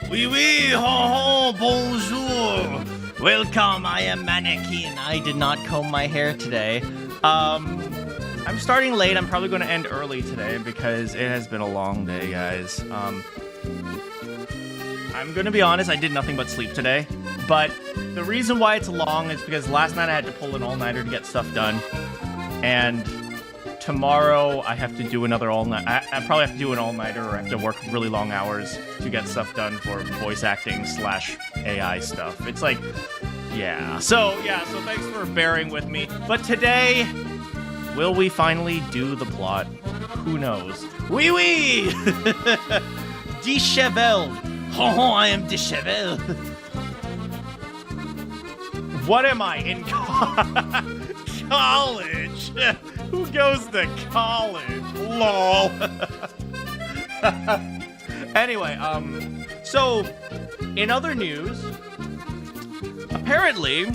Oui oui, ho ho, bonjour. Welcome, I am Manakyn. I did not comb my hair today. I'm starting late. I'm probably going to end early today because it has been a long day, guys. I'm going to be honest, I did nothing but sleep today. But the reason why it's long is because last night I had to pull an all-nighter to get stuff done. And tomorrow I have to do another all-night. I probably have to do an all-nighter, or I have to work really long hours to get stuff done for voice acting / AI stuff. It's like, yeah. So thanks for bearing with me. But today, will we finally do the plot? Who knows? Oui oui! Disheveled. Ho ho, I am disheveled. What am I, in college? Who goes to college? Lol. Anyway, so, in other news, apparently,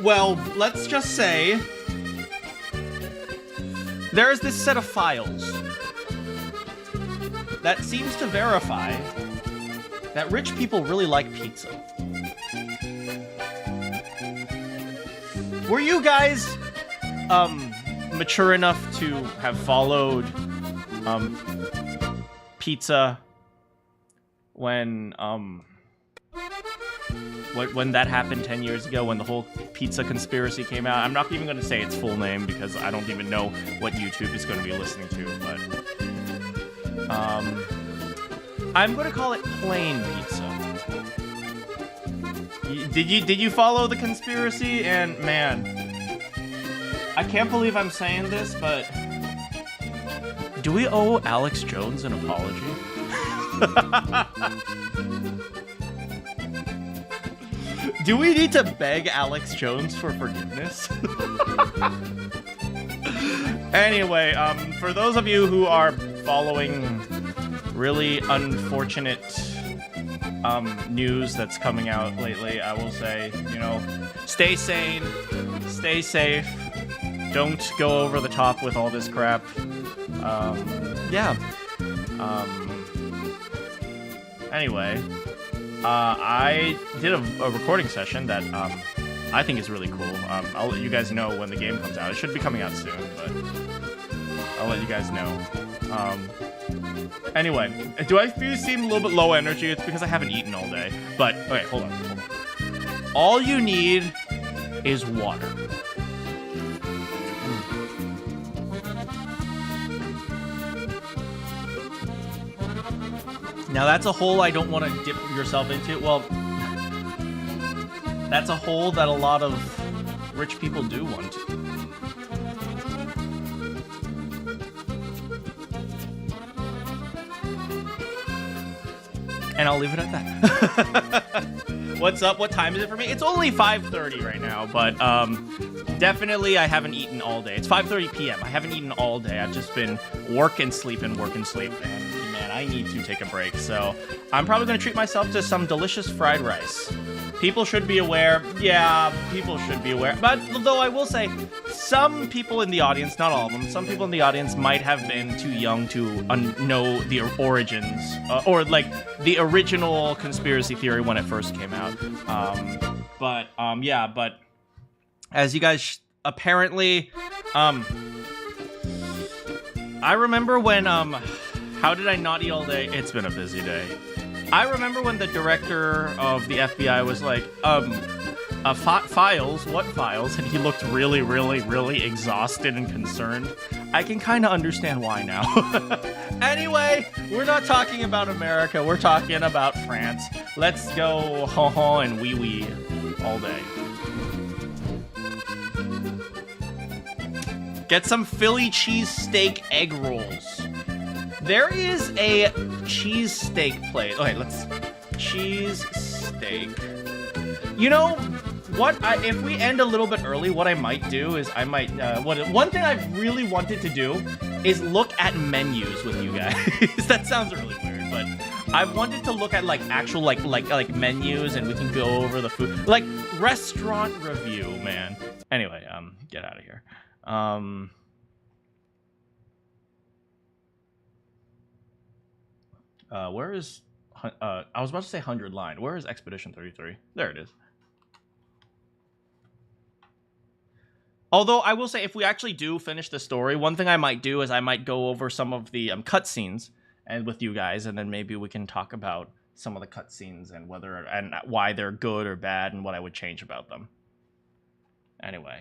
well, let's just say, there's this set of files that seems to verify that rich people really like pizza. Were you guys mature enough to have followed pizza when that happened 10 years ago, when the whole pizza conspiracy came out? I'm not even going to say its full name because I don't even know what YouTube is going to be listening to, but I'm going to call it plain pizza. Did you follow the conspiracy? And man, I can't believe I'm saying this, but do we owe Alex Jones an apology? Do we need to beg Alex Jones for forgiveness? Anyway, for those of you who are following really unfortunate news that's coming out lately, I will say, stay sane, stay safe, don't go over the top with all this crap. Anyway, I did a recording session that I think is really cool. I'll let you guys know when the game comes out. It should be coming out soon, but I'll let you guys know. Anyway, do I seem a little bit low energy? It's because I haven't eaten all day. But, okay, hold on. All you need is water. Now, that's a hole I don't want to dip yourself into. Well, that's a hole that a lot of rich people do want to. And I'll leave it at that. What's up? What time is it for me? It's only 5:30 right now, but definitely I haven't eaten all day. It's 5:30 p.m. I haven't eaten all day. I've just been work and sleep, and man, I need to take a break. So I'm probably going to treat myself to some delicious fried rice. People should be aware. Yeah, people should be aware. But though I will say, some people in the audience, not all of them, some people in the audience might have been too young to know the origins, or like the original conspiracy theory when it first came out. But as you guys apparently, I remember when, how did I not eat all day? It's been a busy day. I remember when the director of the FBI was like, files? What files? And he looked really, really, really exhausted and concerned. I can kind of understand why now. Anyway, we're not talking about America. We're talking about France. Let's go ho-ho and oui oui all day. Get some Philly cheesesteak egg rolls. There is a cheese steak place. Okay, cheese steak. You know what? If we end a little bit early, what I might do is one thing I've really wanted to do is look at menus with you guys. That sounds really weird, but I wanted to look at like actual like menus, and we can go over the food, like restaurant review, man. Anyway, get out of here. Where is I was about to say 100 line. Where is Expedition 33? There it is. Although I will say, if we actually do finish the story, one thing I might do is I might go over some of the cutscenes and with you guys, and then maybe we can talk about some of the cutscenes and whether and why they're good or bad and what I would change about them. Anyway.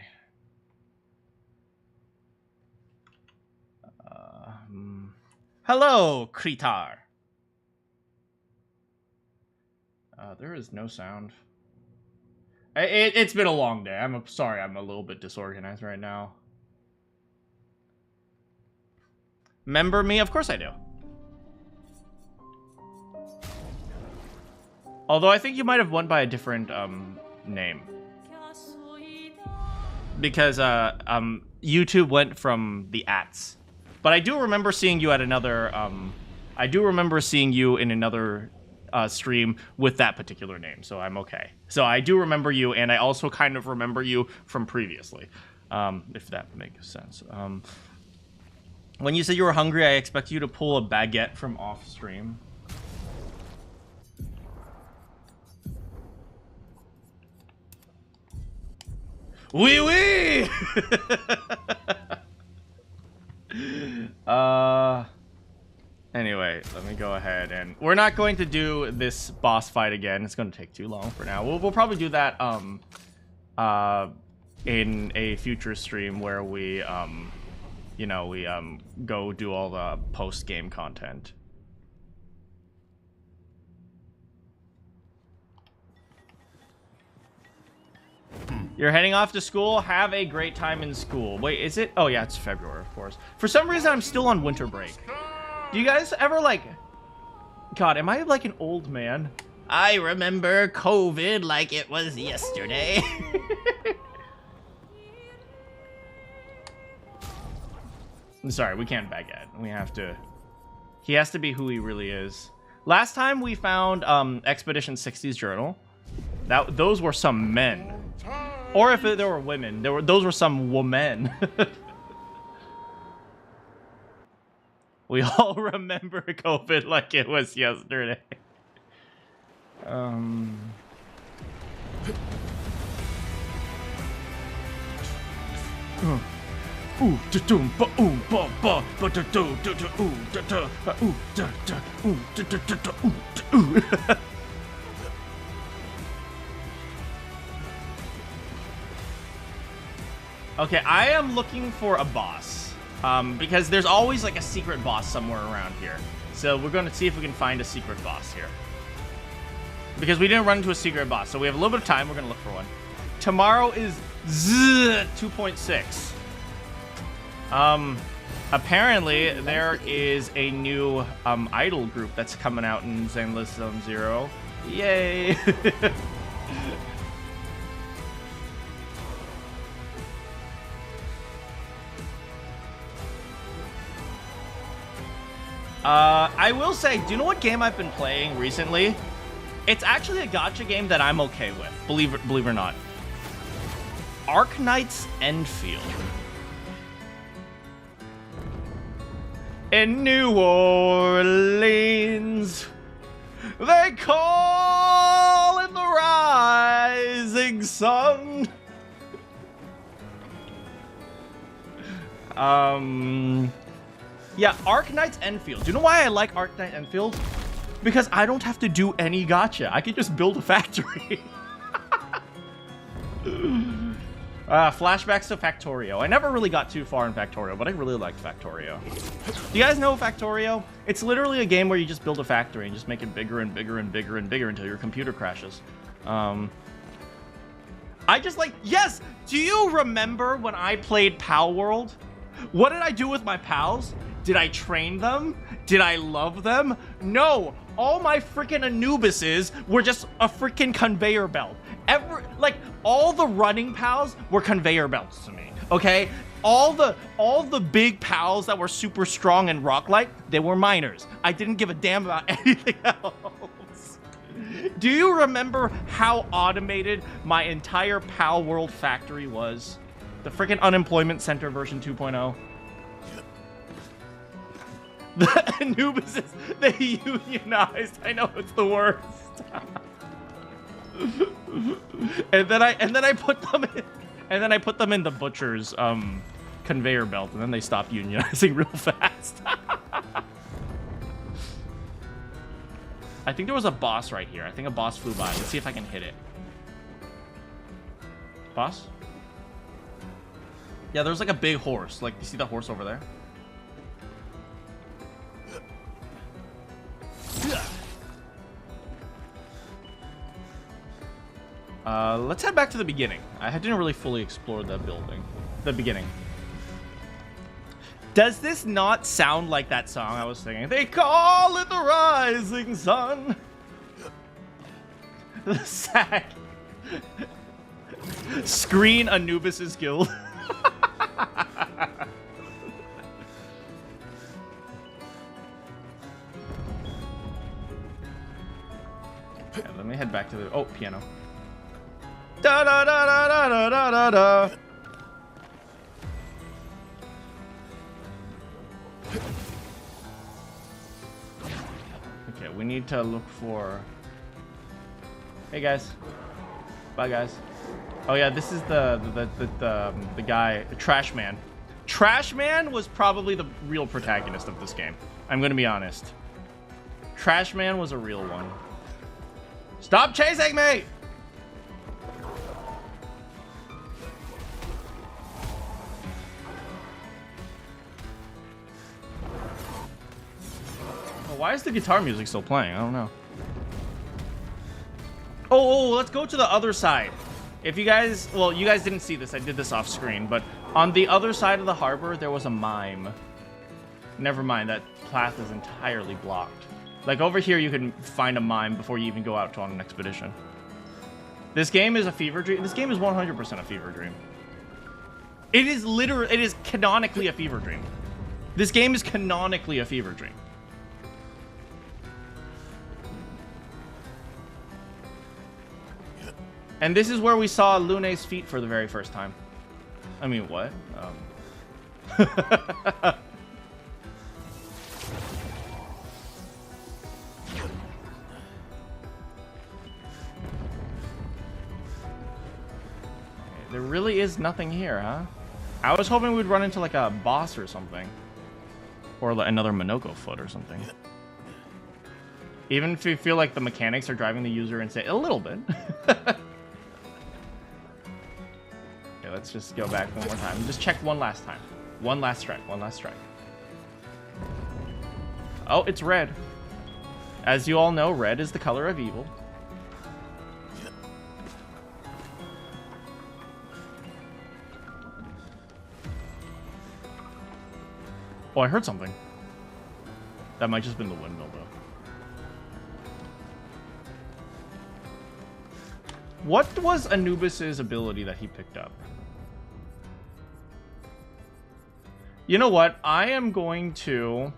Hello, Kritar. There is no sound. It's been a long day. I'm sorry, I'm a little bit disorganized right now. Remember me? Of course I do. Although I think you might have won by a different name. Because YouTube went from the ats. But I do remember seeing you at another I do remember seeing you in another stream with that particular name, so I'm okay. So I do remember you, and I also kind of remember you from previously, if that makes sense. When you said you were hungry, I expect you to pull a baguette from off stream. Oui oui. Anyway, let me go ahead, and we're not going to do this boss fight again. It's going to take too long for now. We'll probably do that in a future stream where we you know, we go do all the post-game content. You're heading off to school? Have a great time in school. Wait, is it? Oh yeah, it's February, of course. For some reason, I'm still on winter break. Do you guys ever like... God, am I like an old man? I remember COVID like it was yesterday. I'm sorry, we can't Baguette. We have to... He has to be who he really is. Last time we found Expedition 60's journal. Those were some men. Or if there were women, those were some women. We all remember COVID like it was yesterday. Okay, I am looking for a boss. Because there's always like a secret boss somewhere around here. So we're going to see if we can find a secret boss here. Because we didn't run into a secret boss, so we have a little bit of time. We're going to look for one. Tomorrow is 2.6. Apparently there is a new idol group that's coming out in Zenless Zone Zero. Yay! I will say, do you know what game I've been playing recently? It's actually a gacha game that I'm okay with, believe it or not. Arknight's Enfield. In New Orleans, they call it the rising sun. Yeah, Arknight's Enfield. Do you know why I like Arknight Enfield? Because I don't have to do any gacha. I can just build a factory. Flashbacks to Factorio. I never really got too far in Factorio, but I really liked Factorio. Do you guys know Factorio? It's literally a game where you just build a factory and just make it bigger and bigger and bigger and bigger until your computer crashes. I just like... Yes! Do you remember when I played Pal World? What did I do with my pals? Did I train them? Did I love them? No! All my freaking Anubises were just a freaking conveyor belt. Like, all the running pals were conveyor belts to me. Okay? All the big pals that were super strong and rock-like, they were minors. I didn't give a damn about anything else. Do you remember how automated my entire pal world factory was? The freaking unemployment center version 2.0. The Anubises, they unionized. I know it's the worst. and then I put them in the butcher's conveyor belt, and then they stopped unionizing real fast. I think there was a boss right here. I think a boss flew by. Let's see if I can hit it. Boss? Yeah, there's like a big horse. Like, you see the horse over there? Let's head back to the beginning. I didn't really fully explore the building. The beginning. Does this not sound like that song I was singing? They call it the rising sun. The sack. Screen Anubis's guild. Okay, let me head back to the... Oh, piano. Da da da da da da da da. Okay, we need to look for... Hey guys. Bye guys. Oh yeah, this is the guy, the Trash Man. Trash Man was probably the real protagonist of this game. I'm gonna be honest. Trash Man was a real one. Stop chasing me! Why is the guitar music still playing? I don't know. Oh, let's go to the other side. If you guys, well, you guys didn't see this. I did this off screen, but on the other side of the harbor, there was a mime. Never mind, that path is entirely blocked. Like over here, you can find a mime before you even go out on an expedition. This game is a fever dream. This game is 100% a fever dream. It is literally, it is canonically a fever dream. This game is canonically a fever dream. And this is where we saw Lune's feet for the very first time. I mean, what? There really is nothing here, huh? I was hoping we'd run into like a boss or something. Or like another Monoko foot or something. Even if you feel like the mechanics are driving the user insane a little bit. Okay, let's just go back one more time. Just check one last time. One last strike. One last strike. Oh, it's red. As you all know, red is the color of evil. Oh, I heard something. That might just been the windmill, though. What was Anubis's ability that he picked up? You know what? I am going to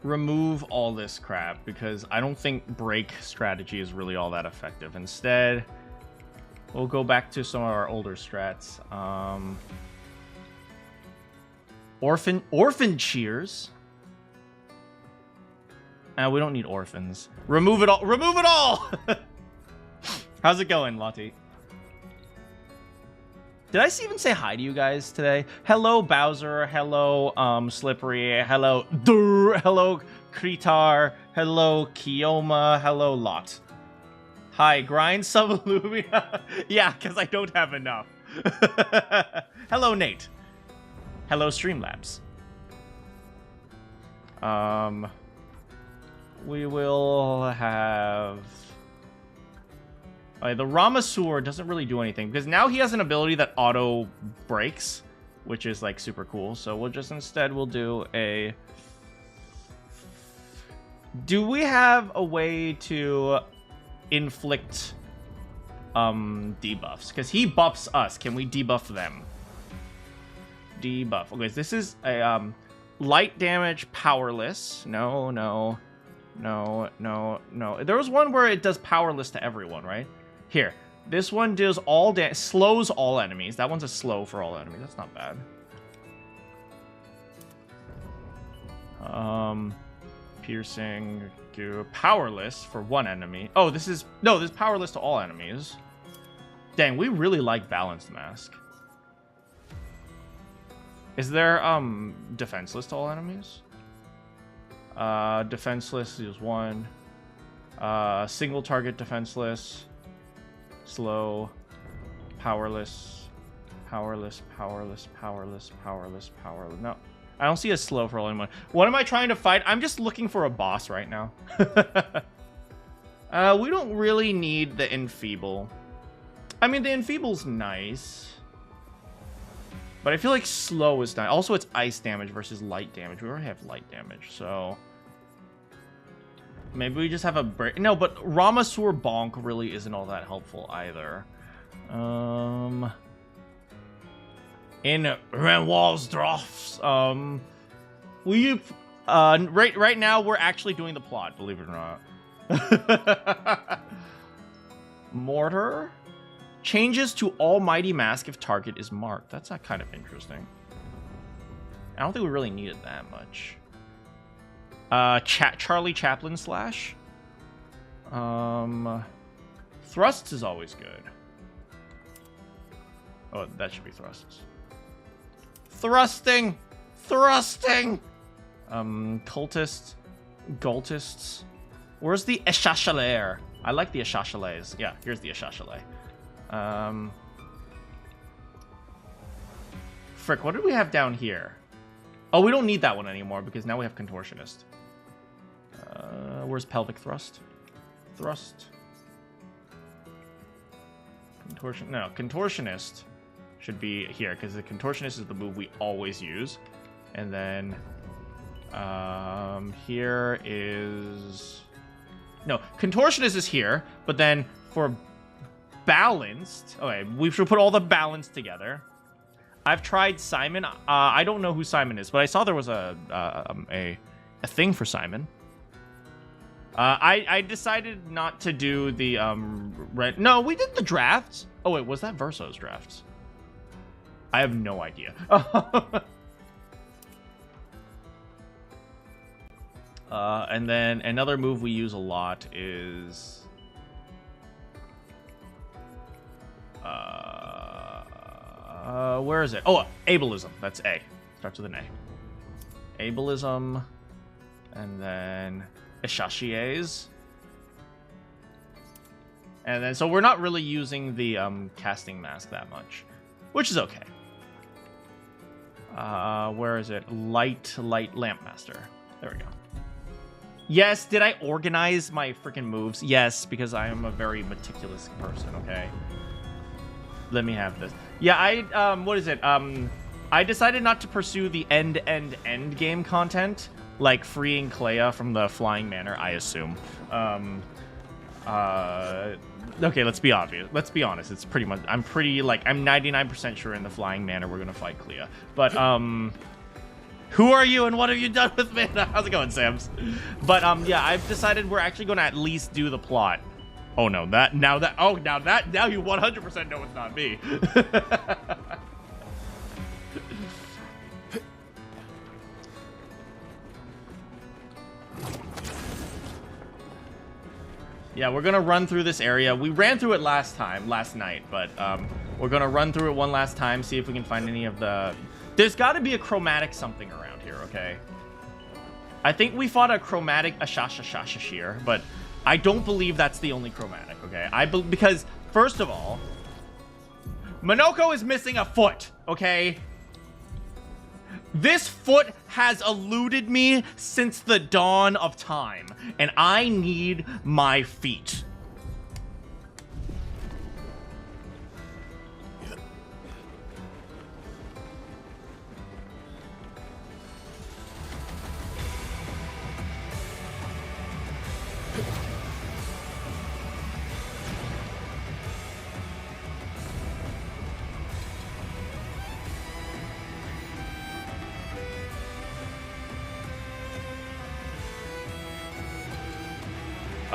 remove all this crap because I don't think break strategy is really all that effective. Instead, we'll go back to some of our older strats. Orphan cheers. We don't need orphans. Remove it all. Remove it all. How's it going, Lottie? Did I even say hi to you guys today? Hello, Bowser. Hello, Slippery. Hello, Durr. Hello, Kritar. Hello, Kioma. Hello, Lot. Hi, grind some Lumia. Yeah, because I don't have enough. Hello, Nate. Hello, Streamlabs. We will have... the Ramasur doesn't really do anything because now he has an ability that auto breaks, which is like super cool. So we'll just we'll do a... Do we have a way to inflict debuffs, because he buffs us. Can we debuff them? Debuff. Okay, this is a light damage, powerless. No. There was one where it does powerless to everyone, right? Here, this one does all damage, slows all enemies. That one's a slow for all enemies. That's not bad. Piercing, powerless for one enemy. Oh, this is powerless to all enemies. Dang, we really like balanced mask. Is there defenseless to all enemies? Defenseless is one. Single target defenseless. Slow. Powerless. Powerless. No. I don't see a slow for all anyone. What am I trying to fight? I'm just looking for a boss right now. We don't really need the Enfeeble. I mean, the Enfeeble's nice. But I feel like slow is nice. Also, it's ice damage versus light damage. We already have light damage, so... Maybe we just have a break. No, but Ramasur Bonk really isn't all that helpful either. In Renoir's Drafts, right now we're actually doing the plot, believe it or not. Mortar changes to Almighty Mask if target is marked. That's not kind of interesting. I don't think we really need it that much. Charlie Chaplin slash. Thrusts is always good. Oh, that should be thrusts. Thrusting! Cultists. Gultists. Where's the Echachalaire? I like the Echachalaires. Yeah, here's the Echachalaire. Frick, what did we have down here? Oh, we don't need that one anymore because now we have Contortionist. Where's Pelvic Thrust? Thrust. Contortionist should be here because the Contortionist is the move we always use. And then here is... No, Contortionist is here, but then for balanced... Okay, we should put all the balance together. I've tried Simon. I don't know who Simon is, but I saw there was a thing for Simon. I decided not to do the red. No, we did the drafts. Oh wait, was that Verso's drafts? I have no idea. And then another move we use a lot is where is it? Oh, ableism. That's A. Starts with an A. Ableism, and then Echachalaires. And then, so we're not really using the casting mask that much, which is okay. Where is it? Light Lampmaster. There we go. Yes, did I organize my freaking moves? Yes, because I am a very meticulous person, okay? Let me have this. Yeah, what is it? I decided not to pursue the end game content, like freeing Clea from the Flying Manor, I assume. Okay, let's be obvious. Let's be honest. It's pretty much, I'm 99% sure in the Flying Manor we're gonna fight Clea. But, who are you and what have you done with me? How's it going, Sams? But, yeah, I've decided we're actually gonna at least do the plot. Oh no, now you 100% know it's not me. Yeah, we're gonna run through this area. We ran through it last night, but we're gonna run through it one last time, see if we can find any of the... There's gotta be a chromatic something around here, okay? I think we fought a chromatic Ashashashashashir, but I don't believe that's the only chromatic, okay? Because, first of all, Monoko is missing a foot, okay? This foot has eluded me since the dawn of time, and I need my feet.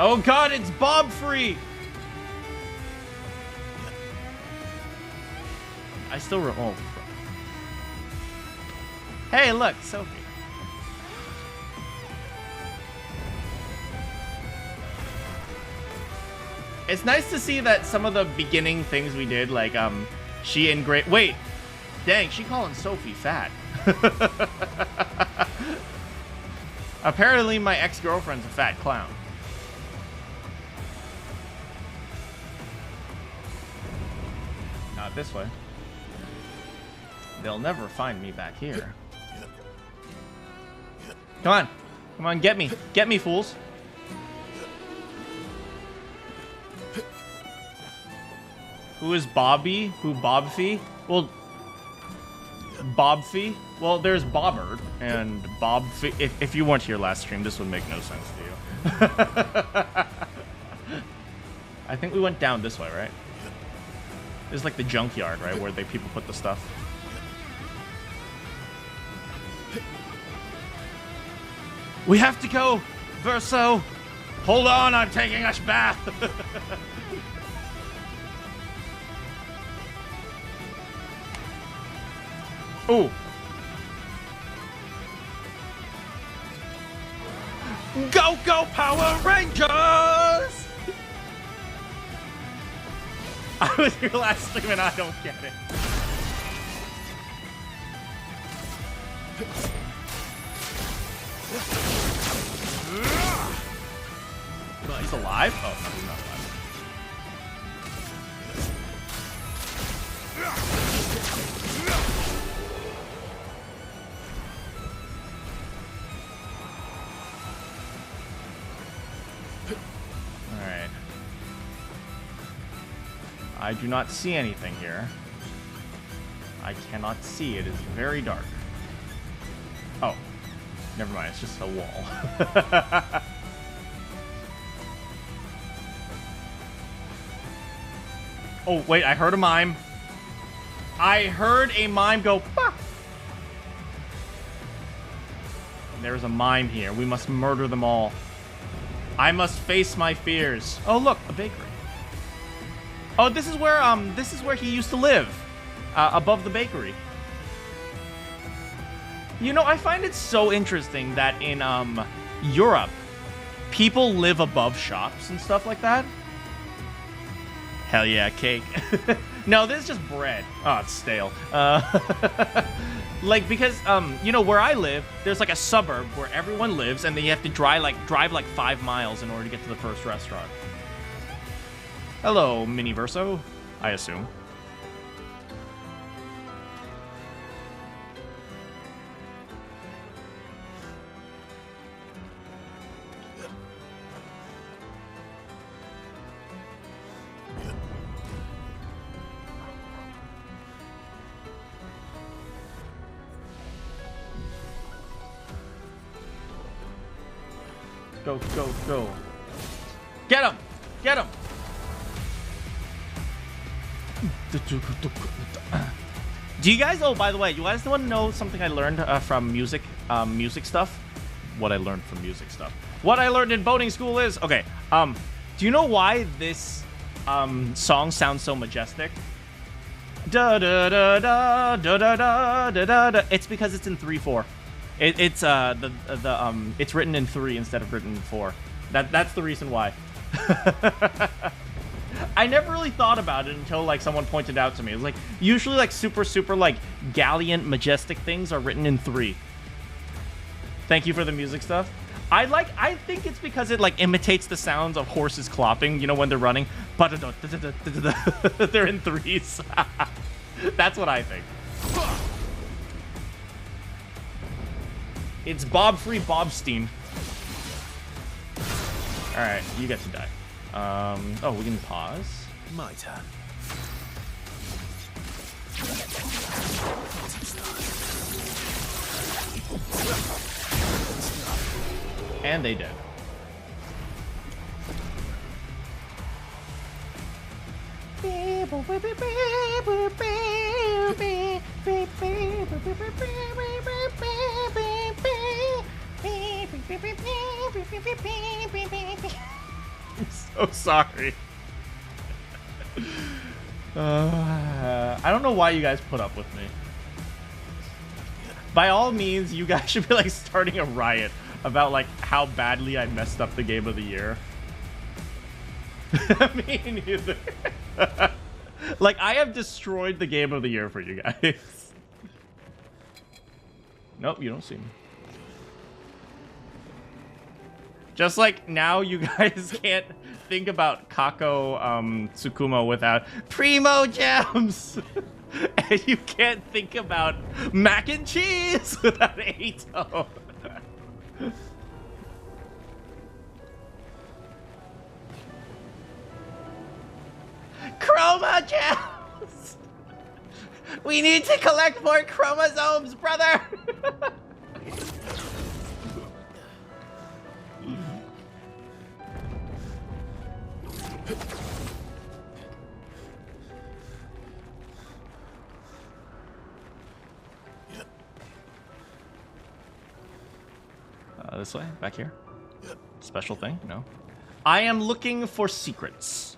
Oh God, it's Bob free. I still oh. Hey, look, Sophie. It's nice to see that some of the beginning things we did, like she and Great. Wait, dang, she calling Sophie fat. Apparently, my ex-girlfriend's a fat clown. Not this way. They'll never find me back here. Come on, get me, fools. Who is Bobby? Who Bobfee? Well, Bobfee? Well, there's Bobbert and Bobfee. If you weren't here last stream, this would make no sense to you. I think we went down this way, right? This is like the junkyard, right? Where people put the stuff. We have to go, Verso. Hold on, I'm taking a bath. Ooh. Go, go, Power Rangers! I was here last stream and I don't get it. He's alive? Oh, no, he's not alive. Alright. I do not see anything here. I cannot see. It is very dark. Oh. Never mind. It's just a wall. Oh, wait, I heard a mime. I heard a mime go, bah! There's a mime here. We must murder them all. I must face my fears. Oh, look, a bakery. Oh, this is where he used to live. Above the bakery. You know, I find it so interesting that in, Europe, people live above shops and stuff like that. Hell yeah, cake. No, this is just bread. Oh, it's stale. Like, because, you know, where I live, there's like a suburb where everyone lives, and then you have to drive like 5 miles in order to get to the first restaurant. Hello, Mini Verso, I assume. Go, go, go. Get him! Get him! Do you guys, oh, by the way, you guys want to know something I learned from music stuff? What I learned from music stuff. What I learned in boating school is, okay, do you know why this song sounds so majestic? Da da da da da da da da da. It's because it's in 3/4. It's it's written in 3 instead of written in 4. That's the reason why. I never really thought about it until like someone pointed out to me. It was like usually like super like gallant, majestic things are written in 3. Thank you for the music stuff. I think it's because it like imitates the sounds of horses clopping, you know, when they're running. But they're in 3s. That's what I think. It's Bob Free Bobstein. Alright, you get to die. Oh, we can pause. My turn. And they did. so sorry. I don't know why you guys put up with me. By all means, you guys should be like starting a riot about like how badly I messed up the game of the year. Me neither. Like, I have destroyed the game of the year for you guys. Nope, you don't see me. Just like now you guys can't think about Kako Tsukumo without Primo Gems. And you can't think about mac and cheese without Aito. Chroma Gems! We need to collect more chromosomes, brother! This way? Back here? Special thing? No. I am looking for secrets.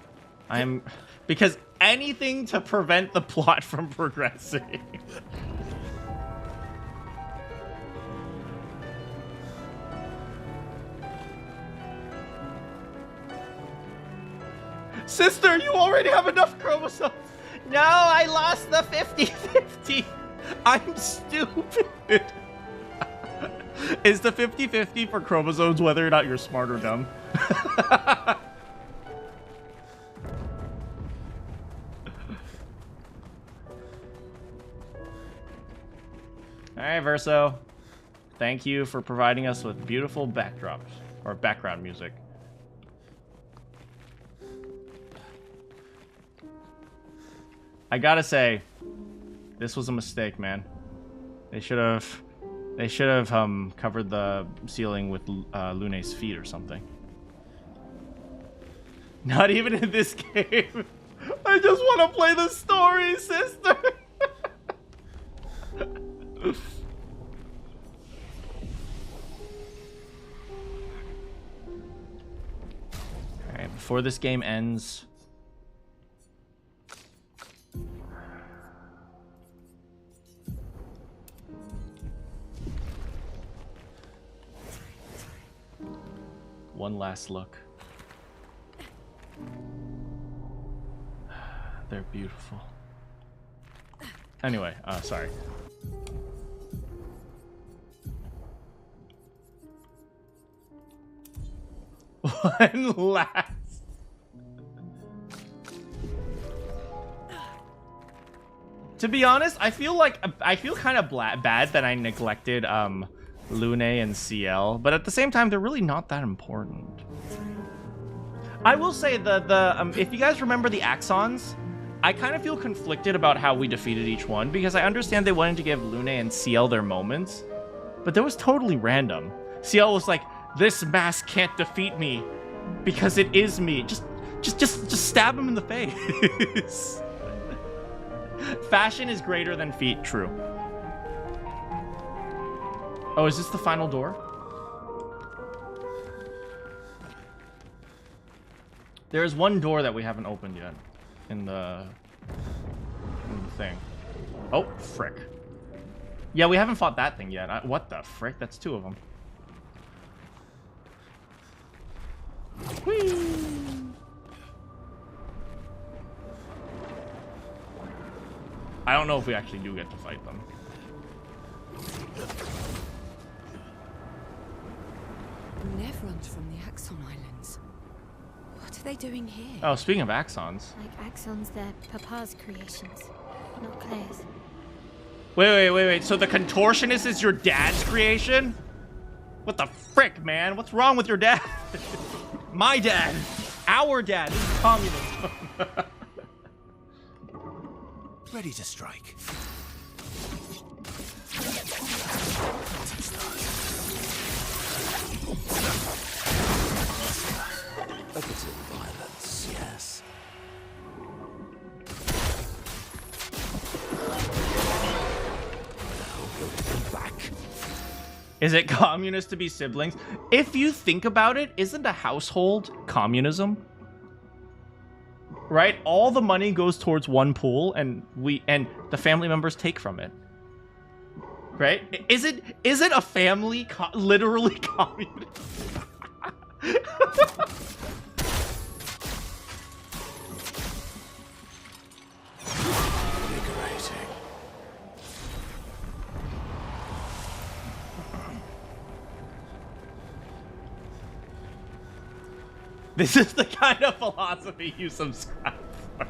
I am... Because anything to prevent the plot from progressing. Sister, you already have enough chromosomes. No, I lost the 50-50. I'm stupid. Is the 50-50 for chromosomes whether or not you're smart or dumb? Alright, Verso. Thank you for providing us with beautiful backdrops, or background music. I gotta say, this was a mistake, man. They should have covered the ceiling with Lune's feet or something. Not even in this game. I just want to play the story, sister. Alright, before this game ends... One last look. They're beautiful. Anyway, sorry. One last. To be honest, I feel kind of bad that I neglected Lune and CL, but at the same time, they're really not that important. I will say if you guys remember the Axons, I kind of feel conflicted about how we defeated each one, because I understand they wanted to give Lune and CL their moments, but that was totally random. CL was like, "This mask can't defeat me because it is me." Just stab him in the face. Fashion is greater than feet, true. Oh, is this the final door? There's one door that we haven't opened yet in the thing. Oh, frick. Yeah, we haven't fought that thing yet. What the frick? That's two of them. Whee! I don't know if we actually do get to fight them. Nevrons from the Axon Islands. What are they doing here? Oh, speaking of Axons. Like Axons, they're Papa's creations, not Claire's. Wait. So the Contortionist is your dad's creation? What the frick, man? What's wrong with your dad? My dad. Our dad. This is communism. Ready to strike. A bit of violence, yes. Now go back. Is it communist to be siblings? If you think about it, isn't a household communism? right? All the money goes towards one pool, and the family members take from it. Right? Is it a family literally communist? Invigorating. This is the kind of philosophy you subscribe for.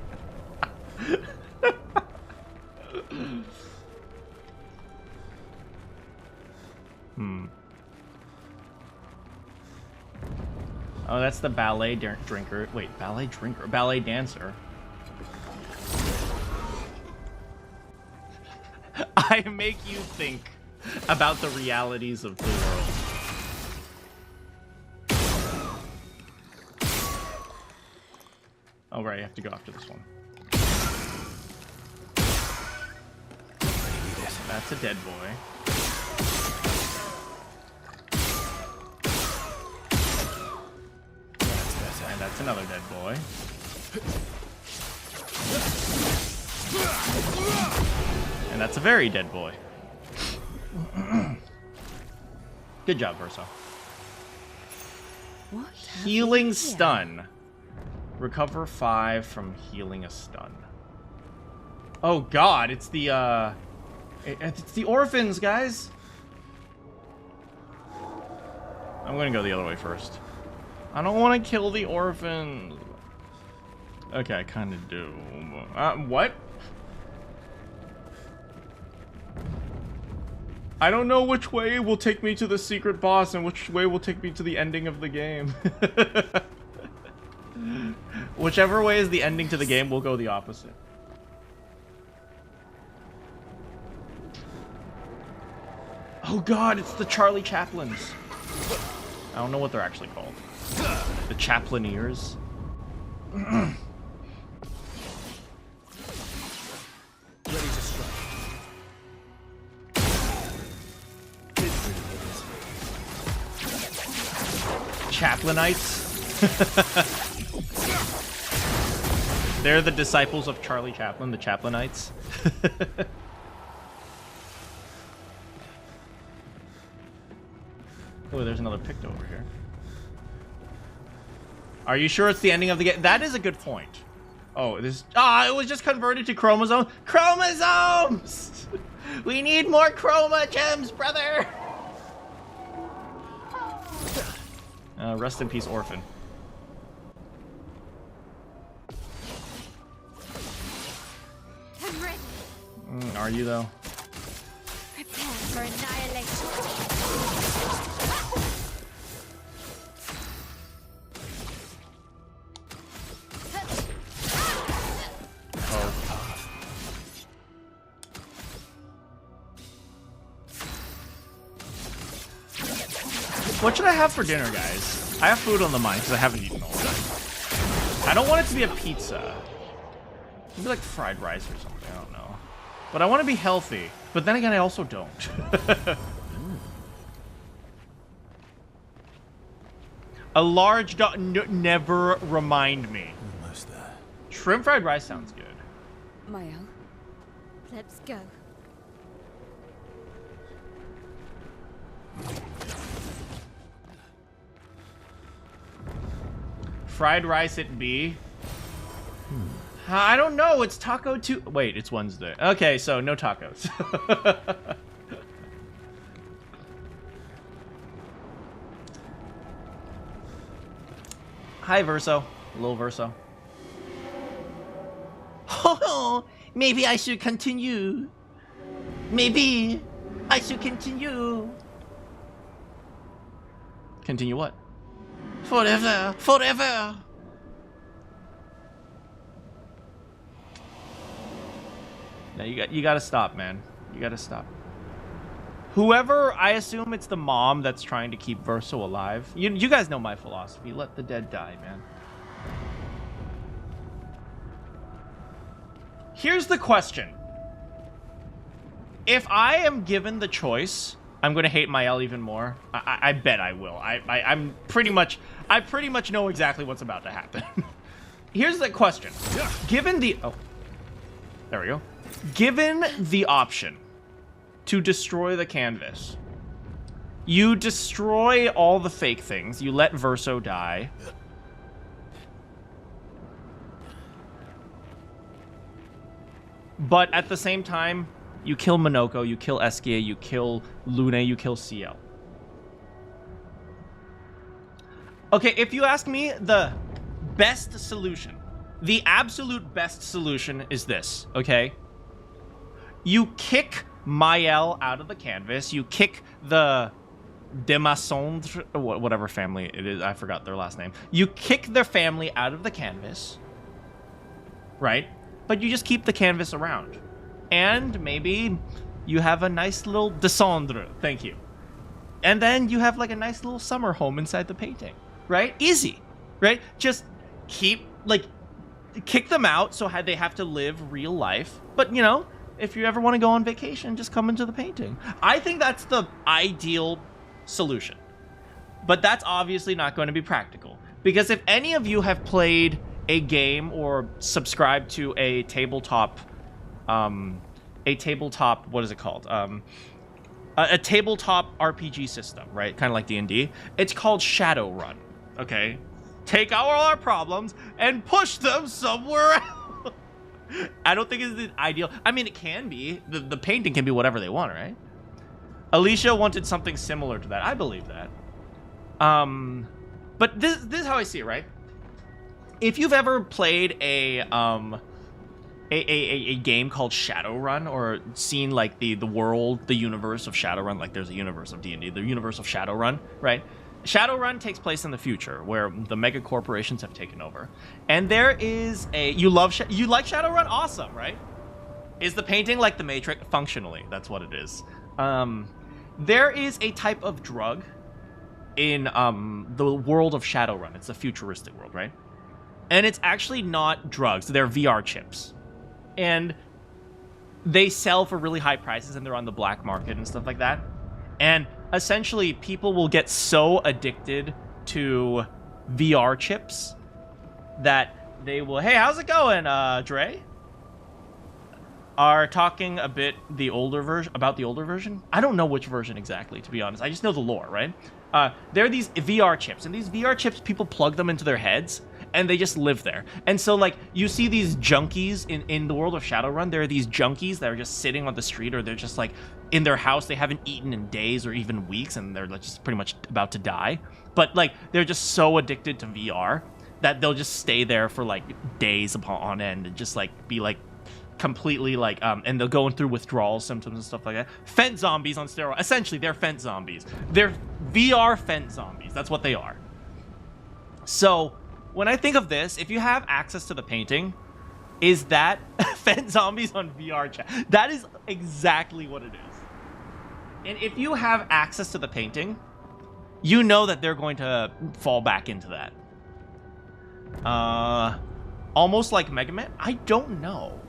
Oh, that's the ballet drinker. Wait, ballet drinker? Ballet dancer. I make you think about the realities of the world. Oh, right, you have to go after this one. That's a dead boy. And that's another dead boy. And that's a very dead boy. Good job, Verso. What? Healing stun. Recover 5 from healing a stun. Oh god, it's the it's the orphans, guys. I'm gonna go the other way first. I don't want to kill the orphans. Okay, I kind of do. What? I don't know which way will take me to the secret boss and which way will take me to the ending of the game. Whichever way is the ending to the game, we'll go the opposite. Oh god, it's the Charlie Chaplins. I don't know what they're actually called. The Chaplineers. Ready to strike. Chaplinites. They're the disciples of Charlie Chaplin, the Chaplinites. Oh, there's another picked over here. Are you sure it's the ending of the game? That is a good point. Oh, this... Ah, it was just converted to chromosome. Chromosomes! We need more chroma gems, brother! Rest in peace, orphan. I'm ready. Are you, though? Prepare for annihilation. What should I have for dinner, guys? I have food on the mind because I haven't eaten all day. I don't want it to be a pizza. Maybe like fried rice or something, I don't know. But I want to be healthy. But then again, I also don't. A large dog. Never remind me. Almost there. Shrimp fried rice sounds good. Mayo. Let's go. Fried rice it be. I don't know. It's Taco Tuesday. Wait, it's Wednesday. Okay, so no tacos. Hi, Verso. Little Verso. Oh, maybe I should continue. Maybe I should continue. Continue what? Forever, forever. No, you got to stop, man. You got to stop. Whoever, I assume it's the mom that's trying to keep Verso alive. You guys know my philosophy. Let the dead die, man. Here's the question. If I am given the choice, I'm gonna hate Mael even more. I bet I will. I pretty much know exactly what's about to happen. here's the question. Given the... Oh. There we go. Given the option to destroy the canvas, you destroy all the fake things. You let Verso die. But at the same time, you kill Monoko, you kill Eskia, you kill Lune, you kill CL. Okay, if you ask me, the best solution, the absolute best solution is this, okay? You kick Maël out of the canvas, you kick the Demasondre, whatever family it is, I forgot their last name. You kick their family out of the canvas, right? But you just keep the canvas around. And maybe you have a nice little Descendre, thank you. And then you have like a nice little summer home inside the painting, right? Easy, right? Just keep, like, kick them out so they have to live real life. But, you know, if you ever want to go on vacation, just come into the painting. I think that's the ideal solution. But that's obviously not going to be practical. Because if any of you have played a game or subscribed to a tabletop, what is it called? A tabletop RPG system, right? Kind of like D&D. It's called Shadowrun, okay? Take all our problems and push them somewhere else. I don't think it's the ideal. I mean, it can be. The painting can be whatever they want, right? Alicia wanted something similar to that. I believe that. But this is how I see it, right? If you've ever played a game called Shadowrun, or seen like the world, the universe of Shadowrun, like there's a universe of D&D, the universe of Shadowrun, right? Shadowrun takes place in the future, where the mega corporations have taken over, and there is you like Shadowrun? Awesome, right? Is the painting like the Matrix? Functionally, that's what it is. There is a type of drug in the world of Shadowrun. It's a futuristic world, right? And it's actually not drugs. They're VR chips. And they sell for really high prices, and they're on the black market and stuff like that. And essentially, people will get so addicted to VR chips that they will, hey, how's it going, Dre? Are talking a bit about the older version. I don't know which version exactly, to be honest. I just know the lore, right? There are these VR chips, and these VR chips, people plug them into their heads, and they just live there. And so, like, you see these junkies in the world of Shadowrun. There are these junkies that are just sitting on the street, or they're just, like, in their house. They haven't eaten in days or even weeks, and they're like, just pretty much about to die. But, like, they're just so addicted to VR that they'll just stay there for, like, days on end and just, like, be, like, completely, like, and they'll go through withdrawal symptoms and stuff like that. Fent zombies on steroids. Essentially, they're Fent zombies. They're VR Fent zombies. That's what they are. So, when I think of this, if you have access to the painting, is that Fent zombies on VR chat? That is exactly what it is. And if you have access to the painting, you know that they're going to fall back into that. Almost like Mega Man? I don't know.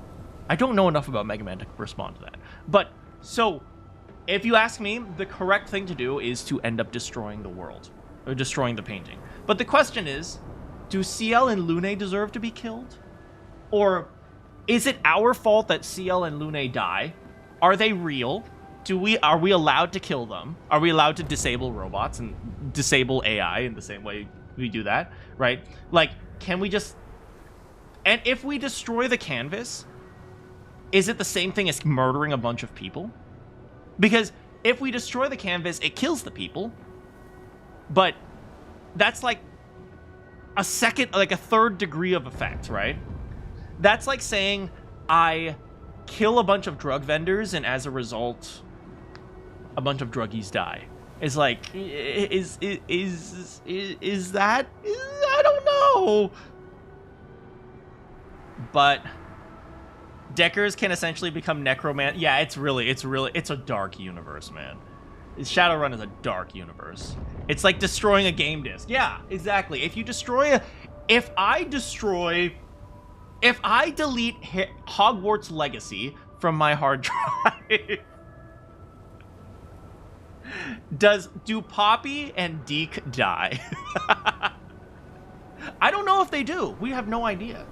I don't know enough about Mega Man to respond to that. But, so, if you ask me, the correct thing to do is to end up destroying the world. Or destroying the painting. But the question is, do CL and Lune deserve to be killed? Or is it our fault that CL and Lune die? Are they real? Are we allowed to kill them? Are we allowed to disable robots and disable AI in the same way we do that? Right? Like, can we just... And if we destroy the canvas, is it the same thing as murdering a bunch of people? Because if we destroy the canvas, it kills the people. But that's like a third degree of effect, right? That's like saying I kill a bunch of drug vendors, and as a result, a bunch of druggies die. It's like, is that? I don't know. But Deckers can essentially become necroman. Yeah, it's a dark universe, man. Shadowrun is a dark universe. It's like destroying a game disc. Yeah, exactly. If I delete Hogwarts Legacy from my hard drive, do Poppy and Deke die? I don't know if they do. We have no idea.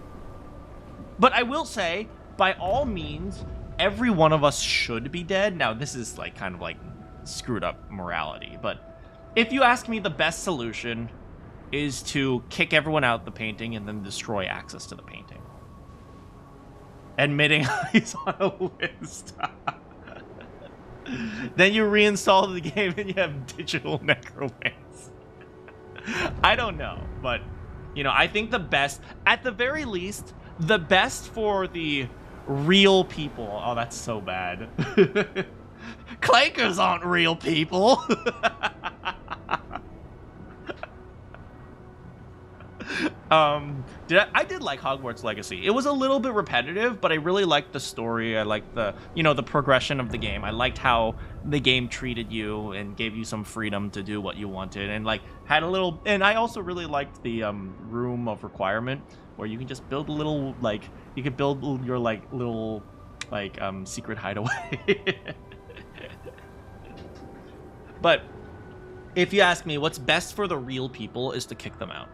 But I will say, by all means, every one of us should be dead. Now, this is like kind of like screwed up morality, but if you ask me, the best solution is to kick everyone out the painting and then destroy access to the painting. Admitting he's on a list. Then you reinstall the game and you have digital necromancy. I don't know, but you know, I think the best, at the very least, the best for the real people. Oh, that's so bad. Clankers aren't real people. I did like Hogwarts Legacy. It was a little bit repetitive, but I really liked the story. I liked the, you know, the progression of the game. I liked how the game treated you and gave you some freedom to do what you wanted, and like had a little. And I also really liked the room of requirement, where you can just build a little, like, you could build your like little like secret hideaway. But if you ask me, what's best for the real people is to kick them out.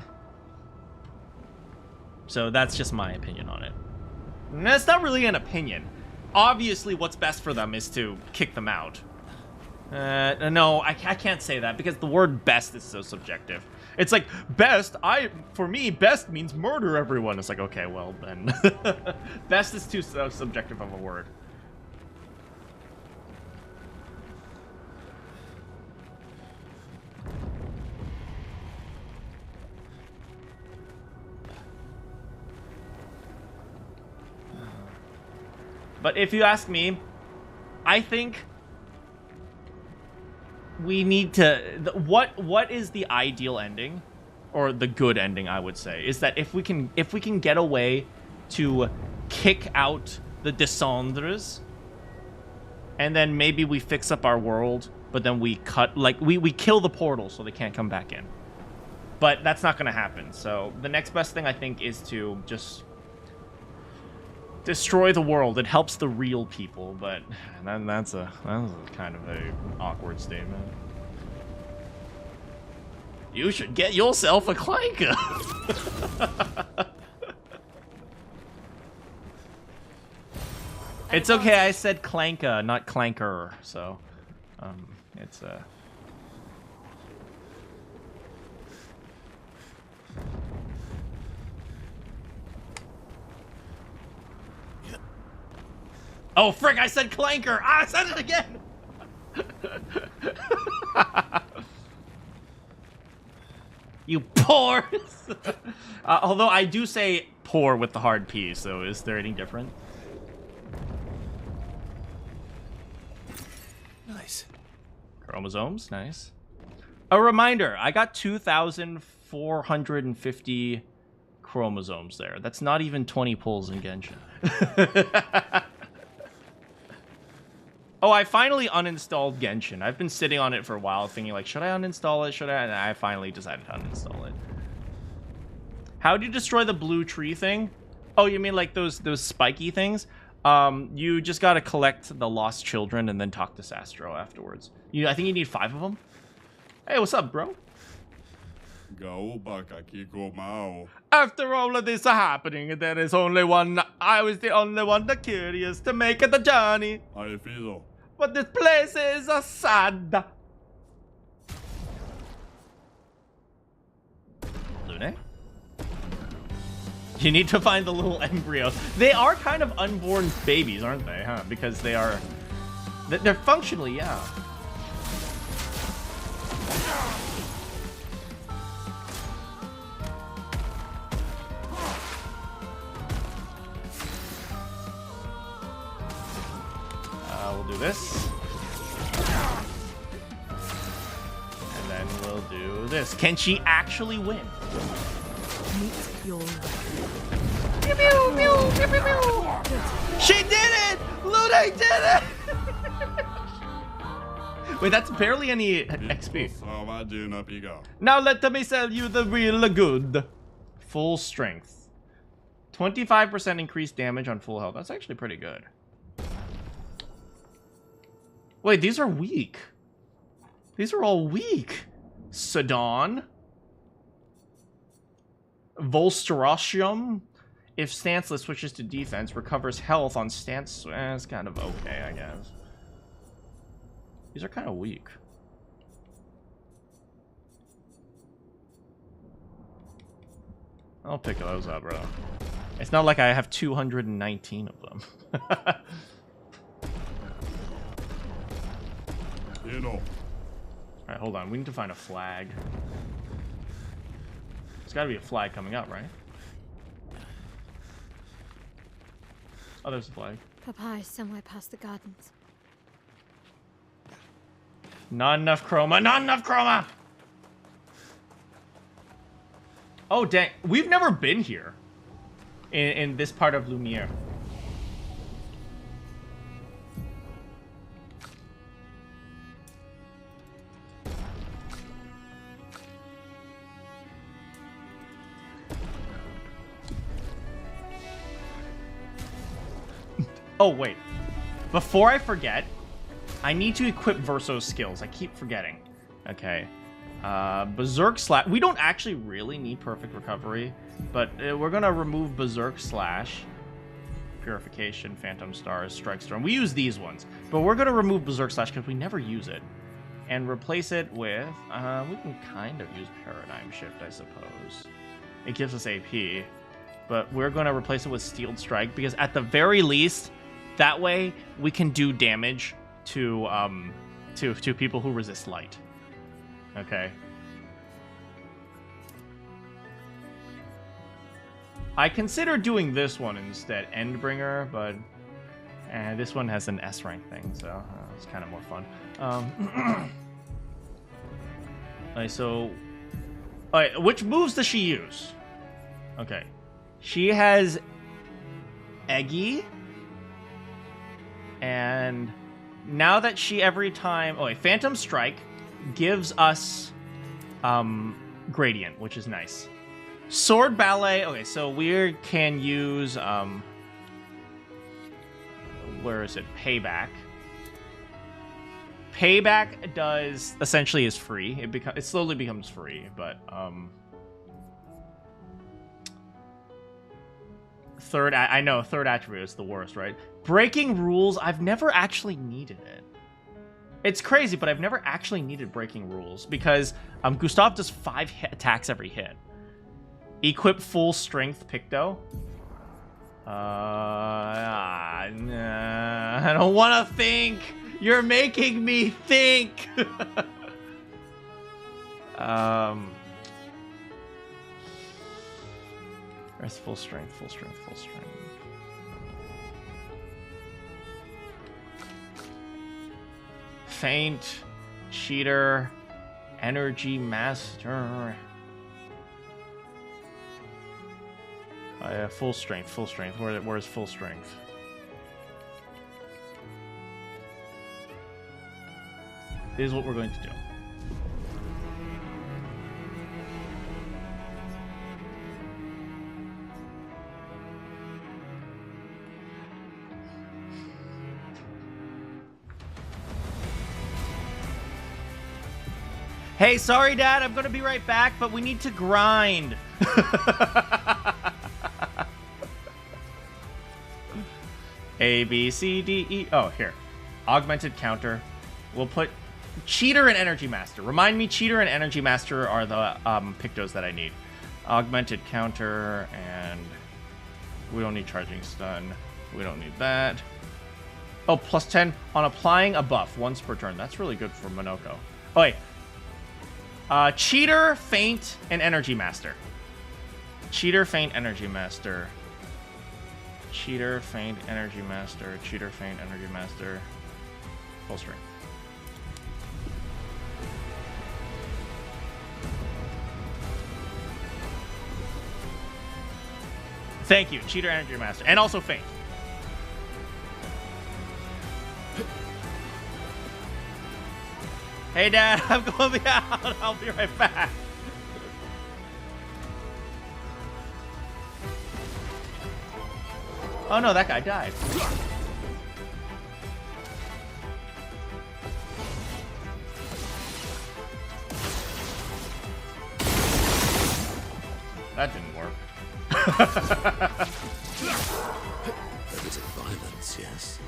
So that's just my opinion on it. And that's not really an opinion. Obviously, what's best for them is to kick them out. No, I can't say that because the word best is so subjective. It's like, best, for me, best means murder everyone. It's like, okay, well, then. Best is too subjective of a word. But if you ask me, I think we need to... What is the ideal ending? Or the good ending, I would say, is that if we can get a way to kick out the Descendres, and then maybe we fix up our world, but then we cut... Like, we kill the portal so they can't come back in. But that's not going to happen. So the next best thing, I think, is to just... destroy the world. It helps the real people, but that's a kind of a awkward statement. You should get yourself a clanker. It's okay, I said clanka, not clanker, so it's Oh, frick, I said clanker! Ah, I said it again! You poor! Although I do say poor with the hard P, so is there any different? Nice. Chromosomes, nice. A reminder, I got 2,450 chromosomes there. That's not even 20 pulls in Genshin. Oh, I finally uninstalled Genshin. I've been sitting on it for a while thinking, like, should I uninstall it? Should I? And I finally decided to uninstall it. How do you destroy the blue tree thing? Oh, you mean like those spiky things? You just gotta collect the lost children and then talk to Sastro afterwards. I think you need 5 of them. Hey, what's up, bro? After all of this happening, there is only one. I was the only one that curious to make the journey. I feel. But this place is a sad. Lune? You need to find the little embryos. They are kind of unborn babies, aren't they? Huh? Because they are. They're functionally, yeah. We'll do this. And then we'll do this. Can she actually win? Meet your Pew, pew, pew, pew, pew, pew. She did it! Lune did it! Wait, that's barely any XP. Now let me sell you the real good. Full strength. 25% increased damage on full health. That's actually pretty good. Wait, these are weak. These are all weak. Sidon. Volsteratium. If stanceless switches to defense, recovers health on stance. It's kind of okay, I guess. These are kind of weak. I'll pick those up, bro. It's not like I have 219 of them. Alright, hold on. We need to find a flag. There's gotta be a flag coming up, right? Oh, there's a flag. Papa is somewhere past the gardens. Not enough chroma. Not enough chroma! Oh, dang. We've never been here. In this part of Lumiere. Oh, wait. Before I forget, I need to equip Verso's skills. I keep forgetting. Okay. Berserk Slash. We don't actually really need Perfect Recovery, but we're going to remove Berserk Slash, Purification, Phantom Stars, Strike Storm. We use these ones, but we're going to remove Berserk Slash because we never use it. And replace it with... we can kind of use Paradigm Shift, I suppose. It gives us AP, but we're going to replace it with Steeled Strike because at the very least, that way we can do damage to people who resist light. Okay. I consider doing this one instead, Endbringer, but this one has an S rank thing, so it's kind of more fun. Alright, so... Alright, which moves does she use? Okay. She has Eggy. And now that she every time... Oh, wait, Phantom Strike gives us Gradient, which is nice. Sword Ballet. Okay, so we can use... where is it? Payback. Payback does... Essentially is free. It slowly becomes free, but... I know, third attribute is the worst, right? Breaking Rules, I've never actually needed it. It's crazy, but I've never actually needed Breaking Rules because Gustav does 5 attacks every hit. Equip Full Strength Picto. Nah, I don't want to think. You're making me think. Where's full strength, full strength, full strength? Faint, Cheater, Energy Master. Yeah, full strength, full strength. Where's full strength? This is what we're going to do. Hey, sorry, Dad. I'm gonna be right back, but we need to grind. A, B, C, D, E. Oh, here. Augmented counter. We'll put Cheater and Energy Master. Remind me, Cheater and Energy Master are the Pictos that I need. Augmented counter, and we don't need Charging Stun. We don't need that. Oh, plus 10 on applying a buff once per turn. That's really good for Monoko. Oh, wait. Cheater, Feint, and Energy Master. Cheater, Feint, Energy Master. Cheater, Feint, Energy Master. Cheater, Feint, Energy Master. Full strength. Thank you, Cheater, Energy Master. And also Feint. Hey, Dad, I'm going to be out. I'll be right back. Oh, no, that guy died. That didn't work. A bit of violence, yes.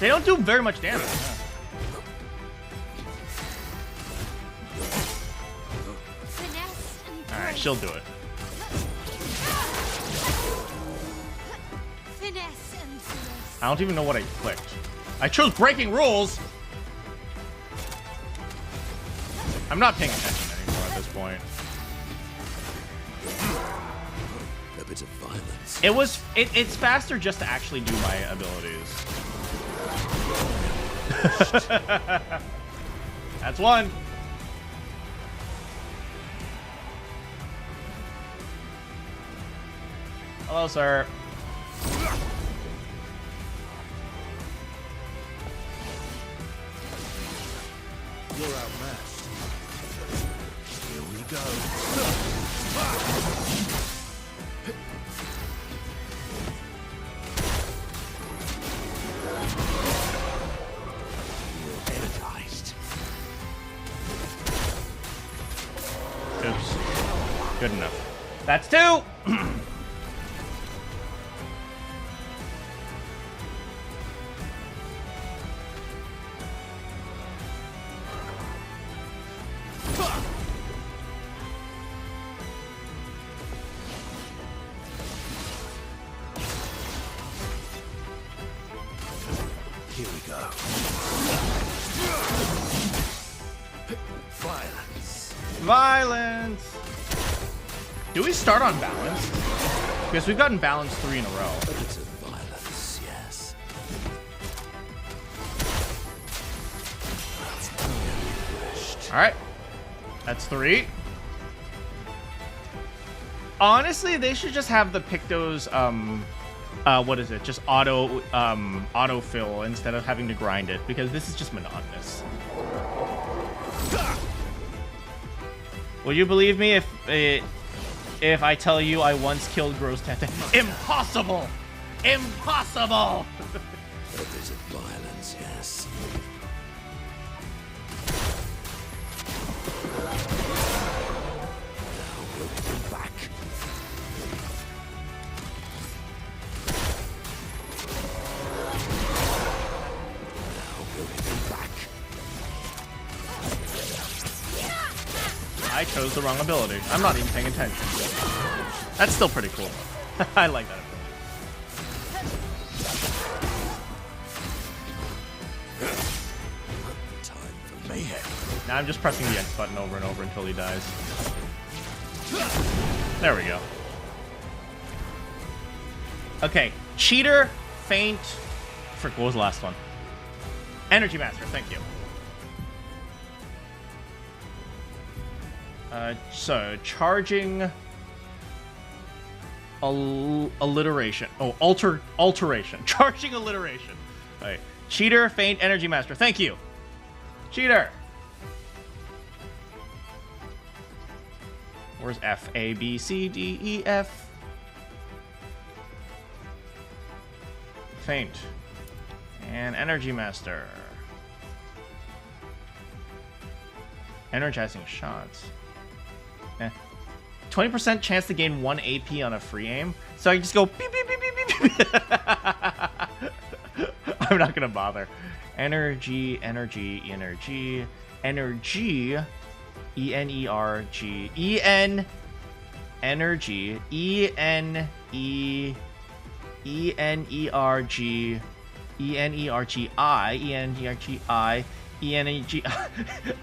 They don't do very much damage. Alright, she'll do it. I don't even know what I clicked. I chose breaking rules! I'm not paying attention anymore at this point. A bit of violence. It's faster just to actually do my abilities. That's one. Hello, sir. You're outmatched. Here we go. You're energized. Oops. Good enough. That's two! Here we go. Violence. Violence! Do we start on balance? Because we've gotten balance 3 in a row. A bit of violence, yes. Alright. That's 3. Honestly, they should just have the Pictos, what is it? Just autofill instead of having to grind it, because this is just monotonous. Will you believe me if I tell you I once killed Gross Tete? Impossible! Impossible! A bit of violence, yes. Now we'll go back. I chose the wrong ability. I'm not even paying attention. That's still pretty cool. I like that ability. Time for mayhem. Now I'm just pressing the X button over and over until he dies. There we go. Okay, cheater, feint. Frick, what was the last one? Energy Master, thank you. So, charging... alliteration. Oh, alteration. Charging alliteration. Alright. Cheater, feint, energy master. Thank you. Cheater. Where's F? A, B, C, D, E, F. Feint. And energy master. Energizing shots. 20% chance to gain 1 AP on a free aim. So I just go beep, beep, beep, beep, beep, beep. I'm not gonna bother. Energy, energy, energy, energy, E-N-E-R-G, E-N, energy, E-N-E, E-N-E-R-G, E-N-E-R-G-I, E-N-E-R-G-I, E-N-E-G,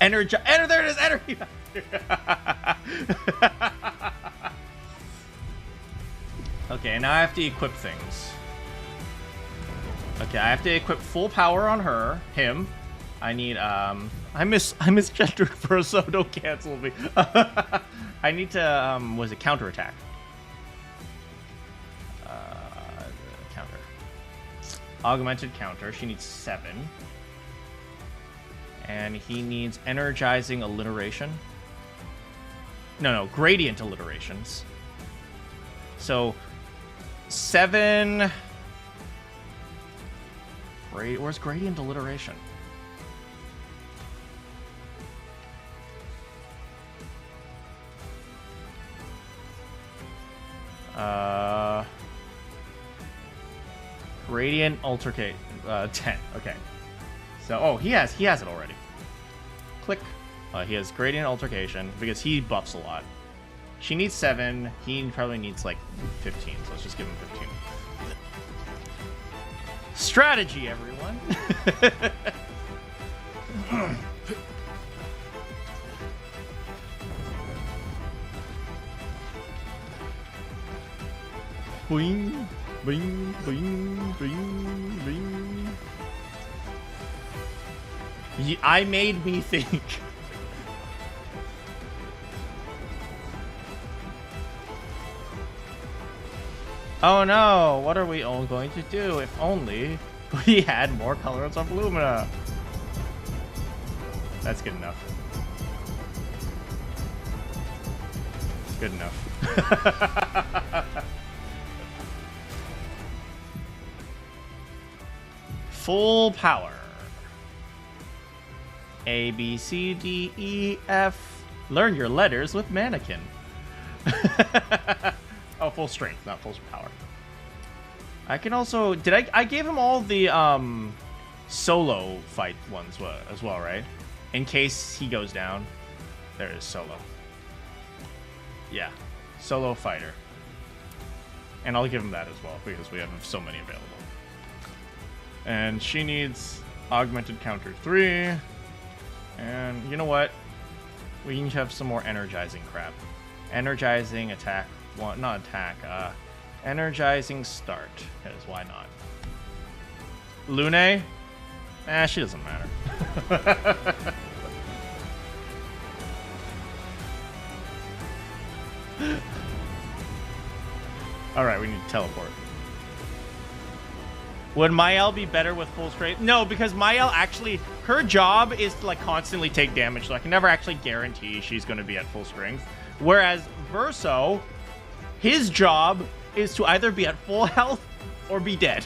energy, there it is, energy. Okay, now I have to equip things. Okay, I have to equip full power on him. I need, I misgendered for so don't cancel me. I need to, was it counterattack? Counter. Augmented counter, she needs 7. And he needs energizing alliteration. No, gradient alliterations. So, 7... Where's gradient alliteration? Radiant Altercate. 10. Okay. So, oh, he has it already. Click. He has Gradient Altercation because he buffs a lot. She needs 7. He probably needs like 15. So let's just give him 15. Strategy, everyone. Boing, boing, boing, boing, boing. I made me think. Oh no, what are we all going to do if only we had more colors of Lumina? That's good enough. Good enough. Full power. A, B, C, D, E, F. Learn your letters with Manakyn. Oh, full strength, not full power. I can also... I gave him all the solo fight ones as well, right? In case he goes down. There is solo. Yeah. Solo fighter. And I'll give him that as well, because we have so many available. And she needs augmented counter 3. And you know what? We can have some more energizing crap. Energizing attack. Well, not attack. Energizing start. Because why not? Lune? She doesn't matter. Alright, we need to teleport. Would Mael be better with full strength? No, because Mael actually, her job is to like constantly take damage, so I can never actually guarantee she's going to be at full strength. Whereas Verso, his job is to either be at full health or be dead.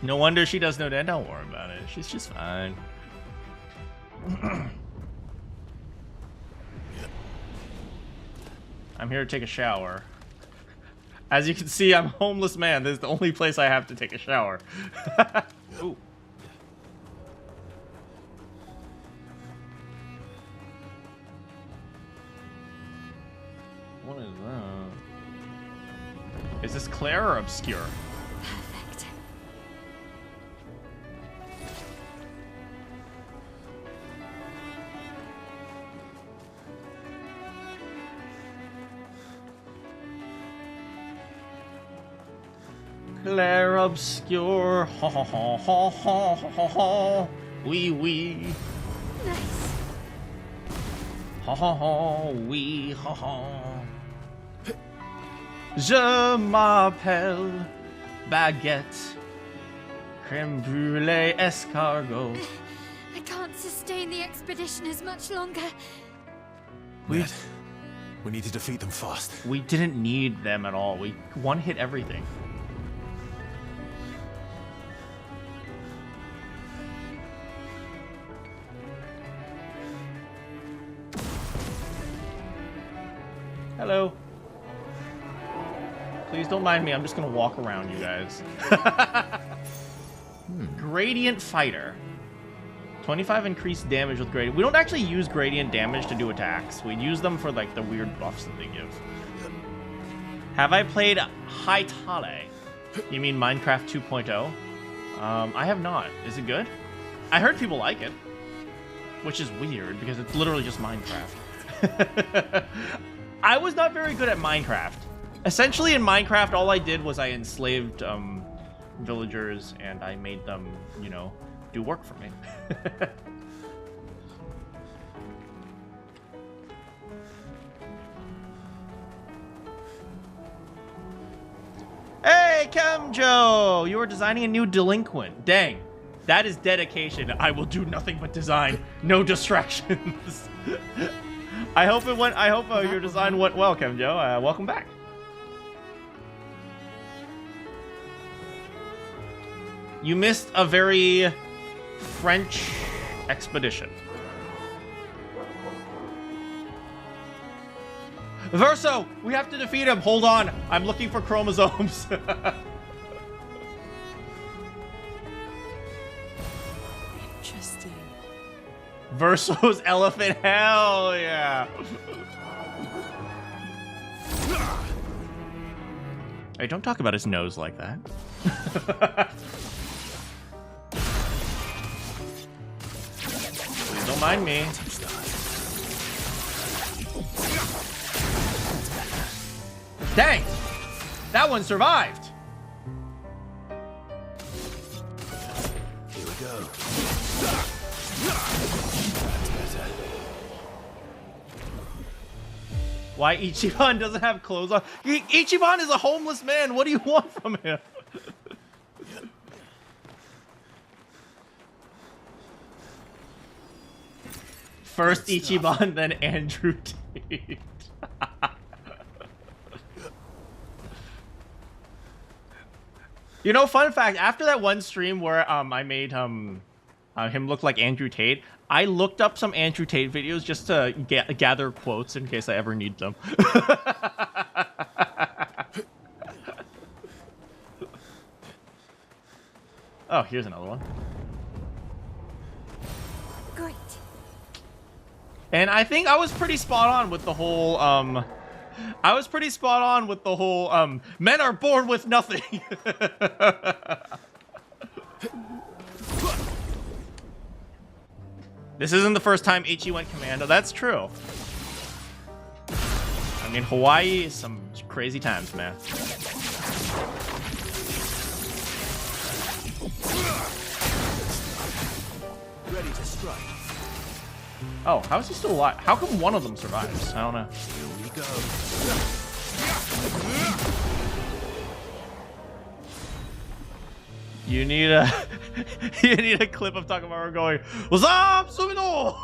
No wonder she does no damage. Don't worry about it. She's just fine. I'm here to take a shower. As you can see, I'm a homeless man. This is the only place I have to take a shower. Ooh. What is that? Is this Clair or Obscur? Perfect. Clair Obscur, ha ha ha ha ha ha ha, oui oui, Nice. ha ha ha, oui ha ha. Je m'appelle Baugette, crème brûlée escargot. I can't sustain the expedition as much longer. We need to defeat them fast. We didn't need them at all. We one-hit everything. Hello. Please don't mind me. I'm just gonna walk around you guys. Gradient Fighter. 25 increased damage with gradient. We don't actually use gradient damage to do attacks. We use them for like the weird buffs that they give. Have I played Hytale? You mean Minecraft 2.0? I have not. Is it good? I heard people like it, which is weird because it's literally just Minecraft. I was not very good at Minecraft. Essentially in Minecraft, all I did was I enslaved villagers and I made them, you know, do work for me. Hey, Kemjo! You are designing a new delinquent. Dang. That is dedication. I will do nothing but design. No distractions. I hope it went. I hope your design went well, Kemjo. Welcome back. You missed a very French expedition. Verso, we have to defeat him. Hold on. I'm looking for chromosomes. Interesting. Verso's elephant. Hell yeah. Hey, don't talk about his nose like that. Please don't mind me. Dang! That one survived! Here we go. Why Ichiban doesn't have clothes on? Ichiban is a homeless man. What do you want from him? First Ichiban, then Andrew Tate. You know, fun fact, after that one stream where I made him look like Andrew Tate, I looked up some Andrew Tate videos just to gather quotes in case I ever need them. Oh, here's another one. Great. And I think I was pretty spot on with the whole, men are born with nothing. This isn't the first time Ichi went commando. That's true. I mean, Hawaii is some crazy times, man. Ready to strike. Oh, how is he still alive? How come one of them survives? I don't know. Here we go. You need a you need a clip of Takamaru going, "What's up, Sumino?"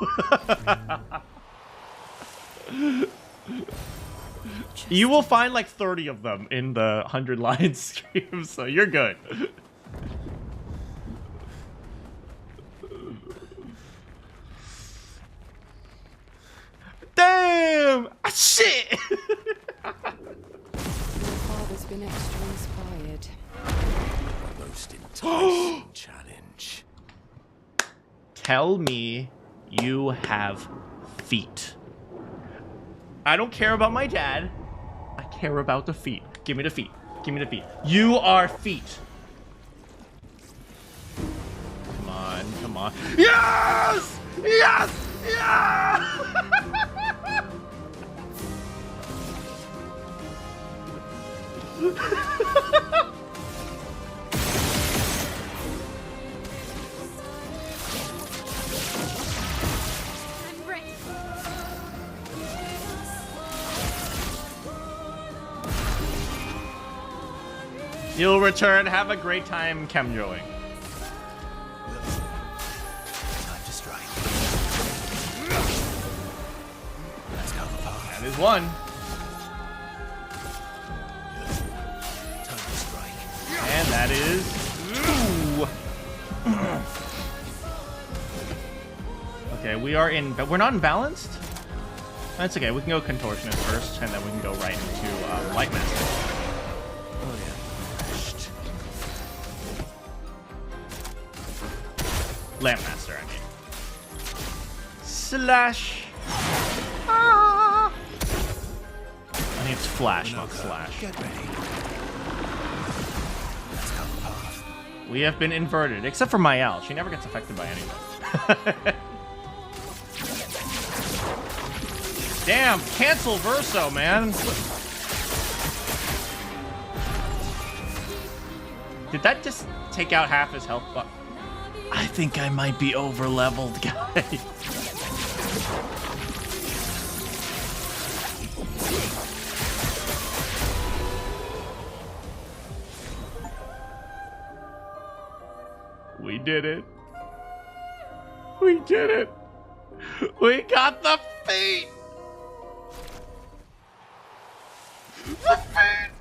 You will find like 30 of them in the 100 line stream, so you're good. Damn! Ah, shit! Your father's been extra inspired. Most enticing challenge. Tell me you have feet. I don't care about my dad. I care about the feet. Give me the feet. Give me the feet. You are feet. Come on, come on. Yes! Yes! Yes! I'm ready. You'll return. Have a great time chemjoing. Time to strike. Let's go, Papa. That is one. Time to strike. And that is two. Okay, we are in, but we're not imbalanced. That's okay. We can go contortionist first, and then we can go right into light master. Oh yeah. Lamp master, I mean. Slash. Ah. I think it's flash, not slash. Get ready. Let's go, Papa. We have been inverted, except for Mayal. She never gets affected by anything. Damn, cancel Verso, man. Did that just take out half his health bar? I think I might be over leveled, guys. We did it. We did it. We got the feet. The feet.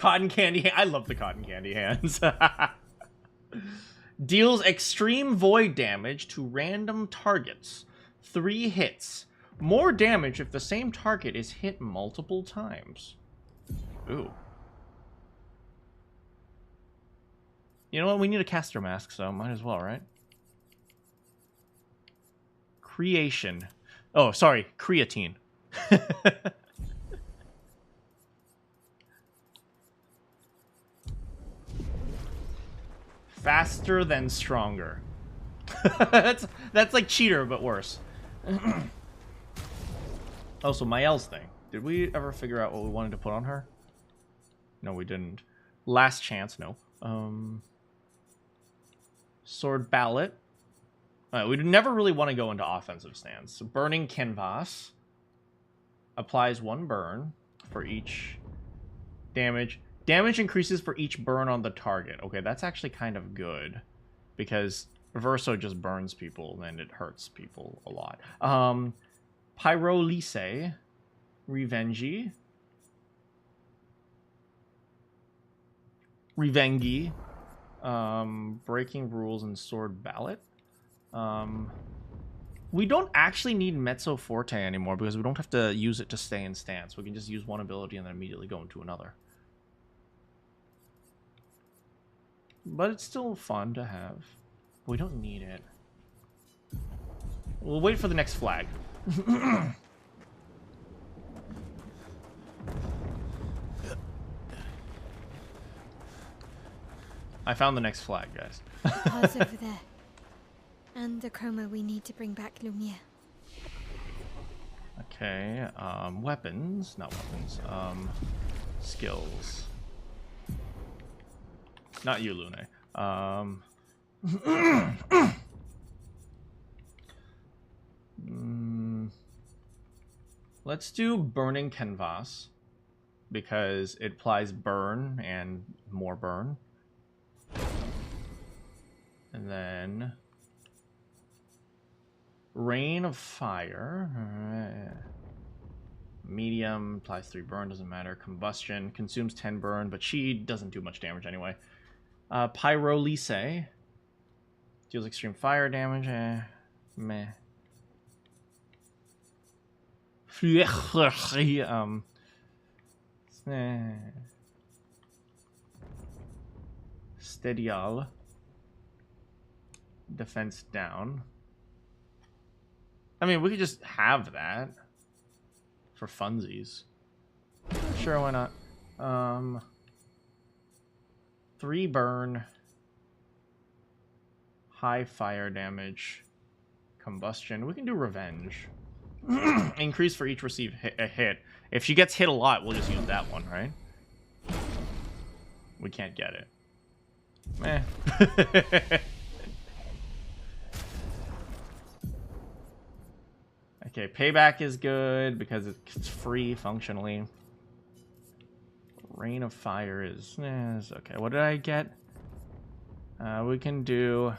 Cotton candy. I love the cotton candy hands. Deals extreme void damage to random targets. 3 hits. More damage if the same target is hit multiple times. Ooh. You know what? We need a caster mask, so might as well, right? Creation. Oh, sorry. Creatine. Faster than stronger. that's like cheater, but worse. Oh, so Mael's thing. Did we ever figure out what we wanted to put on her? No, we didn't. Last chance, no. Sword Ballot. We never really want to go into offensive stance. So Burning Canvas applies 1 burn for each damage. Damage increases for each burn on the target. Okay, that's actually kind of good. Because Verso just burns people, and it hurts people a lot. Pyrolyse. Revengi. Revengi. Breaking Rules and Sword Ballot. We don't actually need Mezzo Forte anymore because we don't have to use it to stay in stance. We can just use one ability and then immediately go into another. But it's still fun to have. We don't need it. We'll wait for the next flag. I found the next flag, guys. Pa's over there. And the chroma we need to bring back Lumiere. Okay, weapons, not weapons, skills. Not you, Lune. Let's do Burning Canvas, because it applies burn and more burn. And then Rain of Fire. Medium applies 3 burn, doesn't matter. Combustion consumes 10 burn, but she doesn't do much damage anyway. Pyrolyse deals extreme fire damage. Meh. Stedial. Defense down. I mean, we could just have that for funsies. Sure, why not? 3 burn, high fire damage, combustion. We can do revenge. Increase for each received hit. If she gets hit a lot, we'll just use that one, right? We can't get it. Meh. Okay, payback is good because it's free functionally. Rain of Fire is okay. What did I get? We can do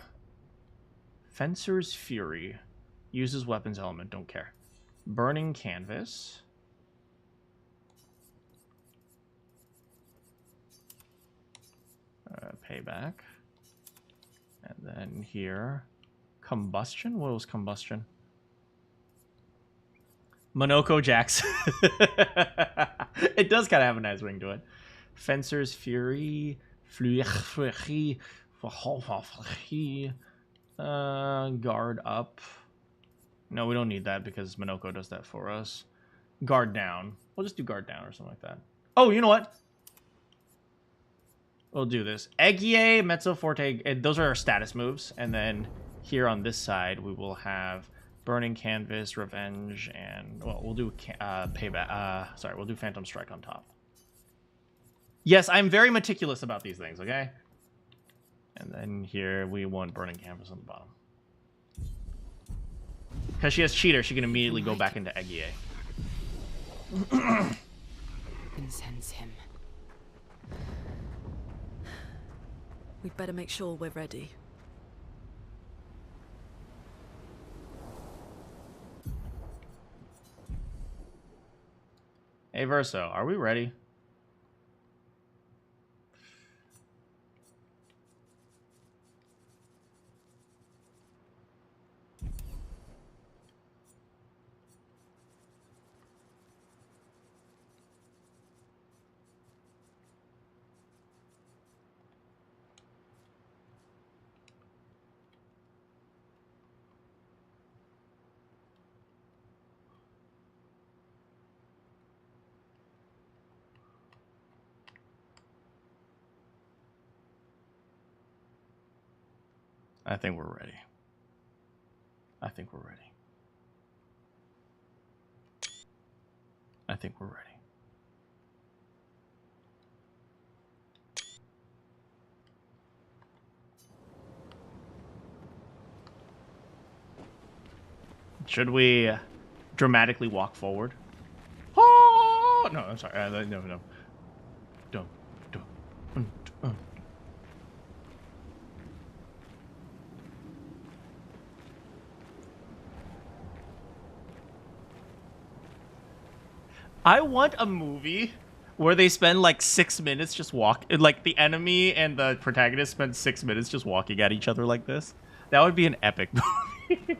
Fencer's Fury. Uses weapons element, don't care. Burning Canvas. Payback. And then here, Combustion. What was Combustion? Monoko Jax. It does kind of have a nice ring to it. Fencer's Fury. Guard up. No, we don't need that because Monoko does that for us. Guard down. We'll just do guard down or something like that. Oh, you know what? We'll do this. Egie, Mezzo Forte. Those are our status moves. And then here on this side, we will have Burning Canvas, Revenge, and, well, we'll do Payback. Sorry, we'll do Phantom Strike on top. Yes, I'm very meticulous about these things, okay? And then here we want Burning Canvas on the bottom. Because she has Cheater, she can immediately go back into Egie. Incense him. We'd better make sure we're ready. Hey, Verso, are we ready? I think we're ready. I think we're ready. I think we're ready. Should we dramatically walk forward? Oh no! I'm sorry. No. Don't. I want a movie where they spend like 6 minutes just like the enemy and the protagonist spend 6 minutes just walking at each other like this. That would be an epic movie.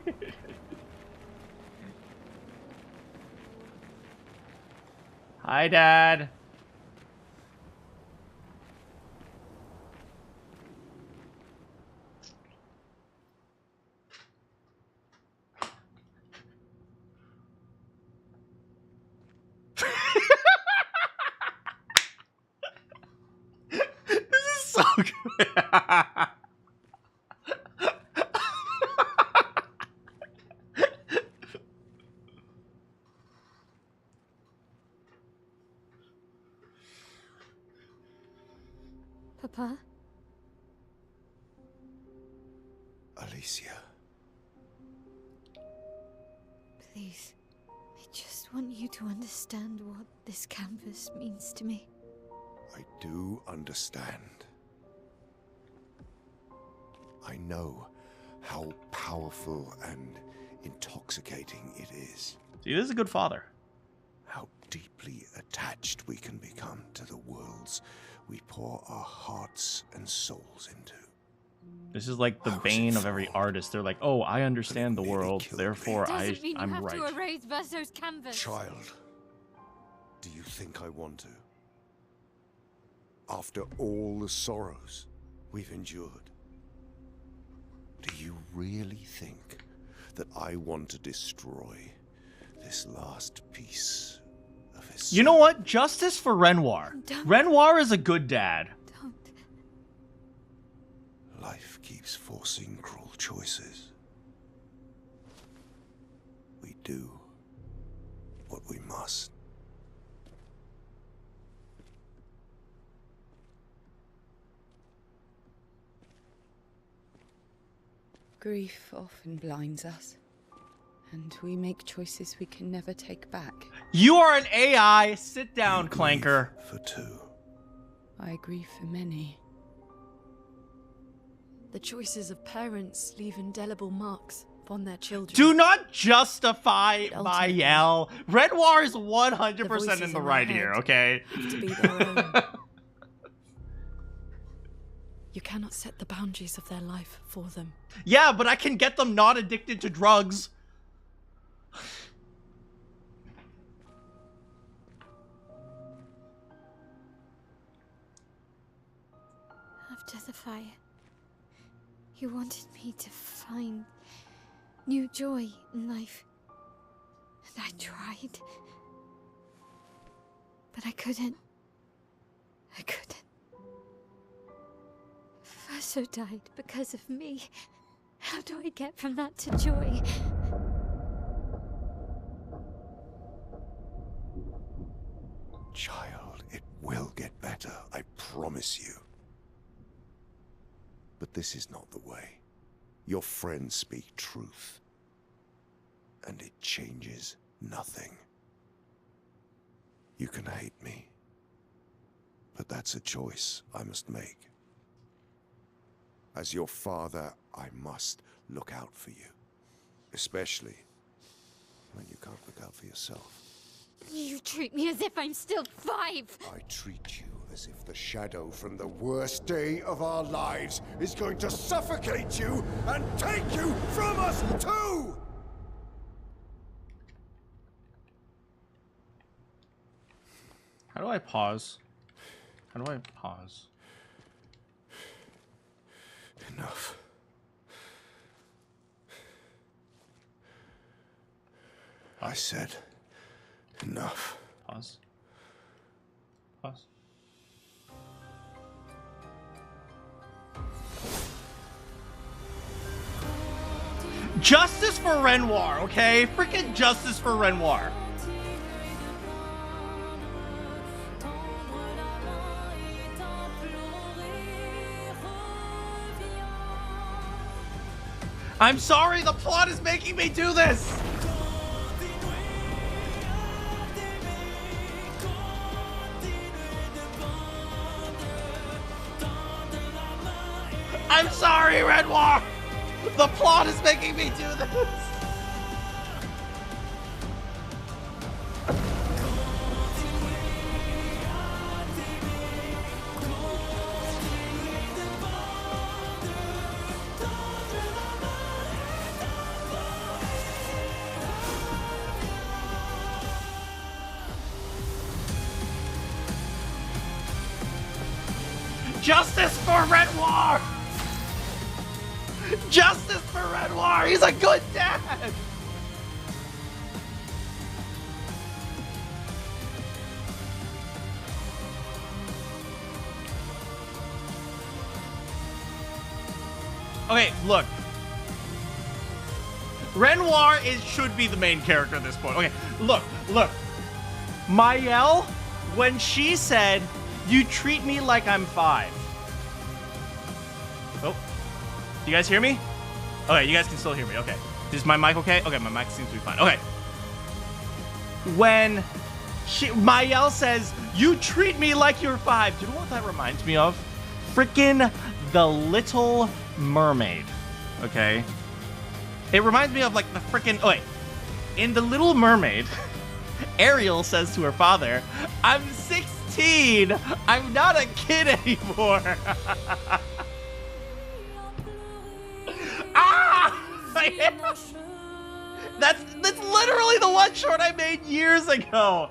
Hi, Dad. This is so good. Papa? Alicia. Please. I just want you to understand what this canvas means to me. I do understand. I know how powerful and intoxicating it is. See, this is a good father. How deeply attached we can become to the worlds we pour our hearts and souls into. This is like the bane of every artist. They're like, oh, I understand the world, therefore I'm right. To erase Verso's canvas. Child, do you think I want to? After all the sorrows we've endured, do you really think that I want to destroy this last piece of his You know what? Justice for Renoir. Don't. Renoir is a good dad. Don't. Life keeps forcing cruel choices. We do what we must. Grief often blinds us, and we make choices we can never take back. You are an AI. Sit down, Clanker. For two. I grieve for many. The choices of parents leave indelible marks upon their children. Do not justify But my ultimately, yell. Renoir is 100% the voices in the in right my here, head okay? have to be their own. You cannot set the boundaries of their life for them. Yeah, but I can get them not addicted to drugs. After the fire, you wanted me to find new joy in life. And I tried. But I couldn't. Verso died because of me. How do I get from that to joy? Child, it will get better, I promise you. But this is not the way. Your friends speak truth. And it changes nothing. You can hate me. But that's a choice I must make. As your father, I must look out for you. Especially when you can't look out for yourself. You treat me as if I'm still 5. I treat you as if the shadow from the worst day of our lives is going to suffocate you and take you from us too! How do I pause? How do I pause? Enough. I said enough. Pause. Pause. Justice for Renoir, okay? Freaking justice for Renoir. I'm sorry, the plot is making me do this. I'm sorry, Renoir. The plot is making me do this. Justice for Renoir! Justice for Renoir! He's a good dad! Okay, look. Renoir should be the main character at this point. Okay, look. Mayel, when she said, "You treat me like I'm 5." Oh. Do you guys hear me? Okay, you guys can still hear me. Okay. Is my mic okay? Okay, my mic seems to be fine. Okay. When Mayel says, "You treat me like you're 5," do you know what that reminds me of? Frickin' The Little Mermaid. Okay? It reminds me of like the frickin'... Oh, wait. In The Little Mermaid, Ariel says to her father, "I'm 16. I'm not a kid anymore." Ah! That's literally the one short I made years ago.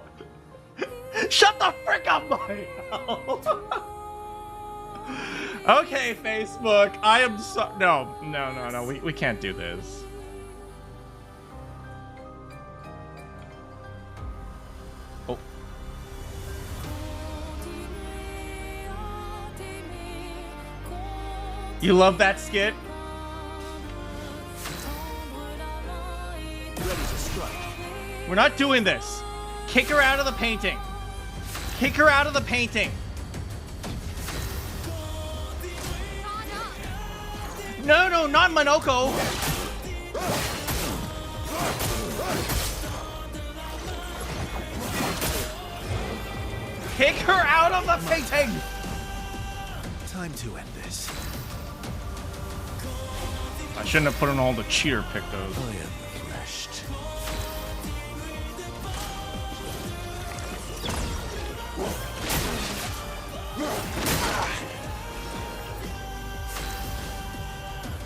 Shut the frick up, Mario. Okay, Facebook. I am so... No. We can't do this. Oh. You love that skit? Ready to strike. We're not doing this. Kick her out of the painting. Kick her out of the painting. No, not Monoko. Kick her out of the painting. Time to end this. I shouldn't have put in all the cheater pictos. I am refreshed.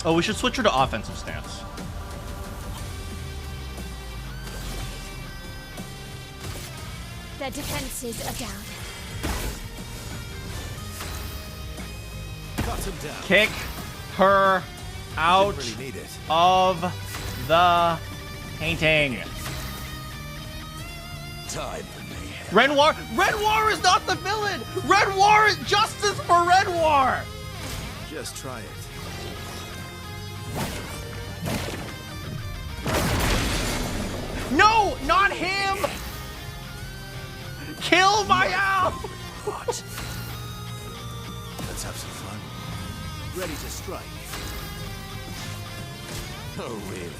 Oh, we should switch her to offensive stance. Their defenses are down. Cut him down. Kick her out Didn't really need it. of the painting. Time for me. Renoir is not the villain. Renoir is justice for Renoir. Just try it. No, not him. Kill Mayel. What? Let's have some fun. Ready to strike. Oh, really?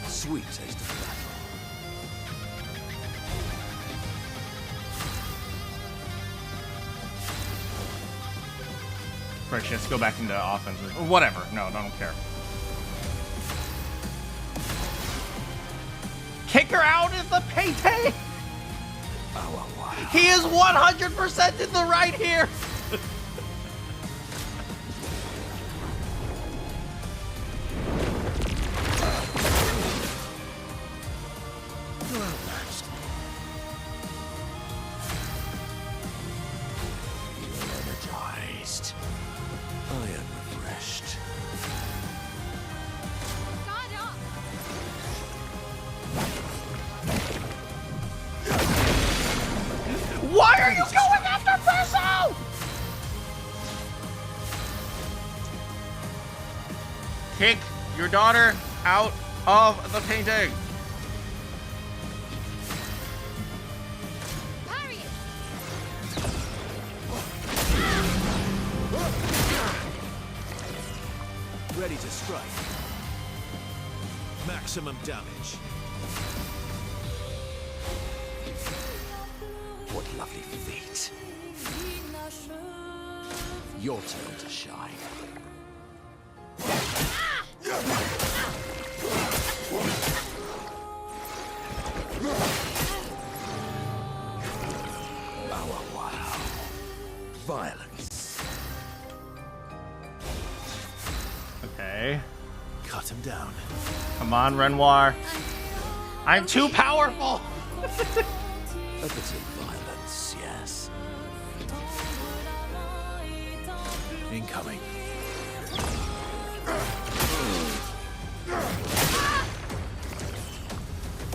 Sweet taste of battle. Right, she has to go back into offensive. Or whatever. No, I don't care. Kick her out of the painting. He is 100% in the right here. Well matched. Feel energized. I am refreshed. Guard up! Why are you going after Perso? Take your daughter out of the painting. Ready to strike. Maximum damage. What lovely feet. Your turn to shine. Oh, wow. Violence. Okay. Cut him down. Come on, Renoir. I'm too powerful. A bit of violence, yes. Incoming.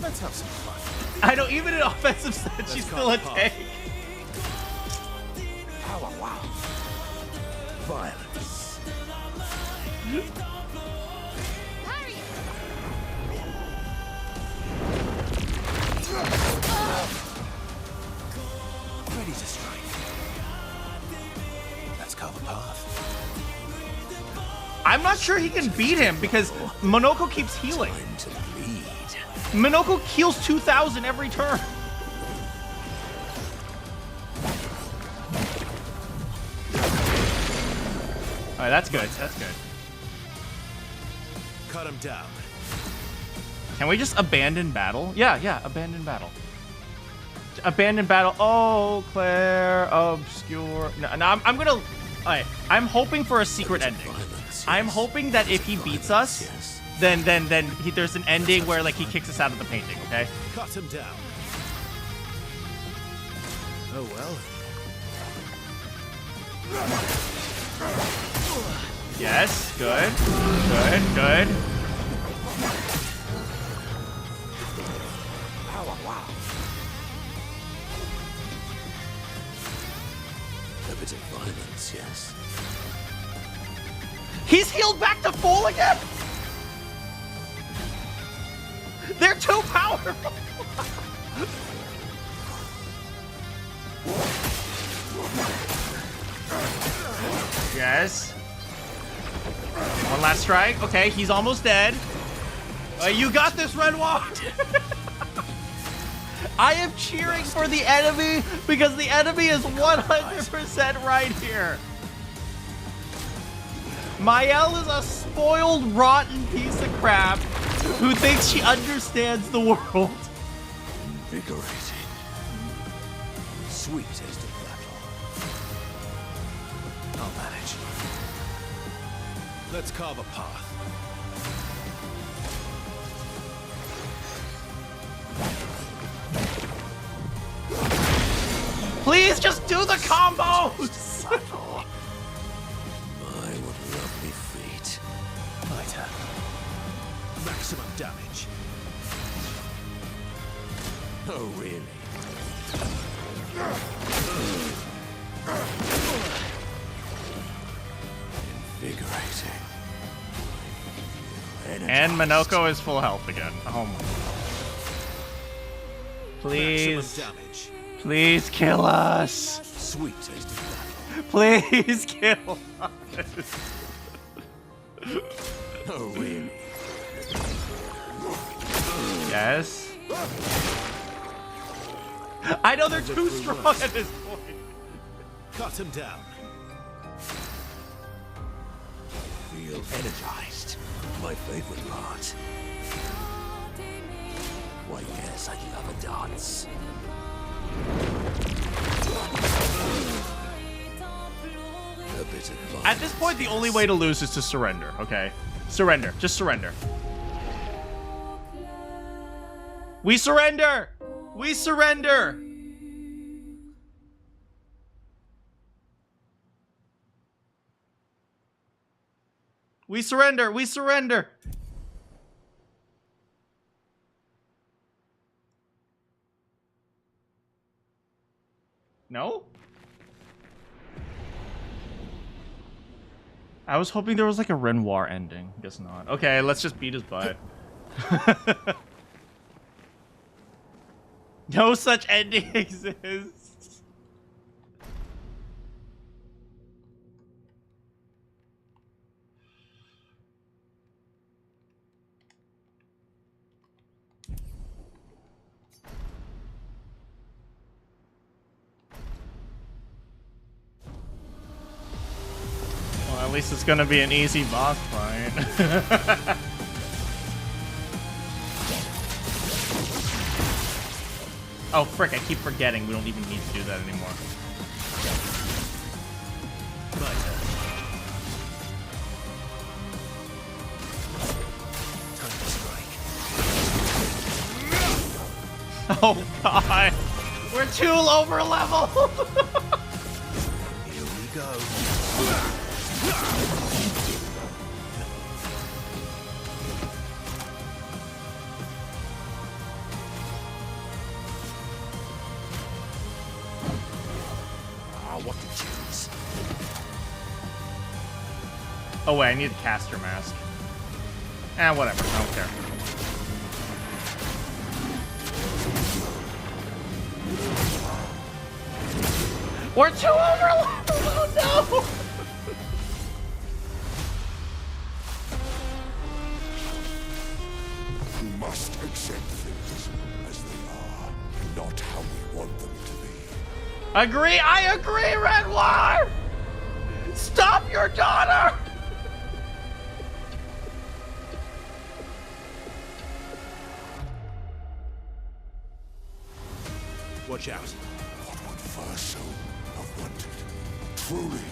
Let's have some fun. I know, even in offensive sense, she's still a tank. Oh, wow. Violence. Ready to strike. Let's carve a path. I'm not sure he can beat him because Monoko keeps healing. Time to bleed. Monoko heals 2,000 every turn. Alright, that's good. That's good. Cut him down. Can we just abandon battle? Yeah, abandon battle. Abandon battle. Oh, Clair Obscur. No, I'm gonna. Alright, I'm hoping for a secret ending. I'm hoping that if he beats us, then there's an ending where like he kicks us out of the painting. Okay. Cut him down. Oh well. Yes. Good. Good. Wow. A bit of violence, yes. He's healed back to full again. They're too powerful. Yes. One last strike. Okay, he's almost dead. You got this, Renoir. I am cheering for the enemy because the enemy is 100% right here. Mael is a spoiled, rotten piece of crap who thinks she understands the world. Invigorating. Sweet taste of battle. I'll manage. Let's carve a path. Please just do the combos! My, what lovely feet. My turn. Maximum damage. Oh, really? Invigorating. And Monoko is full health again. Oh my. Please. Maximum damage. Please kill us. Sweet taste of battle. Please kill us. Oh, really? Yes. I know they're too strong at this point. Cut him down. Feel energized. My favorite part. Why, yes, I love a dance. A bit of fun. At this point, the only way to lose is to surrender, okay? Surrender. Just surrender. We surrender! We surrender! We surrender! We surrender! No? I was hoping there was like a Renoir ending. Guess not. Okay, let's just beat his butt. No such ending exists. Well, at least it's gonna be an easy boss fight. Oh, frick, I keep forgetting we don't even need to do that anymore. Oh, God. We're too over level. Here we go. What the chance? Oh, wait, I need a caster mask. Whatever, I don't care. We're too over level. Oh, no. We must accept things as they are, not how we want them to be. Agree, I agree, Renoir! Stop your daughter! Watch out. What would Verso have wanted? Truly.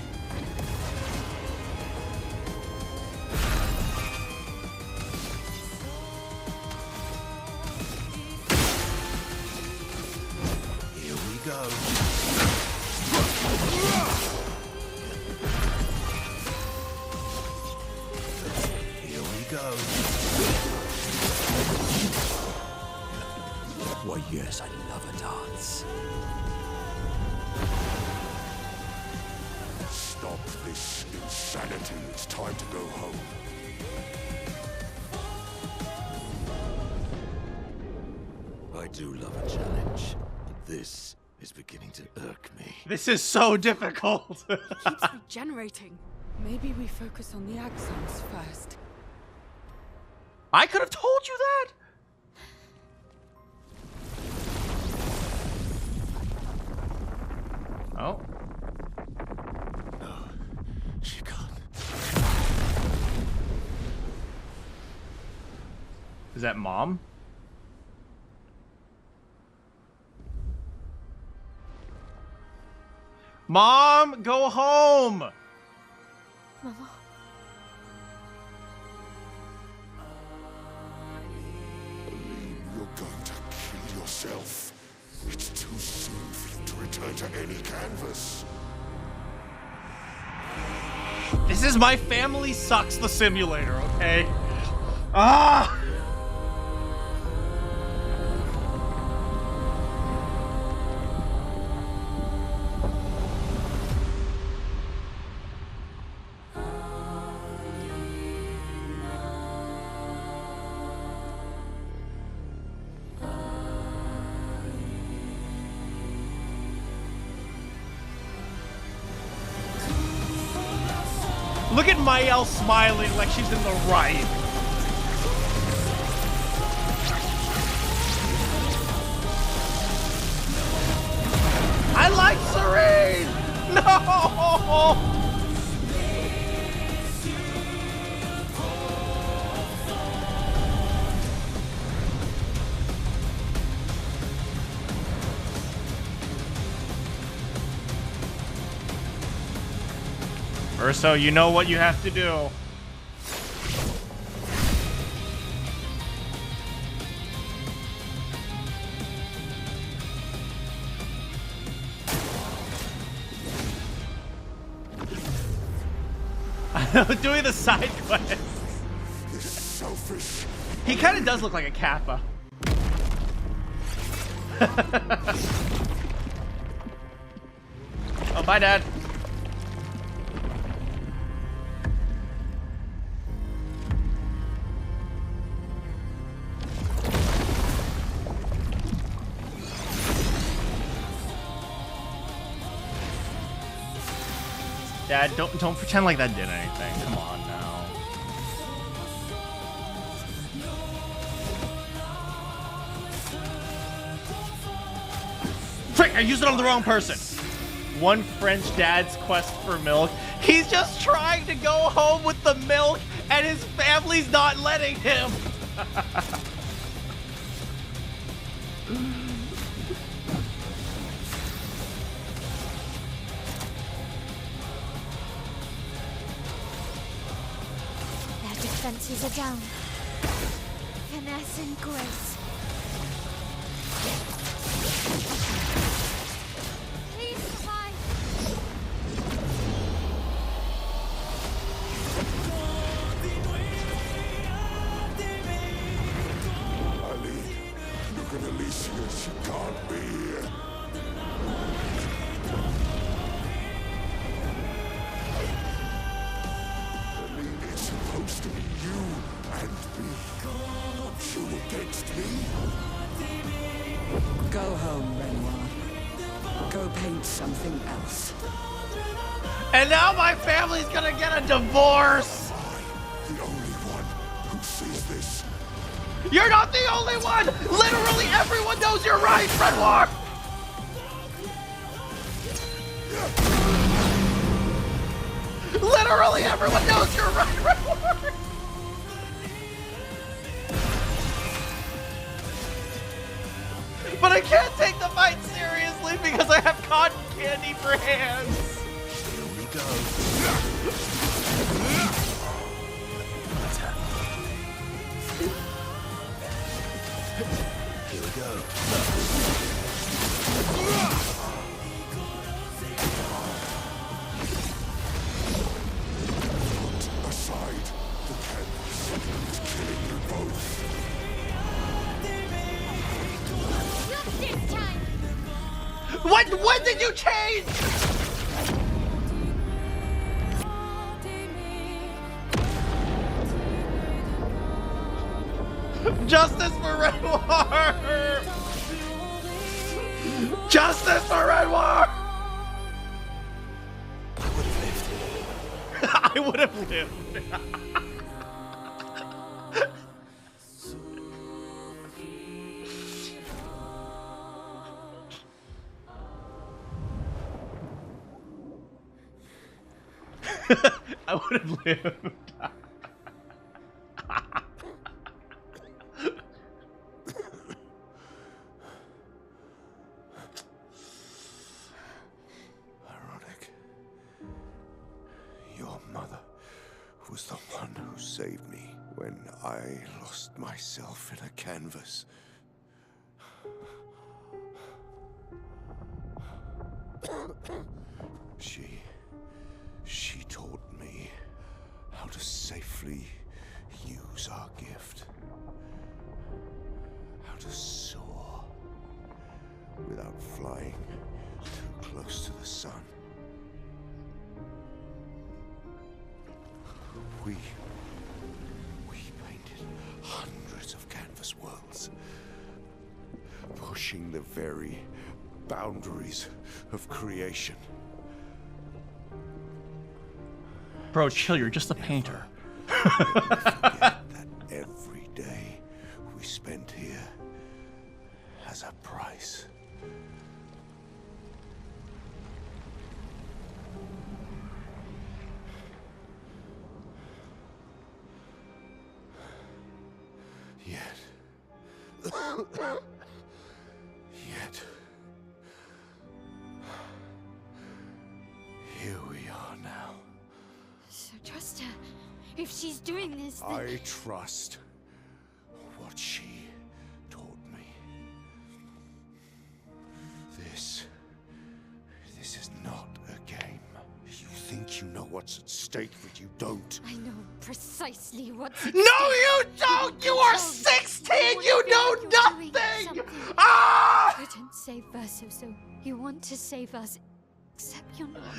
Here we go. Here we go. Why, yes, I love a dance. Stop this insanity. It's time to go home. I do love a challenge, but this is beginning to irk me. This is so difficult. Keeps regenerating. Maybe we focus on the axons first. I could have told you that. Oh. No, she can't. Is that Mom? Mom, go home! Mama. You're going to kill yourself. It's too soon for you to return to any canvas. This is My Family Sucks the simulator, okay? Ah! Look at Mael smiling like she's in the right. I like Serene! No! Urso, you know what you have to do. Doing the side quests. This is selfish. He kind of does look like a Kappa. Oh, bye, Dad. Dad, don't pretend like that did anything. Come on now. Frick, I used it on the wrong person. One French dad's quest for milk. He's just trying to go home with the milk, and his family's not letting him. Their defenses are down. Finesse and grace. Please survive. Ali, look at Alicia. She can't be here. Ali, it's supposed to be you and me. You against me? Go home, Renoir. Go paint something else. And now my family's gonna get a divorce. The only one who sees this. You're not the only one. Literally everyone knows you're right, Renoir. Literally everyone knows you're right, Renoir. But I can't take the fight seriously because I have cotton candy for hands. Here we go. Here we go. Put aside the canvas. It's killing you both. Not this time. When did you change? Justice for Renoir! Justice for Renoir! I would have lived. I would have lived. Ironic. Your mother was the one who saved me when I lost myself in a canvas. She taught me how to safely use our gift. How to soar without flying too close to the sun. We painted hundreds of canvas worlds, pushing the very boundaries of creation. Bro, chill, you're just a painter. Forget that every day we spent here has a price. Yet, here we are now. So trust her. If she's doing this, then... I trust what she taught me. This is not a game. You think you know what's at stake, but you don't. I know precisely what's... No, you don't! You are 16! You know nothing! Ah! You couldn't save Verso, so you want to save us. Except you're not.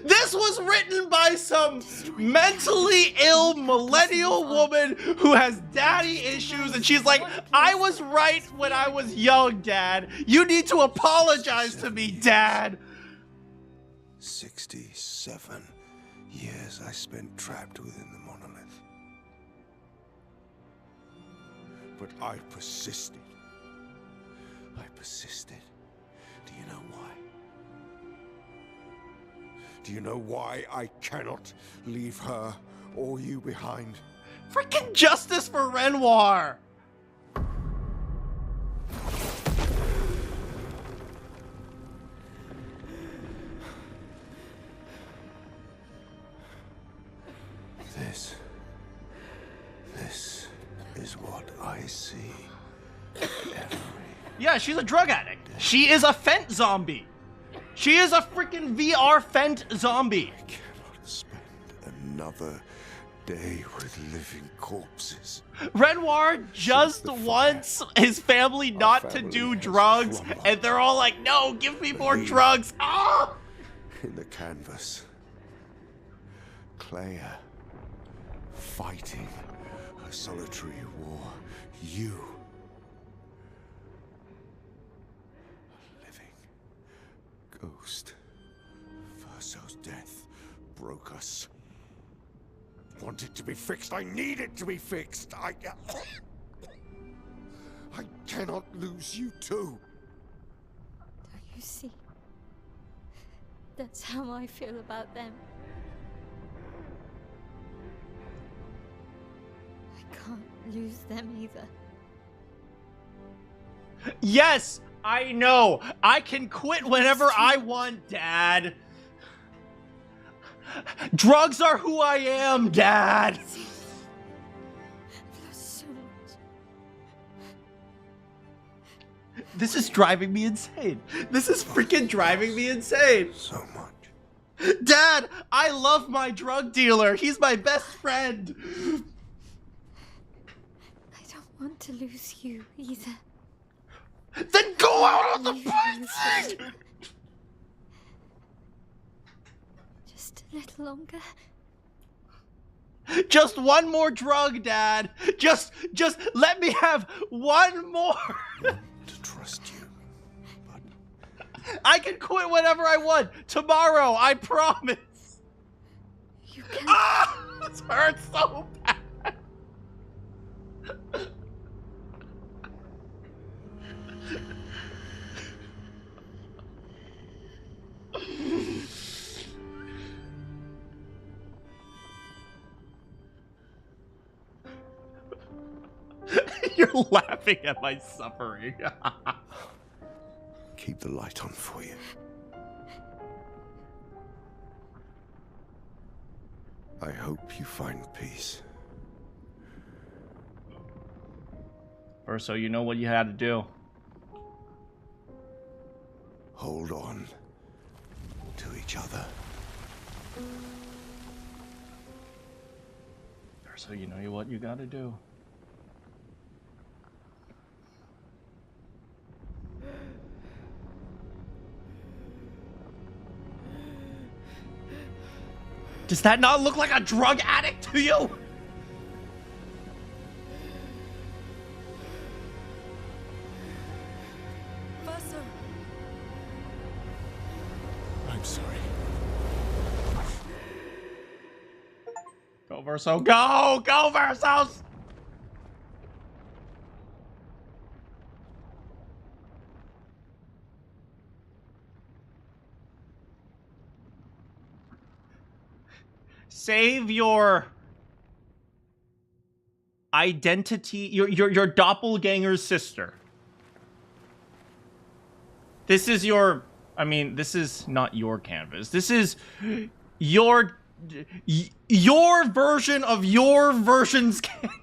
This was written by some mentally ill millennial woman who has daddy issues, and she's like, I was right when I was young, Dad. You need to apologize to me, Dad. 67 years I spent trapped within the monolith. But I persisted. I persisted. Do you know why? Do you know why I cannot leave her or you behind? Freaking justice for Renoir! This is what I see. Yeah, she's a drug addict. She is a Fent zombie. She is a freaking VR Fent zombie. I cannot spend another day with living corpses. Renoir just wants his family not to do drugs, and they're all like, no, give me more drugs. Ah! In the canvas, Clair, fighting a solitary war. You, a living ghost. Verso's death broke us. Want it to be fixed. I need it to be fixed. I cannot lose you too. Don't you see? That's how I feel about them. I can't lose them either. Yes, I know. I can quit whenever I want, Dad. Drugs are who I am, Dad. I've lost so much. This is driving me insane. This is freaking driving me insane. So much. Dad, I love my drug dealer. He's my best friend. I don't want to lose you either. Then go out on the Leave me fight. alone. Just a little longer. Just one more drug, Dad. Just let me have one more. To trust you, but I can quit whenever I want. Tomorrow, I promise. You can. Ah! This hurts so bad. You're laughing at my suffering. keep the light on for you. I hope you find peace. Verso, you know what you had to do. Hold on to each other. Verso, you know what you gotta do. Does that not look like a drug addict to you? Verso. I'm sorry. Go, Verso. Go! Go, Versos! Save your identity, your doppelganger's sister. This is your, I mean, this is not your canvas. This is your version of your version's canvas.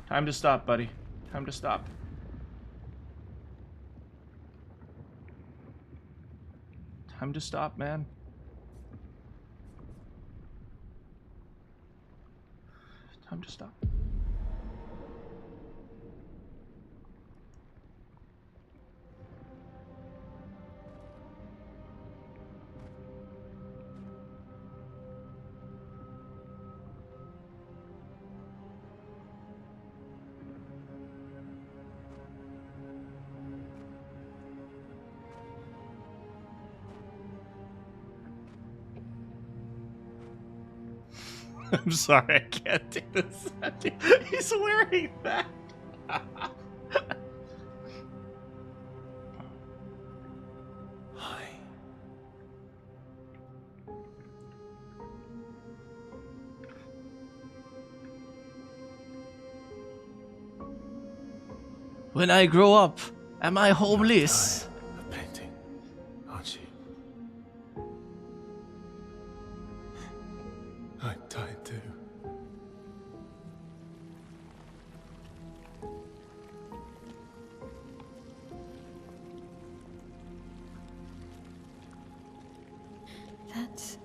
Time to stop, buddy. Time to stop. Time to stop, man. Time to stop. I'm sorry, I can't do this. He's wearing that. Hi. When I grow up, am I homeless? Tired of painting, aren't you? I'm tired too. That's...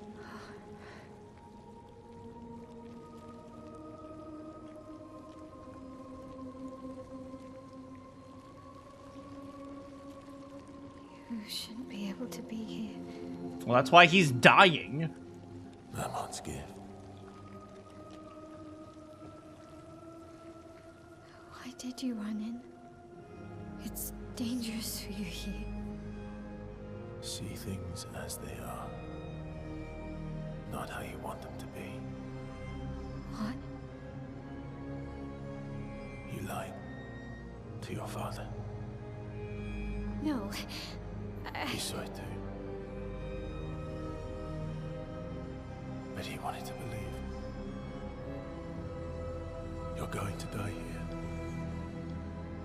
You shouldn't be able to be here. Well, that's why he's dying. Mamon's gift. Why did you run in? It's dangerous for you here. See things as they are. Not how you want them to be. What? You lied to your father. No. He saw it too. But he wanted to believe. You're going to die here.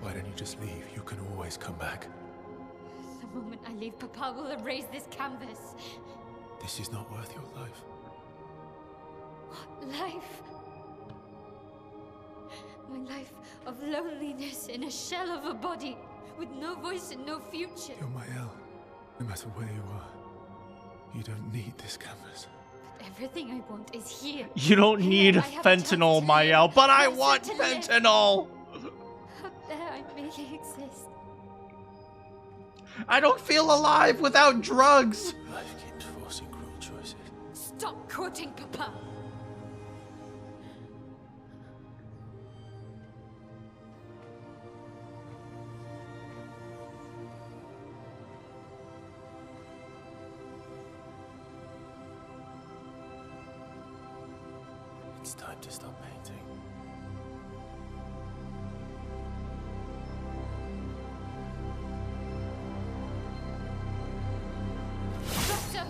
Why don't you just leave? You can always come back. The moment I leave, Papa will erase this canvas. This is not worth your life. What life? My life of loneliness in a shell of a body, with no voice and no future. You're my Elle. No matter where you are, you don't need this canvas. But everything I want is here. You don't Here need I have a chance fentanyl, to Mael, live, but I closer want to live. fentanyl! Out there I merely exist. I don't feel alive without drugs! Life keeps forcing cruel choices. Stop quoting Papa. It's time to stop painting. Verso!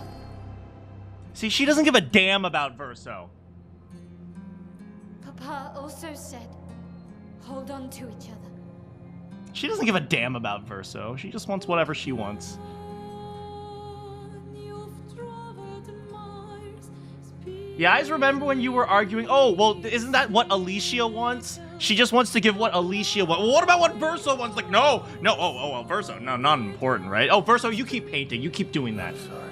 See, she doesn't give a damn about Verso. Papa also said, hold on to each other. She doesn't give a damn about Verso. She just wants whatever she wants. Yeah, I remember when you were arguing. Oh, well, isn't that what Alicia wants? She just wants to give what Alicia wants. Well, what about what Verso wants? Like, no. Oh, Verso. No, not important, right? Oh, Verso, you keep painting. You keep doing that. Sorry.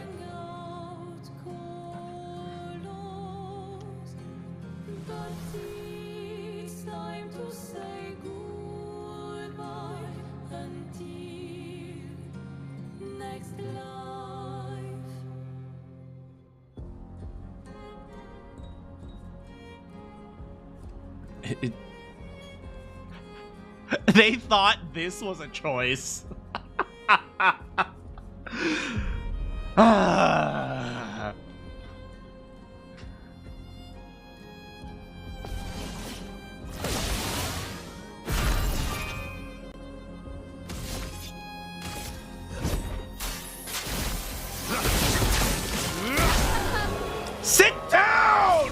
They thought this was a choice. Sit down!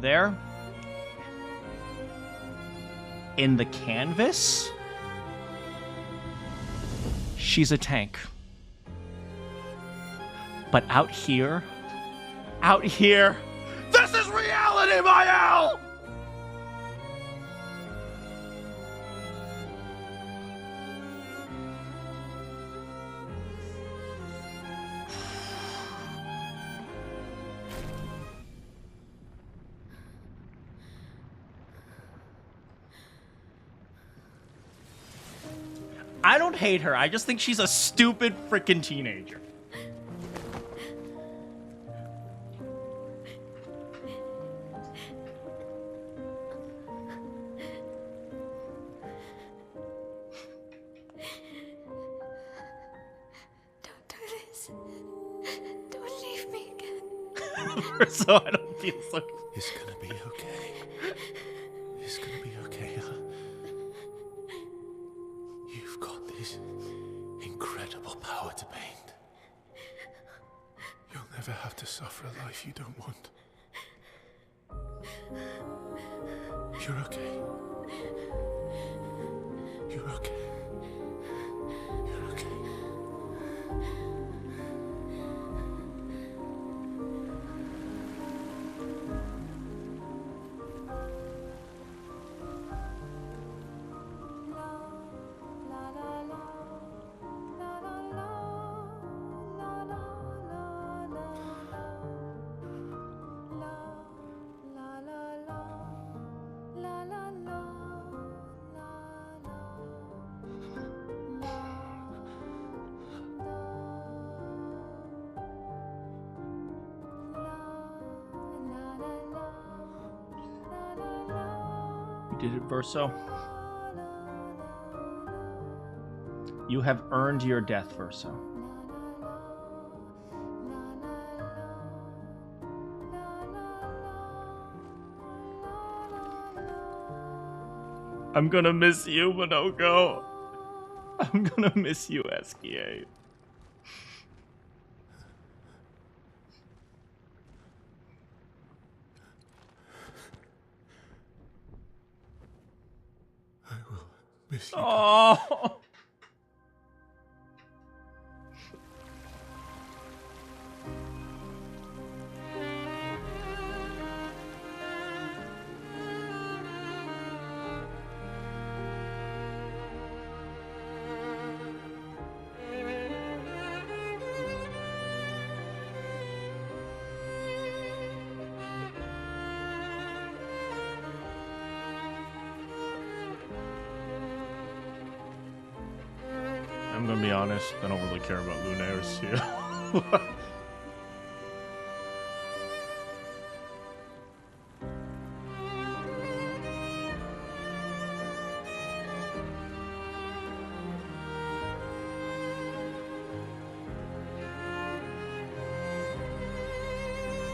There, in the canvas, she's a tank. But out here, this is reality, Mael! I don't hate her. I just think she's a stupid freaking teenager. Don't do this. Don't leave me again. So I don't feel so. It's gonna be okay. It's gonna be okay, huh? You've got this incredible power to paint. You'll never have to suffer a life you don't want. You're okay. You're okay. You're okay. You did it, Verso. You have earned your death, Verso. I'm gonna miss you, Monoko. I'm gonna miss you, SKA. I will miss you. Oh. I'm gonna be honest, I don't really care about Lune or Sia.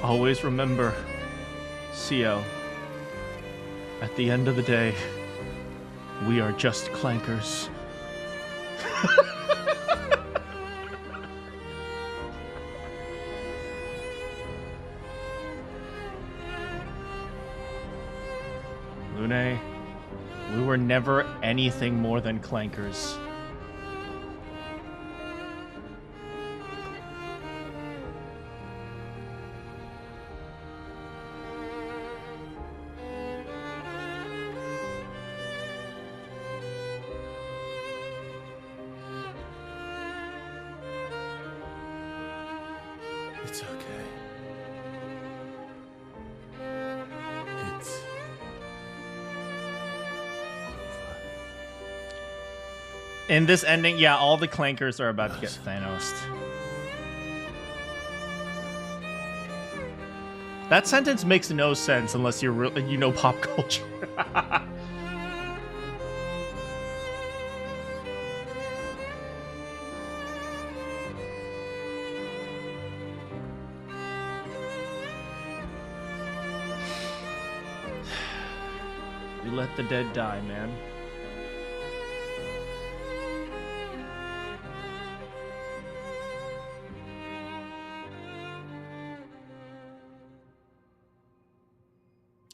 Always remember, CL, at the end of the day, we are just clankers. Lune, we were never anything more than clankers. It's okay. It's over. In this ending, yeah, all the clankers are about to get Thanos. That sentence makes no sense unless you're really, you know, pop culture. We let the dead die, man.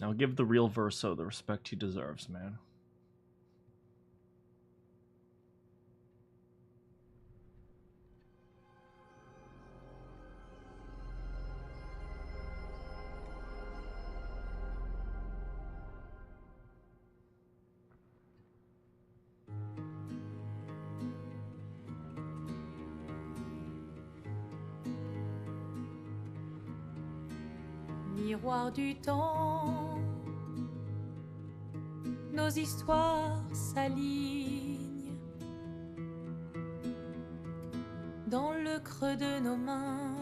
Now give the real Verso the respect he deserves, man. Miroir du temps, nos histoires s'alignent Dans le creux de nos mains,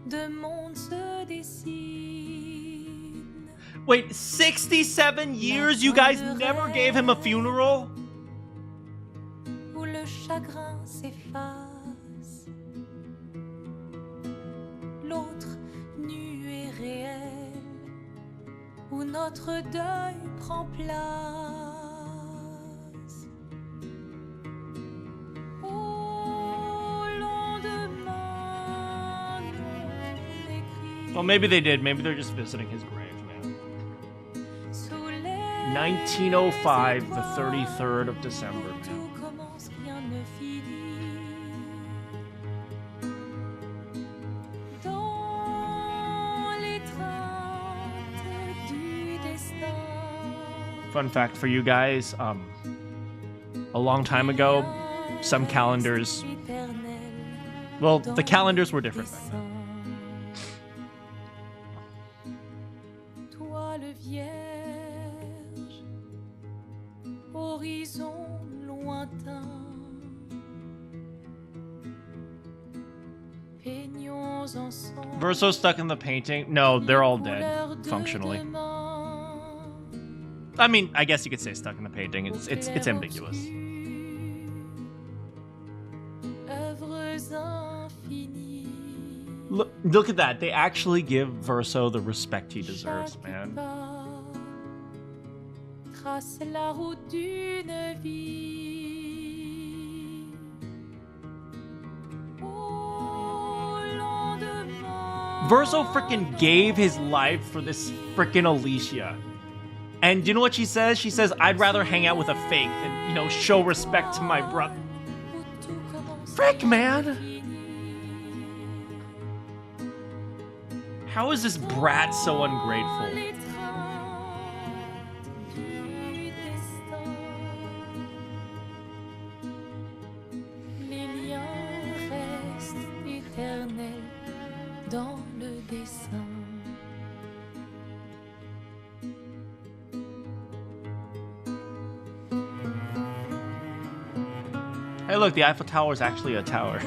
deux mondes se dessinent. Wait, 67 years? You guys never gave him a funeral? Où le chagrin s'efface, l'autre nu et réel, où notre deuil prend place. Au lendemain non écrit, Well, maybe they did. Maybe they're just visiting his grave, man. sous les 1905, the 33rd of December, man. tout commence, rien ne finit. Dans l'étreinte du destin. Fun fact for you guys, a long time ago, some calendars, well, the calendars were different back then. Toile vierge, horizon lointain, peignons ensemble. Verso stuck in the painting? No, they're all dead, couleurs de functionally. demain, I mean, I guess you could say stuck in the painting. It's Clair ambiguous. Obscur, œuvres infinies. Look at that. They actually give Verso the respect he deserves, man. Chaque pas trace la route d'une vie. Au lendemain, Verso freaking gave his life for this freaking Alicia. And do you know what she says? She says, I'd rather hang out with a fake than, you know, show respect to my brother. où tout commence, Frick, man! finit. How is this brat so ungrateful? L'étreinte du destin. Les liens restent éternels dans le dessin. Hey, look, the Eiffel Tower is actually a tower.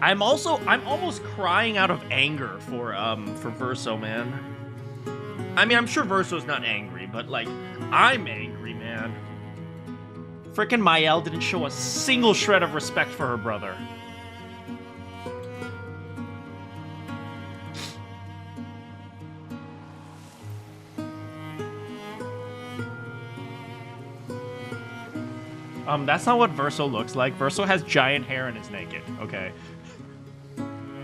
I'm almost crying out of anger for Verso, man. I mean, I'm sure Verso's not angry, but like, I'm angry, man. Frickin' Mael didn't show a single shred of respect for her brother. That's not what Verso looks like. Verso has giant hair and is naked, okay?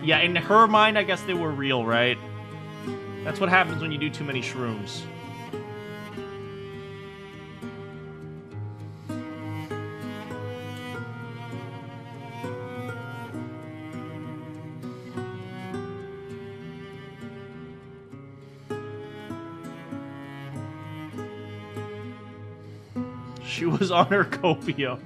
Yeah, in her mind, I guess they were real, right? That's what happens when you do too many shrooms. She was on her copium.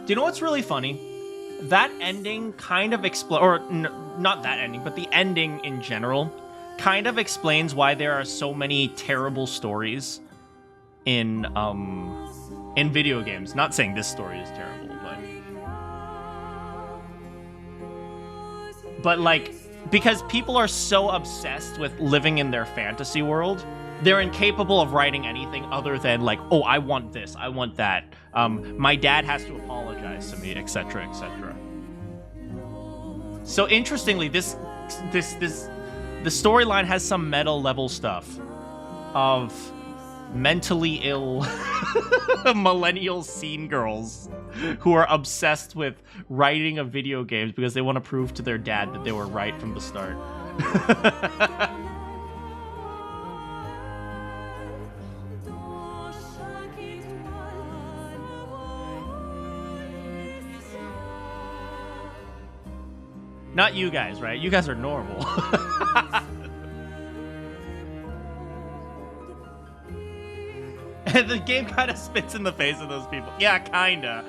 Do you know what's really funny? That ending kind of not that ending, but the ending in general kind of explains why there are so many terrible stories in video games. Not saying this story is terrible, but like, because people are so obsessed with living in their fantasy world, they're incapable of writing anything other than like, oh, I want this, I want that. My dad has to apologize to me, etc., etc. So interestingly, the storyline has some meta level stuff of mentally ill millennial scene girls who are obsessed with writing of video games because they want to prove to their dad that they were right from the start. Not you guys, right? You guys are normal. The game kind of spits in the face of those people. Yeah, kinda.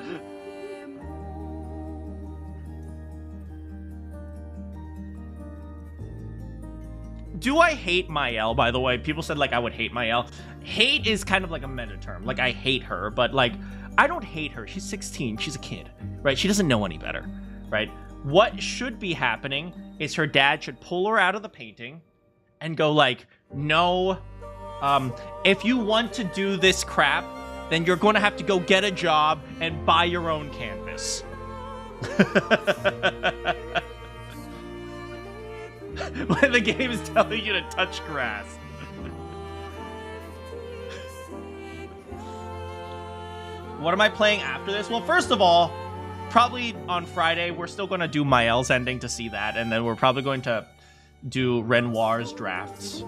Do I hate Mael, by the way? People said, like, I would hate Mael. Hate is kind of like a meta term. Like, I hate her, but, like, I don't hate her. She's 16. She's a kid, right? She doesn't know any better, right? What should be happening is her dad should pull her out of the painting and go, like, no, if you want to do this crap, then you're going to have to go get a job and buy your own canvas. When the game is telling you to touch grass. What am I playing after this? Well, first of all, probably on Friday, we're still going to do Mael's ending to see that, and then we're probably going to do Renoir's drafts.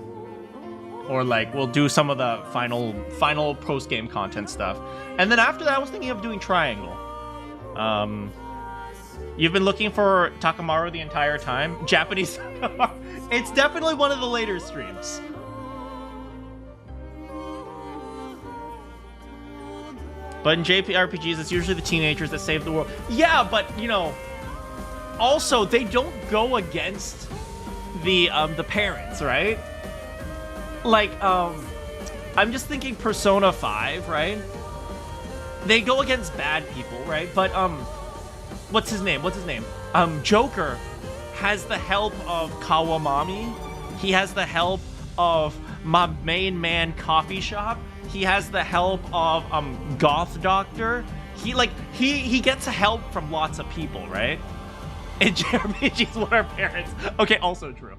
Or, like, we'll do some of the final post-game content stuff. And then after that, I was thinking of doing Triangle. You've been looking for Takamaru the entire time? Japanese Takamaru. It's definitely one of the later streams. But in JRPGs, it's usually the teenagers that save the world. Yeah, but, you know, also, they don't go against the parents, right? Like, I'm just thinking Persona 5, right? They go against bad people, right? But, what's his name? Joker has the help of Kawamami. He has the help of my main man coffee shop. He has the help of Goth Doctor. He gets help from lots of people, right? And JRPGs, what are parents? Okay, also true.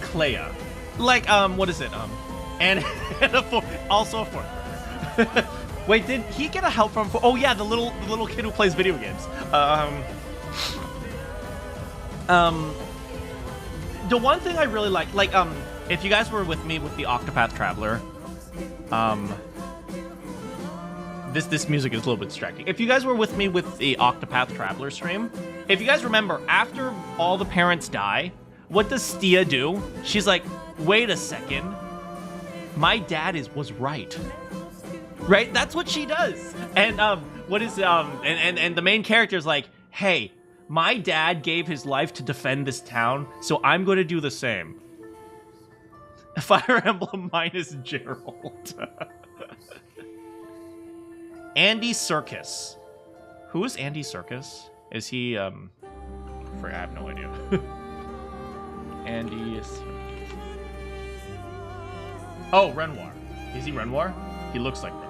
Clair. Like, what is it? And also a fourth. Wait, did he get a help from? Oh yeah, the little kid who plays video games. The one thing I really like, if you guys were with me with the Octopath Traveler, this music is a little bit distracting. If you guys were with me with the Octopath Traveler stream, if you guys remember, after all the parents die, what does Stia do? She's like, wait a second, my dad was right. Right? That's what she does. And and the main character is like, hey, my dad gave his life to defend this town, so I'm going to do the same. Fire Emblem minus Gerald. Andy Serkis. Who is Andy Serkis? Is he I have no idea. Andy Serkis. Oh, Renoir. Is he Renoir? He looks like Renoir.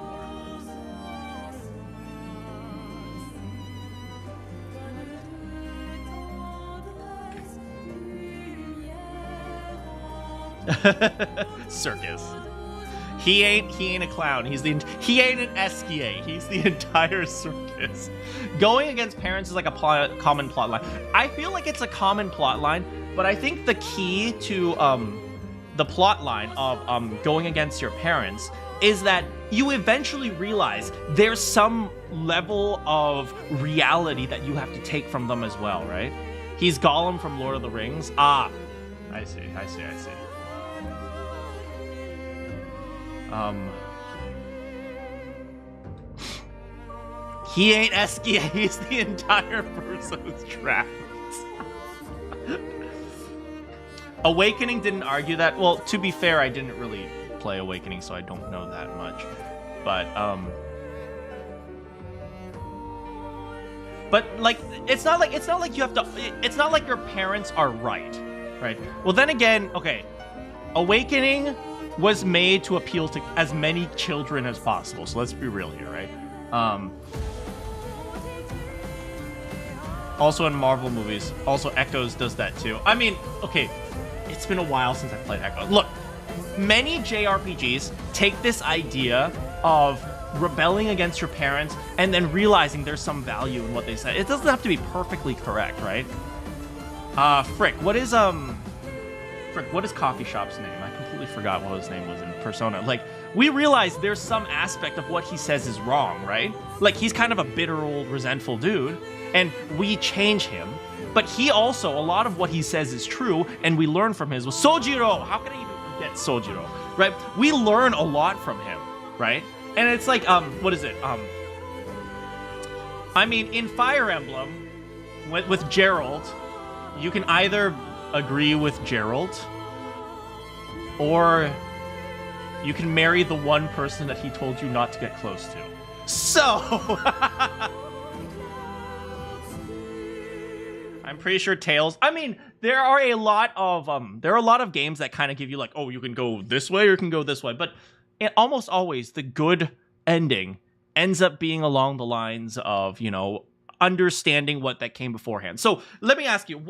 Circus. He ain't a clown. He ain't an Esquier. He's the entire circus. Going against parents is like a common plot line. I feel like it's a common plot line, but I think the key to the plot line of going against your parents is that you eventually realize there's some level of reality that you have to take from them as well, right? He's Gollum from Lord of the Rings. Ah, I see. He ain't Eskia, he's the entire person's trapped. Awakening didn't argue that. Well, to be fair, I didn't really play Awakening, so I don't know that much. But like, it's not like you have to. It's not like your parents are right? Well, then again, okay, Awakening was made to appeal to as many children as possible. So let's be real here, right? Also in Marvel movies, also Echoes does that too. I mean, okay, it's been a while since I played Echoes. Look, many JRPGs take this idea of rebelling against your parents and then realizing there's some value in what they said. It doesn't have to be perfectly correct, right? What is Coffee Shop's name? I completely forgot what his name was in Persona. Like, we realize there's some aspect of what he says is wrong, right? Like, he's kind of a bitter old resentful dude. And we change him. But he also, a lot of what he says is true, and we learn from his. Sojiro! How can I even forget Sojiro? Right? We learn a lot from him, right? And it's like, what is it? I mean, in Fire Emblem, with Gerald, you can either agree with Gerald, or you can marry the one person that he told you not to get close to. So... I'm pretty sure Tails. I mean, there are a lot of games that kind of give you like, oh, you can go this way or you can go this way. But almost always the good ending ends up being along the lines of, you know, understanding what that came beforehand. So let me ask you,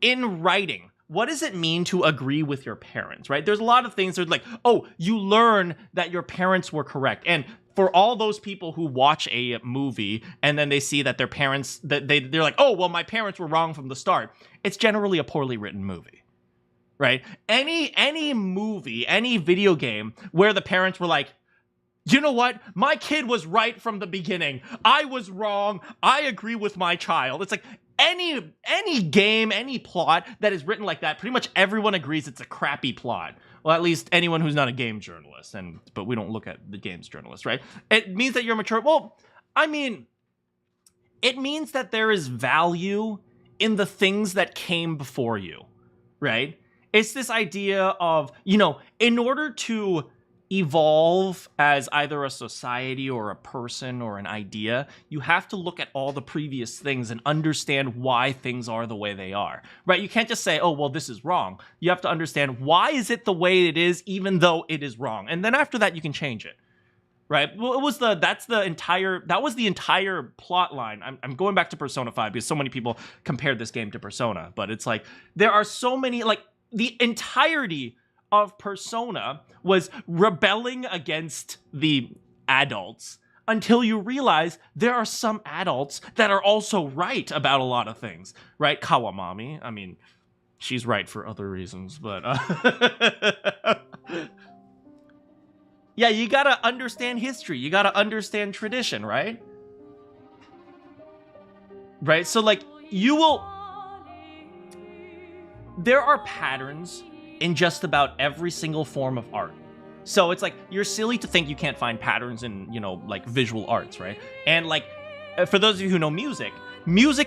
in writing, what does it mean to agree with your parents, right? There's a lot of things that are like, oh, you learn that your parents were correct. And for all those people who watch a movie and then they see that their parents, that they're like, oh, well, my parents were wrong from the start. It's generally a poorly written movie, right? Any movie, any video game where the parents were like, you know what? My kid was right from the beginning. I was wrong. I agree with my child. It's like any game, any plot that is written like that, pretty much everyone agrees it's a crappy plot. Well, at least anyone who's not a game journalist, but we don't look at the games journalist, right? It means that you're mature. Well, I mean, it means that there is value in the things that came before you, right? It's this idea of, you know, in order to evolve as either a society or a person or an idea, you have to look at all the previous things and understand why things are the way they are, right? You can't just say, oh, well, this is wrong. You have to understand why is it the way it is, even though it is wrong. And then after that, you can change it, right? Well, that was the entire plot line. I'm going back to Persona 5 because so many people compared this game to Persona, but it's like, there are so many, like, the entirety of Persona was rebelling against the adults until you realize there are some adults that are also right about a lot of things, right? Kawamami, I mean, she's right for other reasons, but yeah, you gotta understand history. You gotta understand tradition, right? Right, so like, there are patterns in just about every single form of art. So it's like, you're silly to think you can't find patterns in, you know, like visual arts, right? And like, for those of you who know music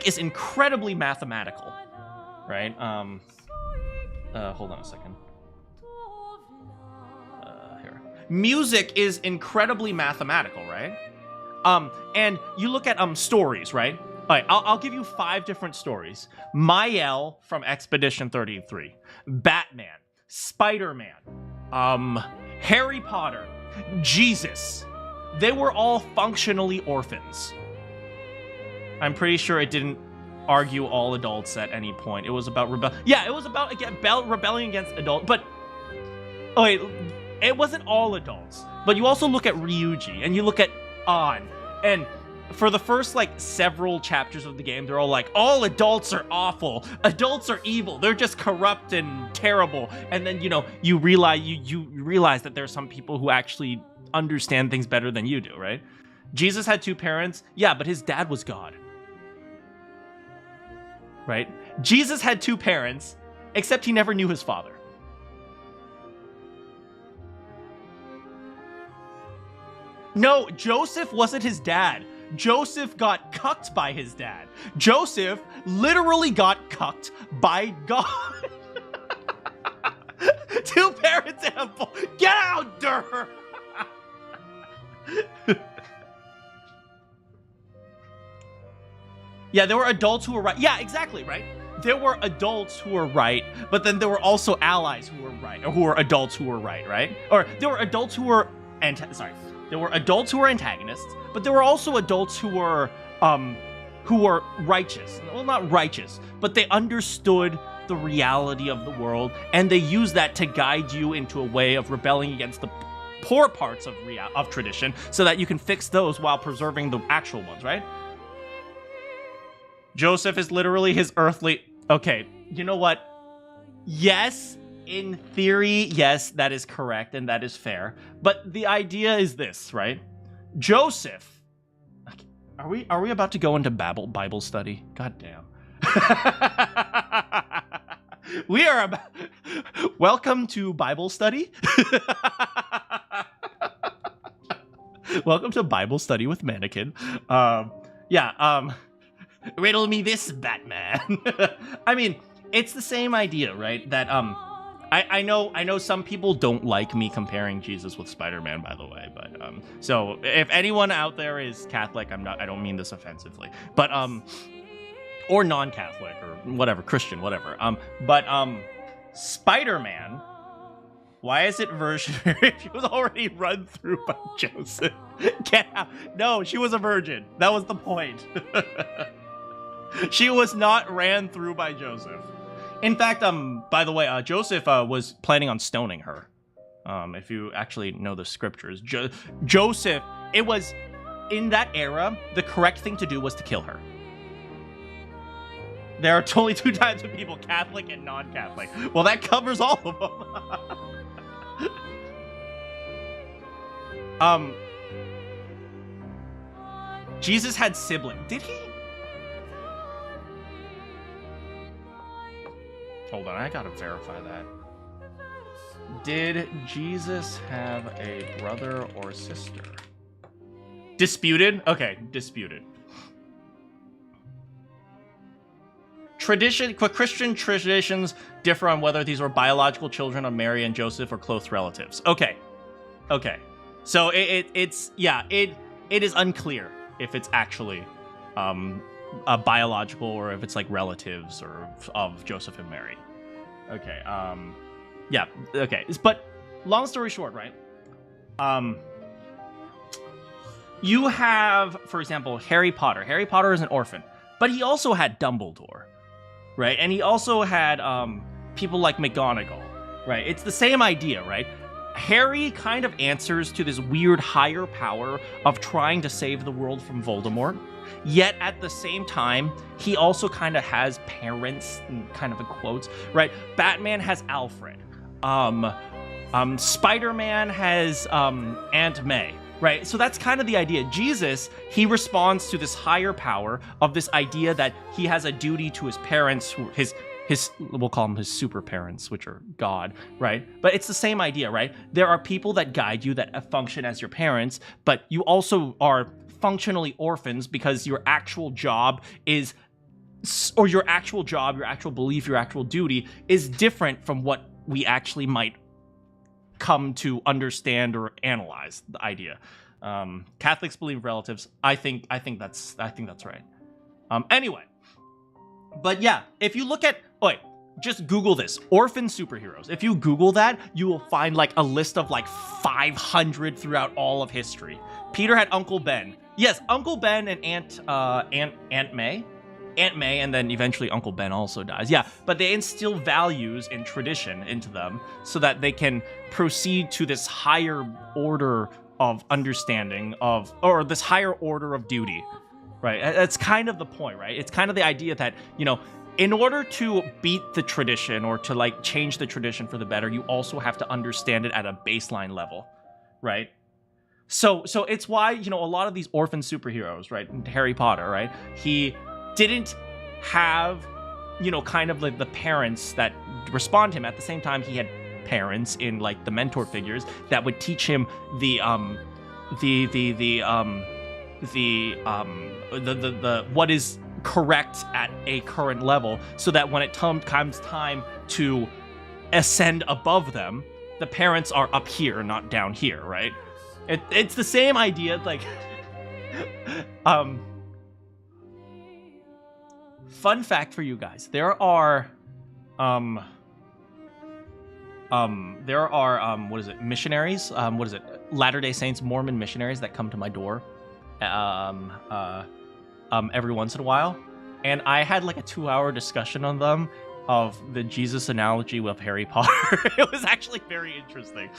is incredibly mathematical, right? Hold on a second. Here. Music is incredibly mathematical, right? And you look at stories, right? All right, I'll give you 5 different stories. Mael from Expedition 33, Batman, Spider-Man, Harry Potter, Jesus. They were all functionally orphans. I'm pretty sure it didn't argue all adults at any point. It was about it was about rebelling against adults. But oh wait, it wasn't all adults. But you also look at Ryuji and you look at An, and for the first like several chapters of the game, they're all like, all adults are awful. Adults are evil. They're just corrupt and terrible. And then, you know, you realize that there are some people who actually understand things better than you do, right? Jesus had 2 parents. Yeah, but his dad was God. Right? Jesus had 2 parents, except he never knew his father. No, Joseph wasn't his dad. Joseph got cucked by his dad. Joseph literally got cucked by God. 2 parents and a boy. Get out, Durr! Yeah, there were adults who were right. Yeah, exactly, right? There were adults who were right, but then there were also allies who were right, or who were adults who were right? Or there were adults who were there were adults who were antagonists, but there were also adults who were righteous. Well, not righteous, but they understood the reality of the world, and they used that to guide you into a way of rebelling against the poor parts of tradition, so that you can fix those while preserving the actual ones, right? Joseph is literally his earthly... Okay, you know what? Yes, in theory, yes, that is correct and that is fair. But the idea is this, right? Joseph Are we about to go into Bible study? God damn. We are about... Welcome to Bible study. Welcome to Bible study with Manakyn. Riddle me this, Batman. I mean, it's the same idea, right? That I know some people don't like me comparing Jesus with Spider-Man, by the way, but so if anyone out there is Catholic, I don't mean this offensively, but or non-Catholic or whatever, Christian, whatever. But Spider-Man, why is it virgin if she was already run through by Joseph? Get out. No, she was a virgin. That was the point. She was not ran through by Joseph. In fact, by the way, Joseph was planning on stoning her. If you actually know the scriptures, Joseph, it was in that era, the correct thing to do was to kill her. There are only two types of people, Catholic and non-Catholic. Well, that covers all of them. Jesus had siblings. Did he? Hold on, I gotta verify that. Did Jesus have a brother or sister? Disputed? Okay, disputed. Christian traditions differ on whether these were biological children of Mary and Joseph or close relatives. Okay. So it is unclear if it's actually a biological or if it's like relatives or of Joseph and Mary. Okay. Okay. But long story short, right? You have, for example, Harry Potter. Harry Potter is an orphan, but he also had Dumbledore, right? And he also had people like McGonagall, right? It's the same idea, right? Harry kind of answers to this weird higher power of trying to save the world from Voldemort. Yet at the same time, he also kind of has parents, kind of in quotes, right? Batman has Alfred. Spider-Man has Aunt May, right? So that's kind of the idea. Jesus, he responds to this higher power of this idea that he has a duty to his parents, his we'll call them his super parents, which are God, right? But it's the same idea, right? There are people that guide you that function as your parents, but you also are functionally orphans because your actual job is, or your actual job, your actual belief, your actual duty is different from what we actually might come to understand or analyze the idea. Catholics believe relatives. I think that's right. Anyway, but yeah, if you look at, just Google this, orphan superheroes. If you Google that, you will find like a list of like 500 throughout all of history. Peter had Uncle Ben. Yes, Uncle Ben and Aunt May, and then eventually Uncle Ben also dies. Yeah, but they instill values and tradition into them so that they can proceed to this higher order of understanding of, or this higher order of duty, right? That's kind of the point, right? It's kind of the idea that, you know, in order to beat the tradition or to like change the tradition for the better, you also have to understand it at a baseline level, right? So it's why, you know, a lot of these orphan superheroes, right? Harry Potter, right? He didn't have, you know, kind of like the parents that respond to him. At the same time, he had parents in like the mentor figures that would teach him the what is correct at a current level, so that when it comes time to ascend above them, the parents are up here, not down here, right? It's the same idea, like fun fact for you guys, there are what is it, missionaries, Latter-day Saints, Mormon missionaries that come to my door every once in a while, and I had like a 2-hour discussion on them of the Jesus analogy with Harry Potter. It was actually very interesting.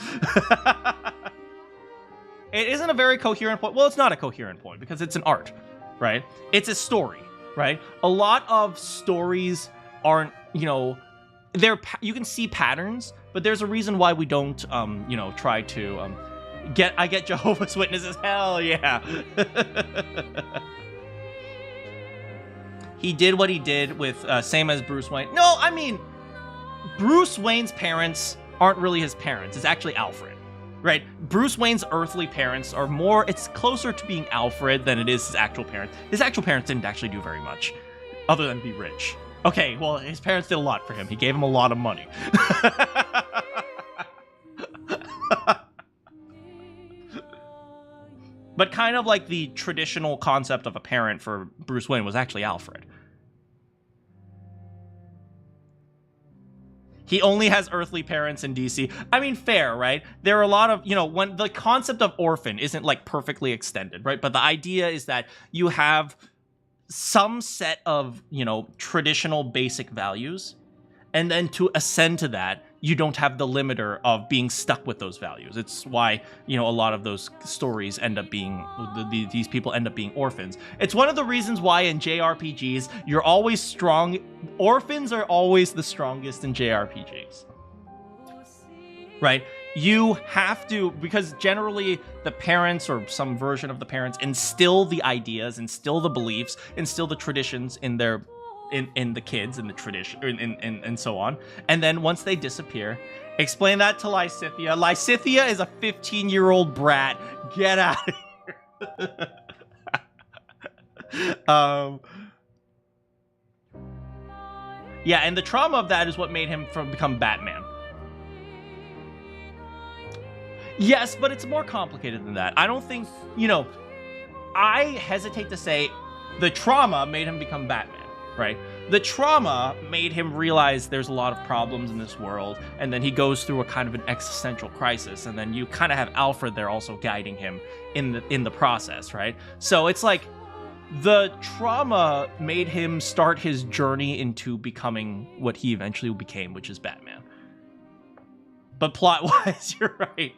It isn't a very coherent point. Well, it's not a coherent point because it's an art, right? It's a story, right? A lot of stories aren't, you know, you can see patterns, but there's a reason why we don't, you know, try to I get Jehovah's Witnesses. Hell yeah. he did what he did with same as Bruce Wayne. No, I mean, Bruce Wayne's parents aren't really his parents. It's actually Alfred, right? Bruce Wayne's earthly parents are more, it's closer to being Alfred than it is his actual parents. His actual parents didn't actually do very much other than be rich. Okay, well, his parents did a lot for him. He gave him a lot of money. But kind of like the traditional concept of a parent for Bruce Wayne was actually Alfred. He only has earthly parents in DC. I mean, fair, right? There are a lot of, when the concept of orphan isn't like perfectly extended, right? But the idea is that you have some set of, traditional basic values. And then to ascend to that, you don't have the limiter of being stuck with those values. It's why, a lot of those stories end up being, these people end up being orphans. It's one of the reasons why in JRPGs, you're always strong. Orphans are always the strongest in JRPGs. Right? You have to, because generally the parents or some version of the parents instill the ideas, instill the beliefs, instill the traditions in their in the kids and the tradition and so on. And then once they disappear, explain that to Lysithea. Lysithea is a 15-year-old brat. Get out of here. Yeah, and the trauma of that is what made him become Batman. Yes, but it's more complicated than that. I don't think, I hesitate to say the trauma made him become Batman. Right? The trauma made him realize there's a lot of problems in this world, and then he goes through a kind of an existential crisis, and then you kind of have Alfred there also guiding him in the process, right? So it's like the trauma made him start his journey into becoming what he eventually became, which is Batman. But plot-wise, you're right.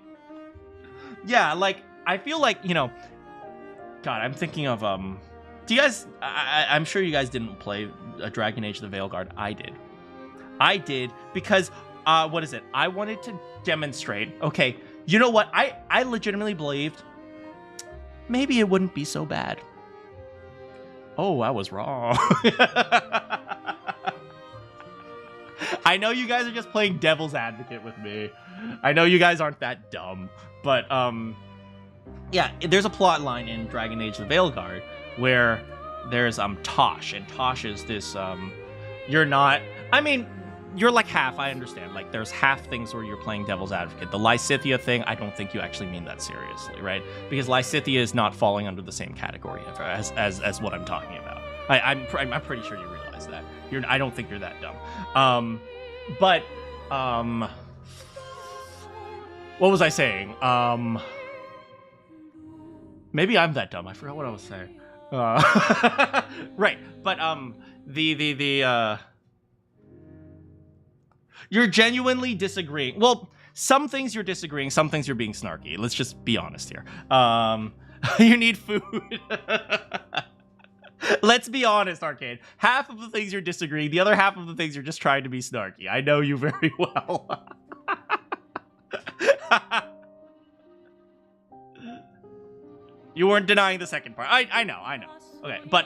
Yeah, like, I feel like, God, I'm thinking of, do you guys, I'm sure you guys didn't play Dragon Age the Veilguard. I did because, what is it? I wanted to demonstrate, okay, you know what? I legitimately believed maybe it wouldn't be so bad. Oh, I was wrong. I know you guys are just playing devil's advocate with me. I know you guys aren't that dumb, but, yeah, there's a plot line in Dragon Age the Veilguard where there's Tosh, and Tosh is this you're like half, I understand, like there's half things where you're playing devil's advocate. The Lysithea thing, I don't think you actually mean that seriously, right? Because Lysithea is not falling under the same category as what I'm talking about. I'm pretty sure you realize that. I don't think you're that dumb. What was I saying? Maybe I'm that dumb. I forgot what I was saying. Right, but you're genuinely disagreeing. Well, some things you're disagreeing, some things you're being snarky. Let's just be honest here. You need food. Let's be honest, Arcade. Half of the things you're disagreeing, the other half of the things you're just trying to be snarky. I know you very well. You weren't denying the second part. I know. Okay, but,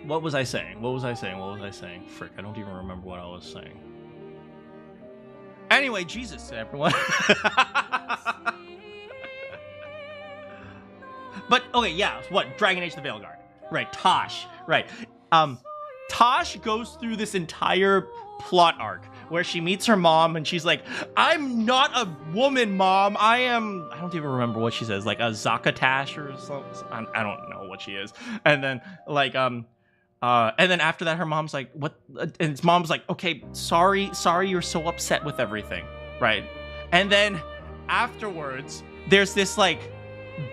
what was I saying? Frick, I don't even remember what I was saying. Anyway, Jesus, everyone. But, okay, yeah, what? Dragon Age the Veilguard. Right, Tosh. Right. Tosh goes through this entire plot arc where she meets her mom and she's like, I'm not a woman, Mom. I don't even remember what she says, like a Zakatash or something. I don't know what she is. And then like, and then after that, her mom's like, what? And his mom's like, okay, sorry, you're so upset with everything. Right. And then afterwards, there's this like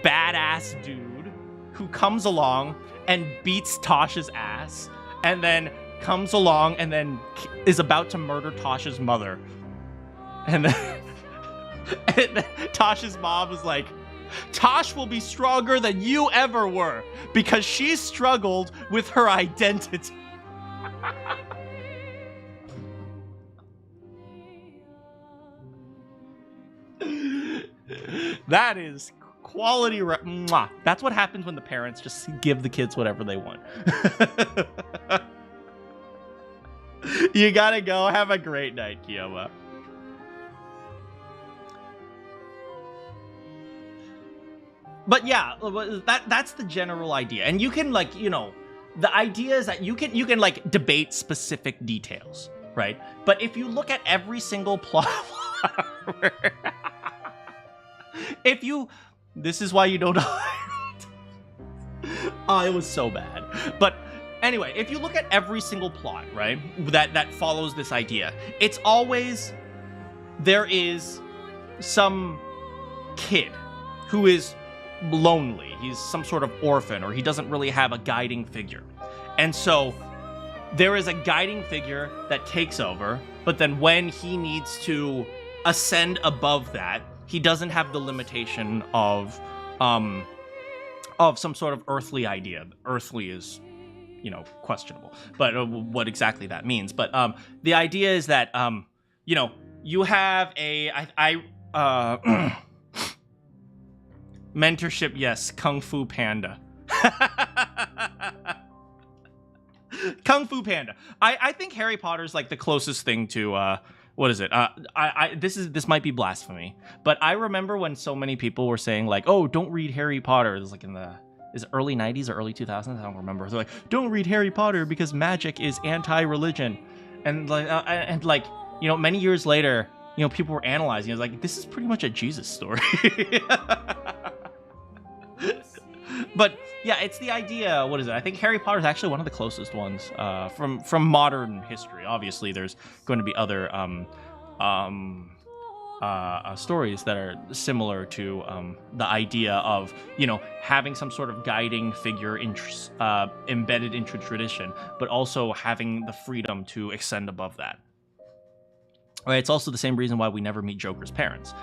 badass dude who comes along and beats Tosh's ass and then comes along and then is about to murder Tosh's mother. And then, Tosh's mom was like, Tosh will be stronger than you ever were because she struggled with her identity. That is Quality. Mwah. That's what happens when the parents just give the kids whatever they want. You gotta go. Have a great night, Kiyoma. But yeah, that's the general idea. And you can, like, you know, the idea is that you can like debate specific details, right? But if you look at every single plot this is why you don't Oh, it was so bad. But anyway, if you look at every single plot, right, that follows this idea, it's always there is some kid who is lonely. He's some sort of orphan, or he doesn't really have a guiding figure. And so there is a guiding figure that takes over, but then when he needs to ascend above that, he doesn't have the limitation of some sort of earthly idea. Earthly is, you know, questionable, but what exactly that means. But the idea is that you know, you have mentorship, yes, Kung Fu Panda. Kung Fu Panda. I think Harry Potter's like the closest thing to what is it? This might be blasphemy, but I remember when so many people were saying like, "Oh, don't read Harry Potter." It was like in the early 90s or early 2000s. I don't remember. They're like, "Don't read Harry Potter because magic is anti-religion," and like you know, many years later, you know, people were analyzing. It was like, this is pretty much a Jesus story. But yeah, it's the idea. What is it? I think Harry Potter is actually one of the closest ones from modern history. Obviously, there's going to be other stories that are similar to the idea of, you know, having some sort of guiding figure embedded into tradition, but also having the freedom to extend above that. Right? It's also the same reason why we never meet Joker's parents.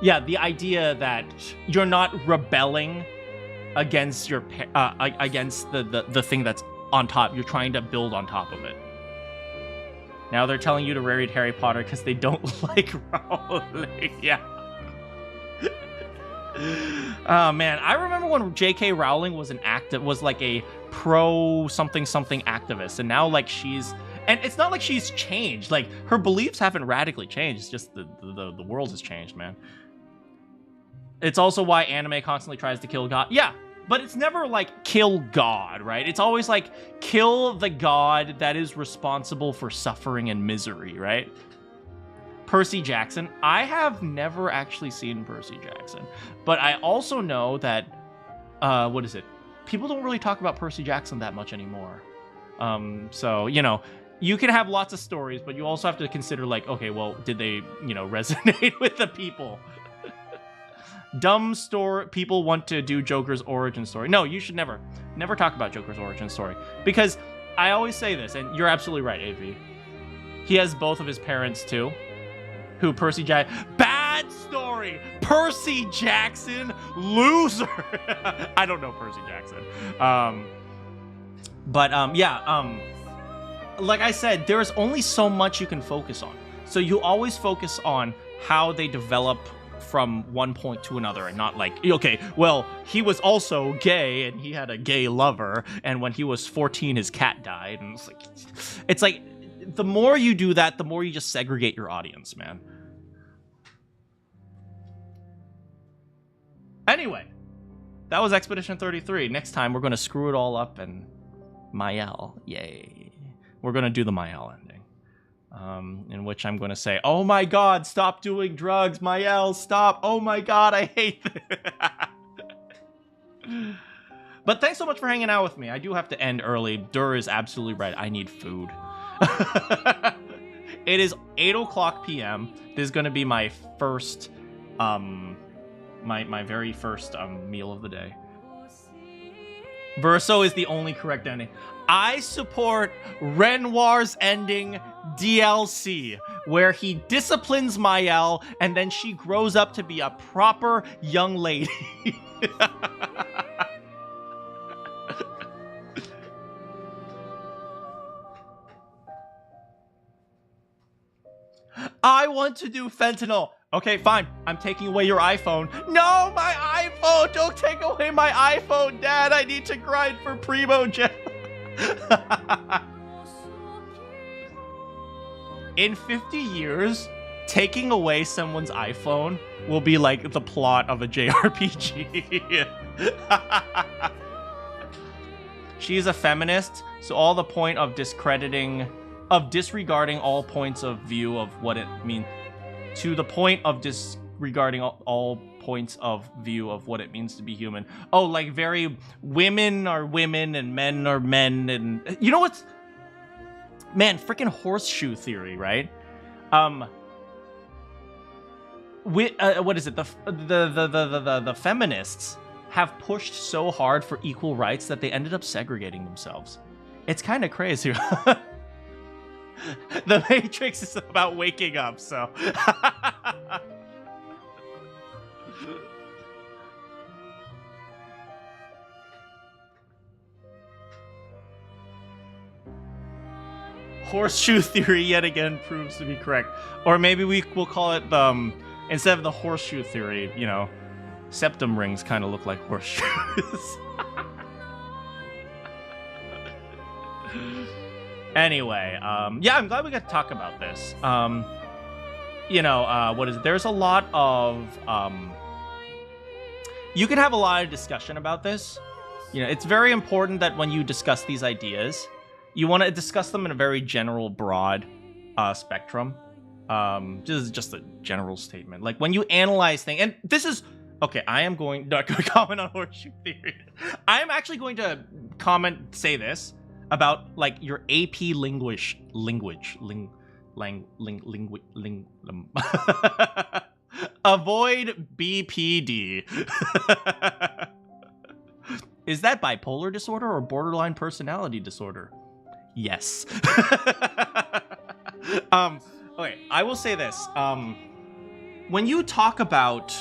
Yeah, the idea that you're not rebelling against your against the thing that's on top. You're trying to build on top of it. Now they're telling you to read Harry Potter because they don't like Rowling. Yeah. Oh man, I remember when J.K. Rowling was was like a pro something activist, and now like and it's not like she's changed. Like her beliefs haven't radically changed. It's just the world has changed, man. It's also why anime constantly tries to kill God. Yeah, but it's never like kill God, right? It's always like kill the God that is responsible for suffering and misery, right? Percy Jackson. I have never actually seen Percy Jackson, but I also know that, what is it? People don't really talk about Percy Jackson that much anymore. So, you know, you can have lots of stories, but you also have to consider like, okay, well, did they, you know, resonate with the people? Dumb story. People want to do Joker's origin story. No, you should never talk about Joker's origin story, because I always say this, and you're absolutely right, AV. He has both of his parents too. Who Percy Jackson? Bad story. Percy Jackson, loser. I don't know Percy Jackson. Yeah. Like I said, there is only so much you can focus on. So you always focus on how they develop from one point to another, and not like, okay, well, he was also gay and he had a gay lover, and when he was 14 his cat died, and it's like the more you do that, the more you just segregate your audience, man. Anyway, that was Expedition 33. Next time we're going to screw it all up and Mael, yay. We're going to do the Mael ending. In which I'm going to say, oh my god, stop doing drugs, Mael, stop. Oh my god, I hate this. But thanks so much for hanging out with me. I do have to end early. Dur is absolutely right. I need food. It is 8:00 p.m. This is going to be my first, my very first meal of the day. Verso is the only correct ending. I support Renoir's ending DLC, where he disciplines Mael and then she grows up to be a proper young lady. I want to do fentanyl. Okay, fine. I'm taking away your iPhone. No, my iPhone! Don't take away my iPhone, Dad! I need to grind for Primogen. In 50 years, taking away someone's iPhone will be like the plot of a JRPG. She's a feminist, so all the point of disregarding all points of view of what it means, to the point of disregarding all points of view of what it means to be human. Oh, like very women are women and men are men, and you know what's, man, freaking horseshoe theory, right? What is it? The feminists have pushed so hard for equal rights that they ended up segregating themselves. It's kind of crazy. The Matrix is about waking up, so. Horseshoe theory yet again proves to be correct. Or maybe we'll call it, instead of the horseshoe theory, you know, septum rings kind of look like horseshoes. Anyway, yeah, I'm glad we got to talk about this. You know, what is it? There's a lot of, you can have a lot of discussion about this. You know, it's very important that when you discuss these ideas, you want to discuss them in a very general, broad spectrum. This is just a general statement. Like when you analyze things, and this is, okay, I am not going to comment on horseshoe theory. I am actually going to say this about like your AP language. Avoid BPD. Is that bipolar disorder or borderline personality disorder? Yes. Okay, I will say this. When you talk about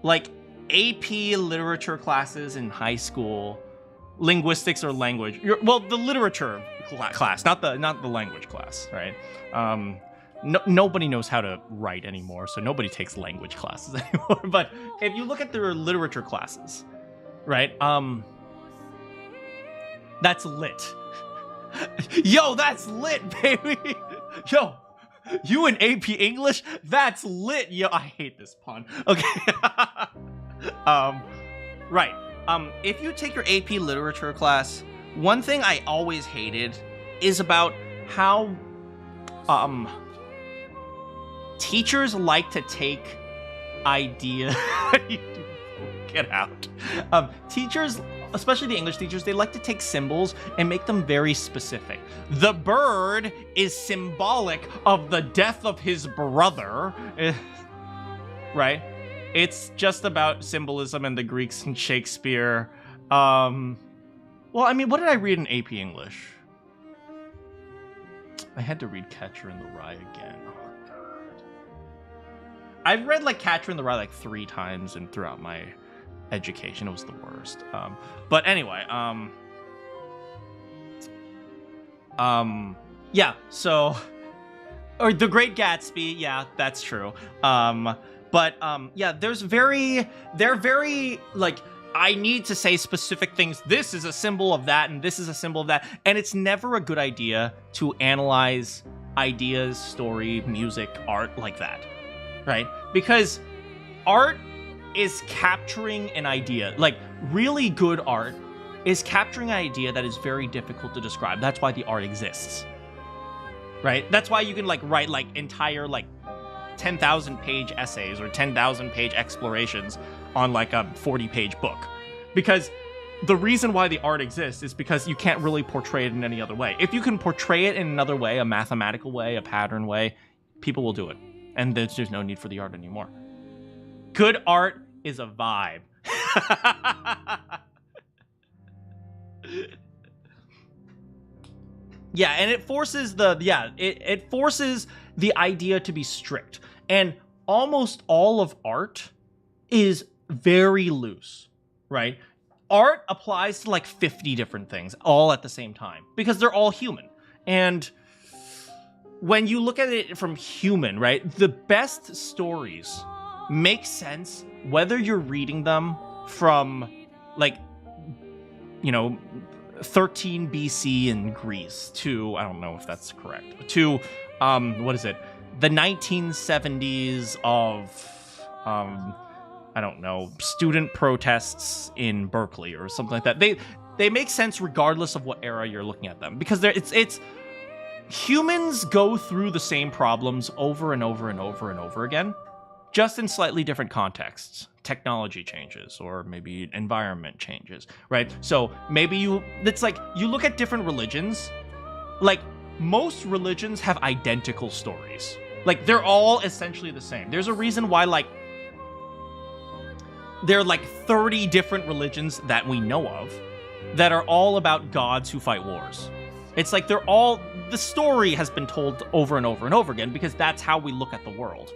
like AP literature classes in high school, linguistics or language, well, the literature class, not the language class, right? Nobody knows how to write anymore, so nobody takes language classes anymore. But if you look at their literature classes, right? That's lit. Yo, that's lit, baby. Yo, you in AP English? That's lit. Yo, I hate this pun. Okay. Right. If you take your AP literature class, one thing I always hated is about how teachers like to take ideas. Get out. Teachers, especially the English teachers, they like to take symbols and make them very specific. The bird is symbolic of the death of his brother, right? It's just about symbolism and the Greeks and Shakespeare. Well, I mean, what did I read in AP English? I had to read Catcher in the Rye again. Oh, God. I've read like Catcher in the Rye like 3 times and throughout my education. It was the worst. But anyway, yeah, so, or The Great Gatsby, yeah, that's true. But yeah, they're very, like, I need to say specific things. This is a symbol of that, and this is a symbol of that. And it's never a good idea to analyze ideas, story, music, art like that, right? Because art is capturing an idea. Like, really good art is capturing an idea that is very difficult to describe. That's why the art exists, right? That's why you can, like, write, like, entire, like, 10,000 page essays or 10,000 page explorations on like a 40-page book. Because the reason why the art exists is because you can't really portray it in any other way. If you can portray it in another way, a mathematical way, a pattern way, people will do it. And there's no need for the art anymore. Good art is a vibe. Yeah, and it forces it forces the idea to be strict. And almost all of art is very loose, right? Art applies to like 50 different things all at the same time because they're all human. And when you look at it from human, right, the best stories make sense whether you're reading them from, like, 13 BC in Greece to, I don't know if that's correct, to, what is it, the 1970s of, I don't know, student protests in Berkeley or something like that. They make sense regardless of what era you're looking at them, because it's humans go through the same problems over and over and over and over again, just in slightly different contexts. Technology changes, or maybe environment changes, right? So maybe it's like, you look at different religions, like, most religions have identical stories. Like, they're all essentially the same. There's a reason why, like, there are like 30 different religions that we know of that are all about gods who fight wars. It's like the story has been told over and over and over again, because that's how we look at the world.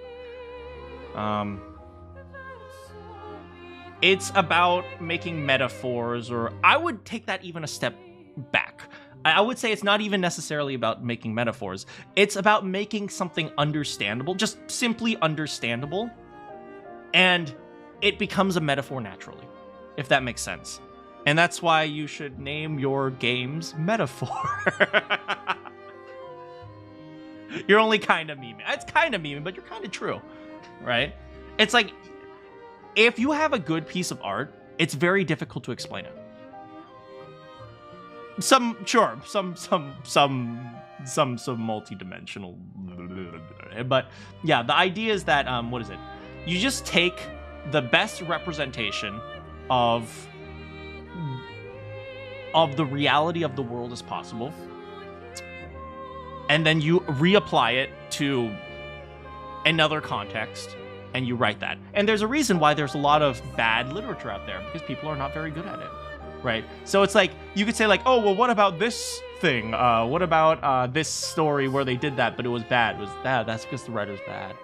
It's about making metaphors, or I would take that even a step back. I would say it's not even necessarily about making metaphors. It's about making something understandable, just simply understandable, and it becomes a metaphor naturally, if that makes sense. And that's why you should name your games Metaphor. You're only kind of memeing. It's kind of memeing, but you're kind of true, right? It's like, if you have a good piece of art, it's very difficult to explain it. Some multi-dimensional, but yeah, the idea is that, what is it? You just take the best representation of the reality of the world as possible, and then you reapply it to another context, and you write that. And there's a reason why there's a lot of bad literature out there, because people are not very good at it, right? So it's like, you could say like, oh, well, what about this thing? What about this story where they did that, but it was bad? Was that? That's because the writer's bad.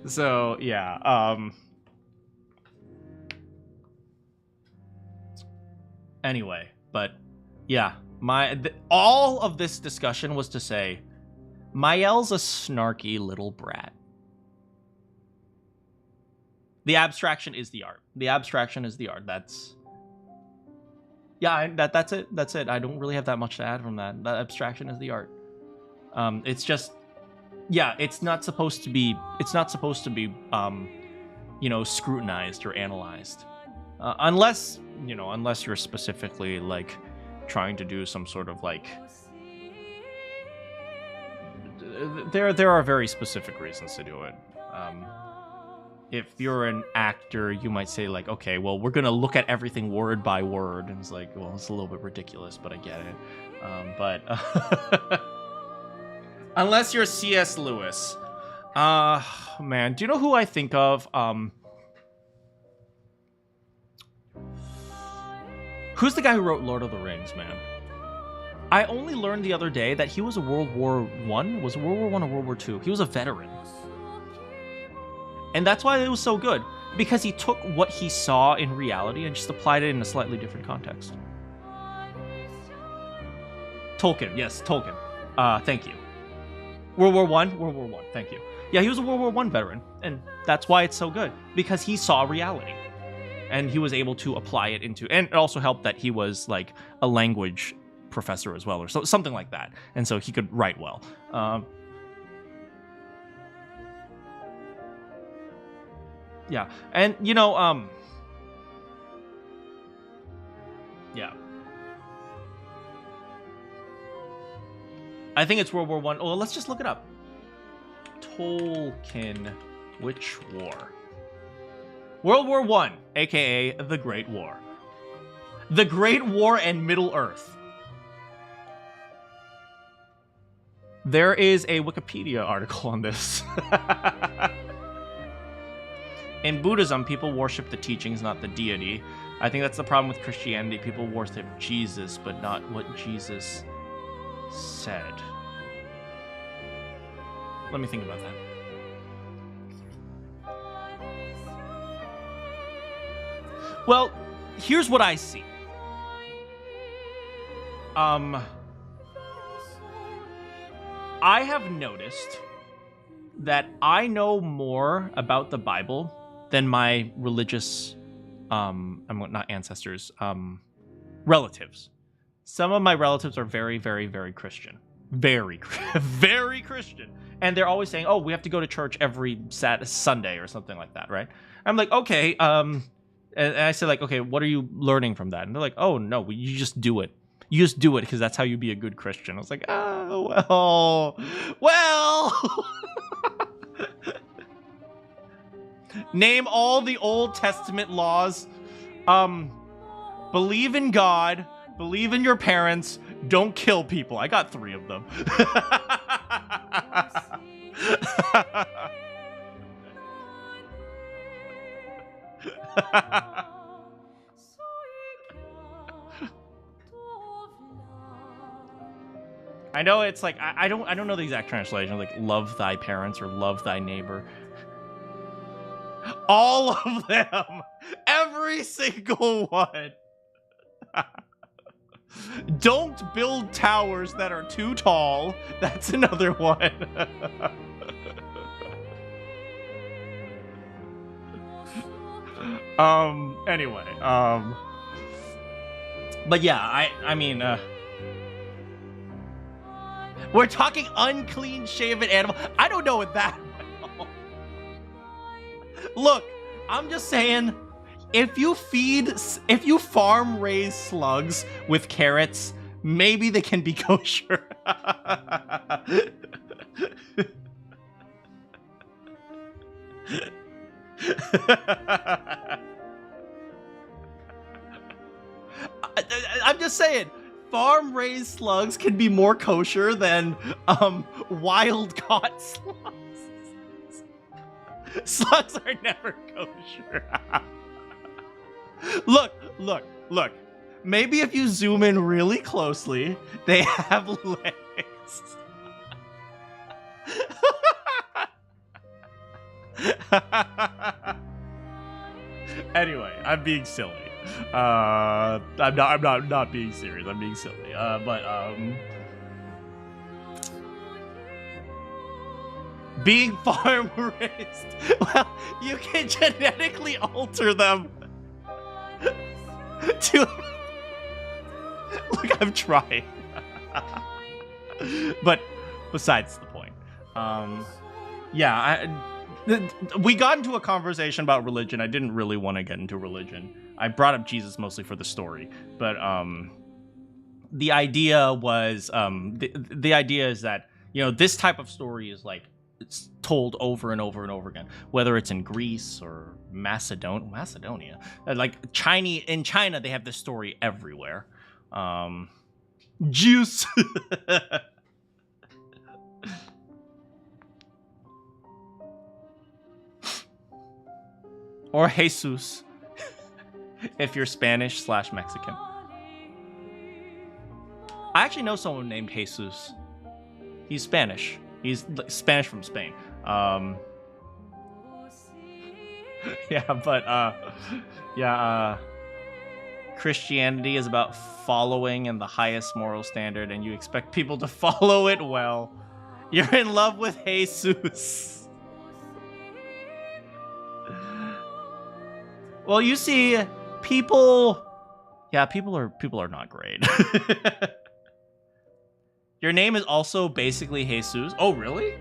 So, yeah. Anyway, but yeah, all of this discussion was to say, Mael's a snarky little brat. The abstraction is the art. The abstraction is the art. That's... Yeah, that's it. That's it. I don't really have that much to add from that. The abstraction is the art. It's just... Yeah, it's not supposed to be... scrutinized or analyzed. Unless you're specifically, like, trying to do some sort of, like... There are very specific reasons to do it. If you're an actor, you might say, like, okay, well, we're going to look at everything word by word. And it's like, well, it's a little bit ridiculous, but I get it. But unless you're C.S. Lewis. Man, do you know who I think of? Who's the guy who wrote Lord of the Rings, man? I only learned the other day that he was a World War I. Was it World War I or World War II? He was a veteran. And that's why it was so good. Because he took what he saw in reality and just applied it in a slightly different context. Tolkien. Yes, Tolkien. Thank you. World War I? World War I. Thank you. Yeah, he was a World War I veteran. And that's why it's so good. Because he saw reality. And he was able to apply it into... And it also helped that he was, like, a language professor as well, or something like that. And so he could write well. Yeah. And, yeah. I think it's World War I. Oh, let's just look it up. Tolkien, which war? World War I, aka the Great War. The Great War and Middle-earth. There is a Wikipedia article on this. In Buddhism, people worship the teachings, not the deity. I think that's the problem with Christianity. People worship Jesus, but not what Jesus said. Let me think about that. Well, here's what I see. I have noticed that I know more about the Bible than my religious, not ancestors, relatives. Some of my relatives are very, very, very Christian. Very, very Christian. And they're always saying, oh, we have to go to church every Sunday or something like that, right? I'm like, okay, and I said, like, okay, what are you learning from that? And they're like, oh, no, you just do it. You just do it because that's how you be a good Christian. I was like, oh, well. Name all the Old Testament laws. Believe in God. Believe in your parents. Don't kill people. I got 3 of them. I know it's like I don't know the exact translation, like love thy parents or love thy neighbor. All of them. Every single one. Don't build towers that are too tall. That's another one. Anyway, but yeah, I mean, we're talking unclean shaven animal. I don't know what that. Look, I'm just saying, if you farm raise slugs with carrots, maybe they can be kosher. I'm just saying, farm raised slugs can be more kosher than wild caught slugs. Slugs are never kosher. Look. Maybe if you zoom in really closely, they have legs. Anyway, I'm being silly. I'm not being serious. I'm being silly. Being farm raised, well, you can genetically alter them to. Look, I'm trying. But besides the point, yeah, we got into a conversation about religion. I didn't really want to get into religion. I brought up Jesus mostly for the story, but the idea was the idea is that, you know, this type of story is like it's told over and over and over again, whether it's in Greece or Macedonia, like in China they have this story everywhere. Juice. Or Jesus, if you're Spanish/Mexican. I actually know someone named Jesus. He's Spanish. He's Spanish from Spain. Christianity is about following in the highest moral standard, and you expect people to follow it well. You're in love with Jesus. Well, you see, people are not great. Your name is also basically Jesus. Oh, really?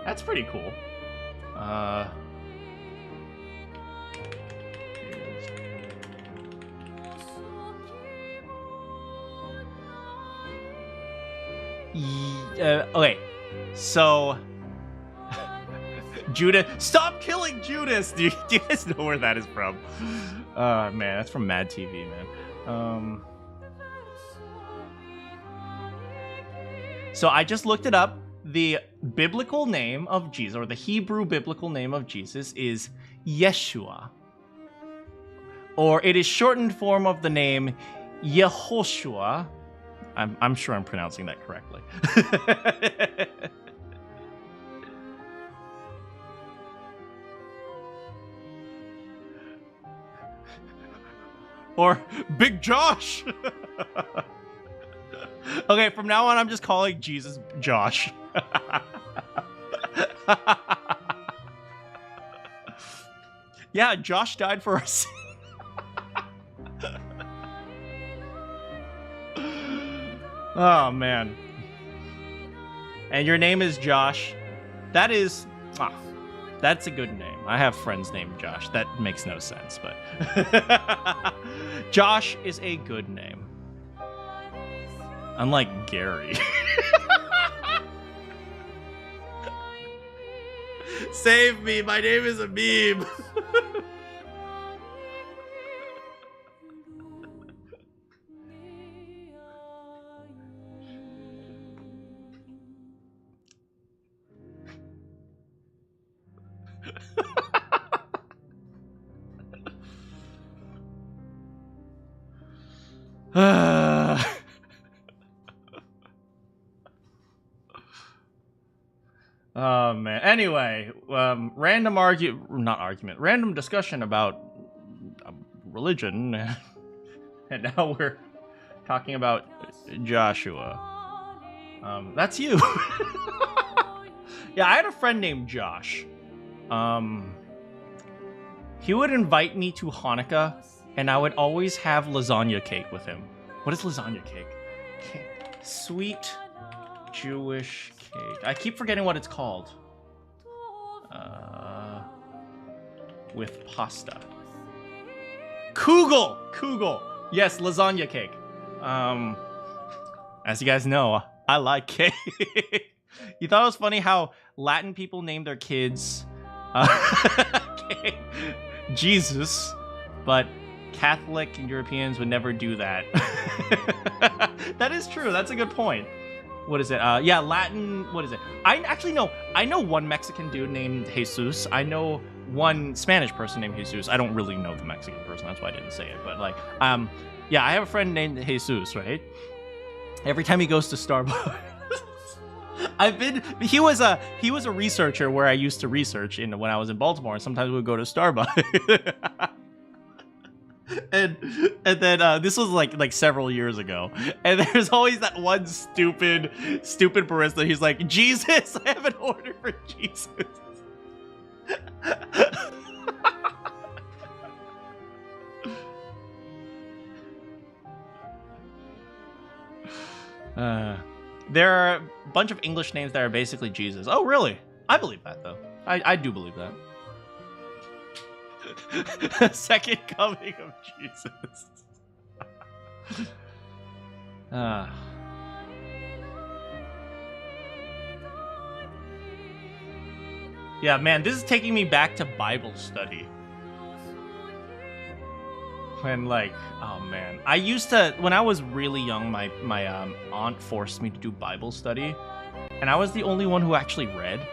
That's pretty cool. Okay, so Judas, stop killing Judas! Do you guys know where that is from? Man, that's from Mad TV, man. So I just looked it up. The biblical name of Jesus, or the Hebrew biblical name of Jesus, is Yeshua. Or it is shortened form of the name Yehoshua. I'm sure I'm pronouncing that correctly. Or Big Josh. Okay, from now on, I'm just calling Jesus Josh. Yeah, Josh died for us. Oh, man. And your name is Josh. That is... that's a good name. I have friends named Josh. That makes no sense, but... Josh is a good name. Unlike Gary. Save me, my name is a meme. Oh man. Anyway, random discussion about religion, and now we're talking about Joshua. That's you. Yeah, I had a friend named Josh. He would invite me to Hanukkah, and I would always have lasagna cake with him. What is lasagna cake? Sweet Jewish cake. I keep forgetting what it's called. With pasta. Kugel. Yes, lasagna cake. As you guys know, I like cake. You thought it was funny how Latin people name their kids Jesus, but Catholic and Europeans would never do that. That is true. That's a good point. What is it? Yeah, Latin. What is it? I know one Mexican dude named Jesus. I know one Spanish person named Jesus. I don't really know the Mexican person. That's why I didn't say it. But like, yeah, I have a friend named Jesus. Right. Every time he goes to Starbucks. He was a researcher where I used to research when I was in Baltimore, and sometimes we would go to Starbucks. and then this was like several years ago, and there's always that one stupid barista. He's like, Jesus, I have an order for Jesus. There are a bunch of English names that are basically Jesus. Oh, really? I believe that, though. I do believe that. Second coming of Jesus. Yeah, man, this is taking me back to Bible study. When oh man, I used to, when I was really young, my aunt forced me to do Bible study, and I was the only one who actually read.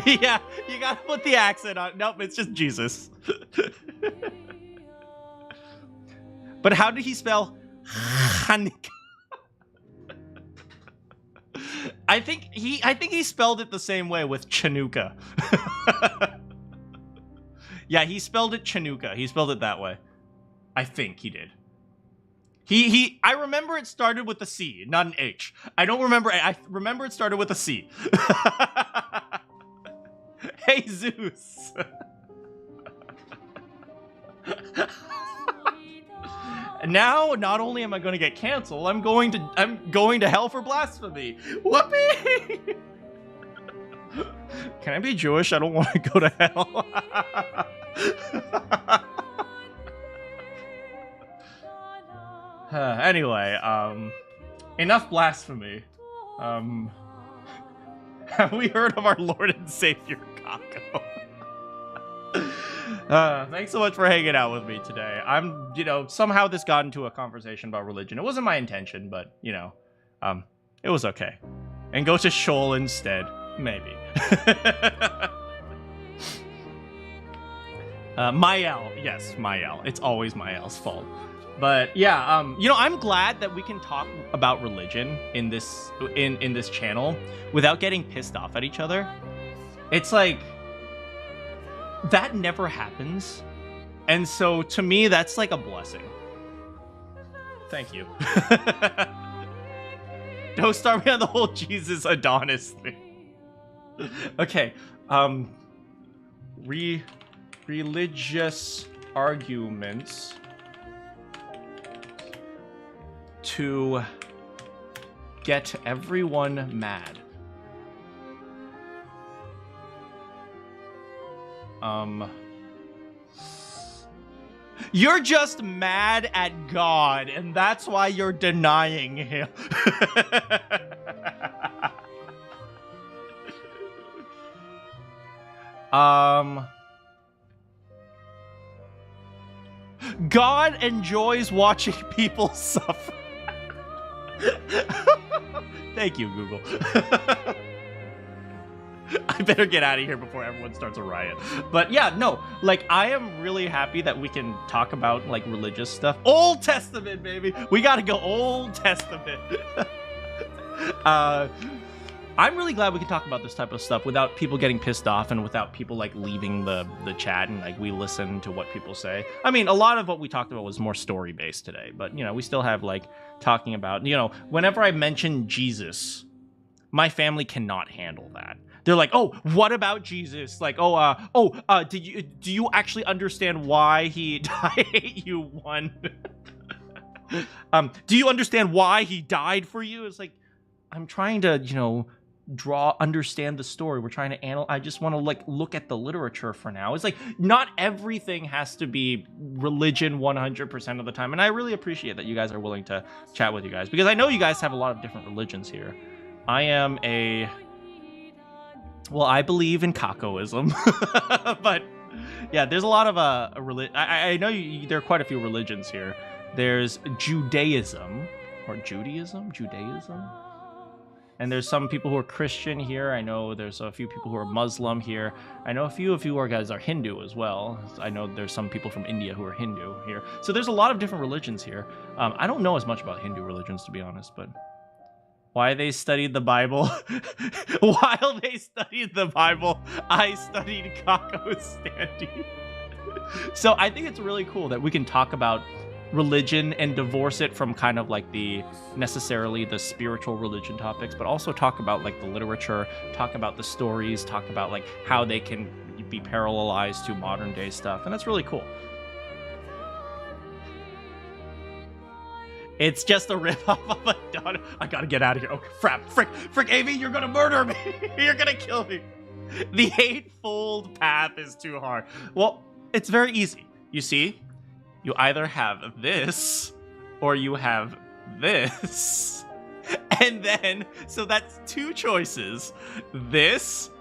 Yeah, you gotta put the accent on. Nope, it's just Jesus. But how did he spell Hanukkah? I think he spelled it the same way with Chinooka. Yeah, he spelled it Chinooka. He spelled it that way. I think he did. I remember it started with a C, not an H. I don't remember. I remember it started with a C. Hey, Zeus. Now, not only am I going to get canceled, I'm going to hell for blasphemy. Whoopee! Can I be Jewish? I don't want to go to hell. Anyway, enough blasphemy. Have we heard of our Lord and Savior, Kako? Thanks so much for hanging out with me today. Somehow this got into a conversation about religion. It wasn't my intention, but, it was okay. And go to Shoal instead. Maybe. Mael. Yes, Mael. It's always Mael's fault. But yeah, I'm glad that we can talk about religion in this channel without getting pissed off at each other. It's like that never happens. And so to me, that's like a blessing. Thank you. Don't start me on the whole Jesus Adonis thing. Okay. Religious arguments to get everyone mad. You're just mad at God, and that's why you're denying him. God enjoys watching people suffer. Thank you, Google. I better get out of here before everyone starts a riot. But yeah, no, like I am really happy that we can talk about like religious stuff. Old Testament, baby. We got to go Old Testament. I'm really glad we can talk about this type of stuff without people getting pissed off and without people like leaving the chat and like we listen to what people say. I mean, a lot of what we talked about was more story based today, but you know, we still have like talking about, you know, whenever I mention Jesus, my family cannot handle that. They're like, oh, what about Jesus? Like, do you actually understand why he died? You won. Do you understand why he died for you? It's like, I'm trying to, you know, understand the story. We're trying to analyze. I just want to like look at the literature for now. It's like not everything has to be religion 100% of the time. And I really appreciate that you guys are willing to chat with you guys because I know you guys have a lot of different religions here. I am I believe in Cacoism, but yeah, there's a lot of I know there are quite a few religions here. There's Judaism, and there's some people who are Christian here. I know there's a few people who are Muslim here. I know a few of you guys are Hindu as well. I know there's some people from India who are Hindu here. So there's a lot of different religions here. I don't know as much about Hindu religions, to be honest, but why they studied the Bible. While they studied the Bible, I studied Kako standing. So I think it's really cool that we can talk about religion and divorce it from kind of like necessarily the spiritual religion topics, but also talk about like the literature, talk about the stories, talk about like how they can be parallelized to modern day stuff. And that's really cool. It's just a ripoff of a daughter. I gotta get out of here. Oh, frick, Amy, you're gonna murder me. You're gonna kill me. The eightfold path is too hard. Well, it's very easy. You see, you either have this or you have this. And then, so that's two choices. This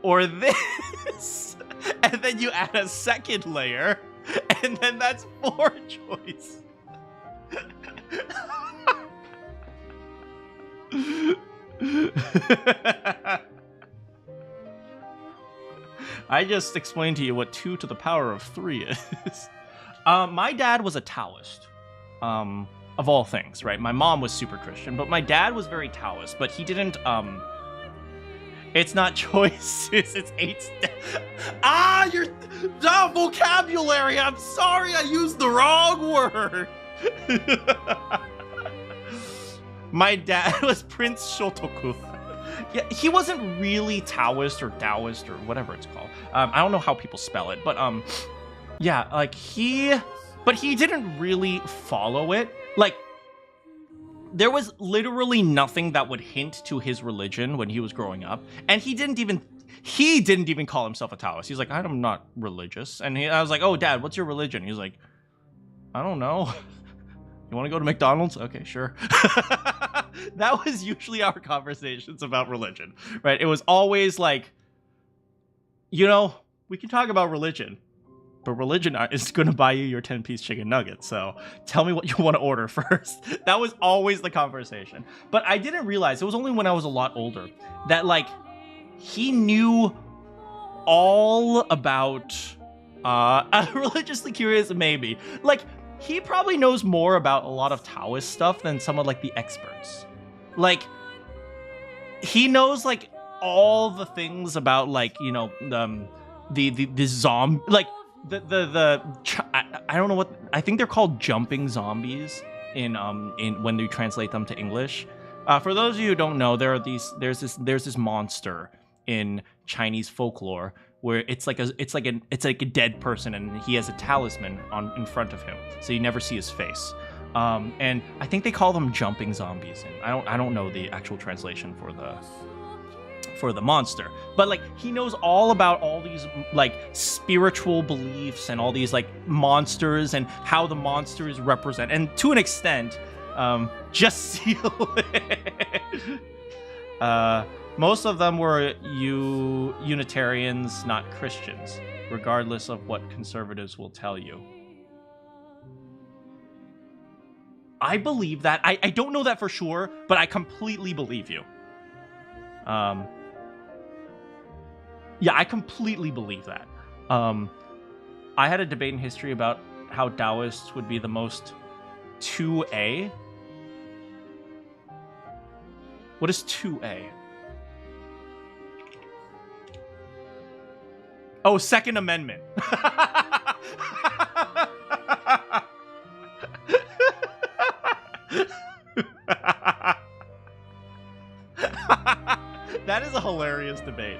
or this. And then you add a second layer. And then that's 4 choices. I just explained to you what 2 to the power of 3 is. My dad was a Taoist, of all things, right? My mom was super Christian, but my dad was very Taoist, but he didn't, it's not choices, it's 8 steps. Your vocabulary! I'm sorry, I used the wrong word! My dad was Prince Shotoku. Yeah, he wasn't really Taoist or Taoist or whatever it's called. I don't know how people spell it, but yeah, like he didn't really follow it. Like there was literally nothing that would hint to his religion when he was growing up, and he didn't even call himself a Taoist. He's like, I'm not religious, and I was like, oh, Dad, what's your religion? He's like, I don't know. You want to go to McDonald's? Okay, sure. That was usually our conversations about religion, right? It was always like, you know, we can talk about religion, but religion is going to buy you your 10-piece chicken nugget. So tell me what you want to order first. That was always the conversation. But I didn't realize, it was only when I was a lot older, that like he knew all about religiously curious, maybe. Like, he probably knows more about a lot of Taoist stuff than some of like the experts. Like, he knows like all the things about like, you know, the zombie, like I don't know what, I think they're called jumping zombies in when they translate them to English. For those of you who don't know, there's this monster in Chinese folklore where it's like a dead person, and he has a talisman in front of him, so you never see his face. And I think they call them jumping zombies, and I don't know the actual translation for the monster, but like he knows all about all these like spiritual beliefs and all these like monsters and how the monsters represent, and to an extent, just seal it. Most of them were Unitarians, not Christians, regardless of what conservatives will tell you. I believe that. I don't know that for sure, but I completely believe you. Yeah, I completely believe that. I had a debate in history about how Taoists would be the most 2A. What is 2A? Oh, Second Amendment. That is a hilarious debate.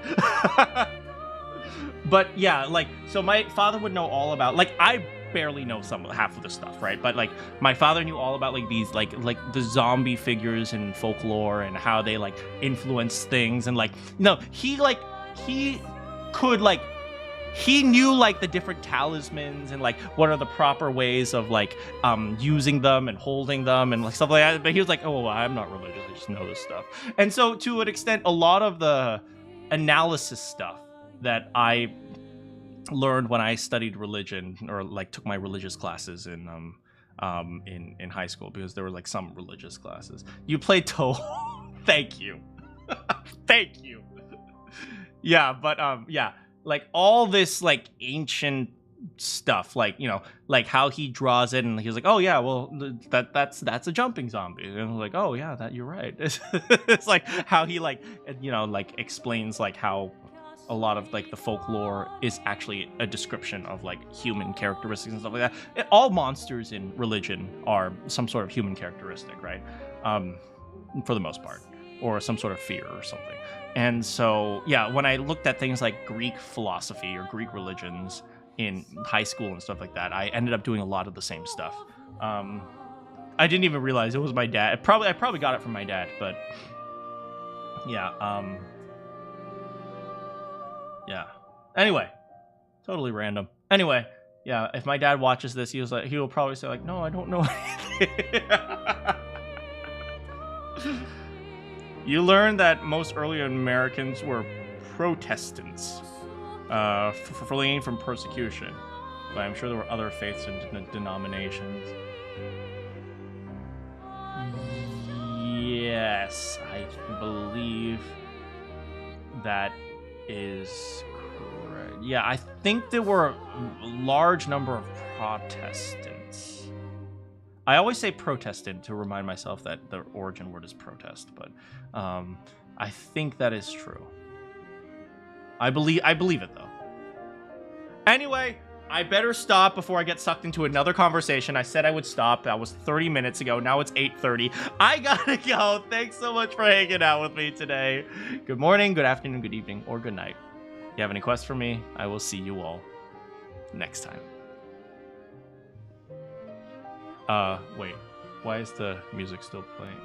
But yeah, like, so my father would know all about, like, I barely know half of the stuff, right? But like my father knew all about like these like the zombie figures in folklore and how they like influence things, and like he knew like the different talismans and like what are the proper ways of like using them and holding them and like stuff like that. But he was like, oh, well, I'm not religious, I just know this stuff. And so to an extent, a lot of the analysis stuff that I learned when I studied religion, or like took my religious classes in high school, because there were like some religious classes. You play Toho. Thank you. Thank you. Yeah, but yeah, like all this like ancient stuff, like, you know, like how he draws it, and he was like, oh yeah, well that's a jumping zombie, and I was like, oh yeah, that you're right. It's like how he like, you know, like explains like how a lot of like the folklore is actually a description of like human characteristics and stuff like that. All monsters in religion are some sort of human characteristic, right? For the most part, or some sort of fear or something. And so, yeah, when I looked at things like Greek philosophy or Greek religions in high school and stuff like that, I ended up doing a lot of the same stuff. I didn't even realize it was my dad. I probably got it from my dad, but yeah. Yeah. Anyway, totally random. Anyway, yeah, if my dad watches this, he will probably say like, no, I don't know anything. You learn that most early Americans were Protestants, fleeing from persecution. But I'm sure there were other faiths and denominations. Yes, I believe that is correct. Yeah, I think there were a large number of Protestants. I always say Protestant to remind myself that the origin word is protest, but I think that is true. I believe it though. Anyway, I better stop before I get sucked into another conversation. I said I would stop. That was 30 minutes ago. Now it's 8:30. I gotta go. Thanks so much for hanging out with me today. Good morning, good afternoon, good evening, or good night. If you have any questions for me, I will see you all next time. Wait. Why is the music still playing?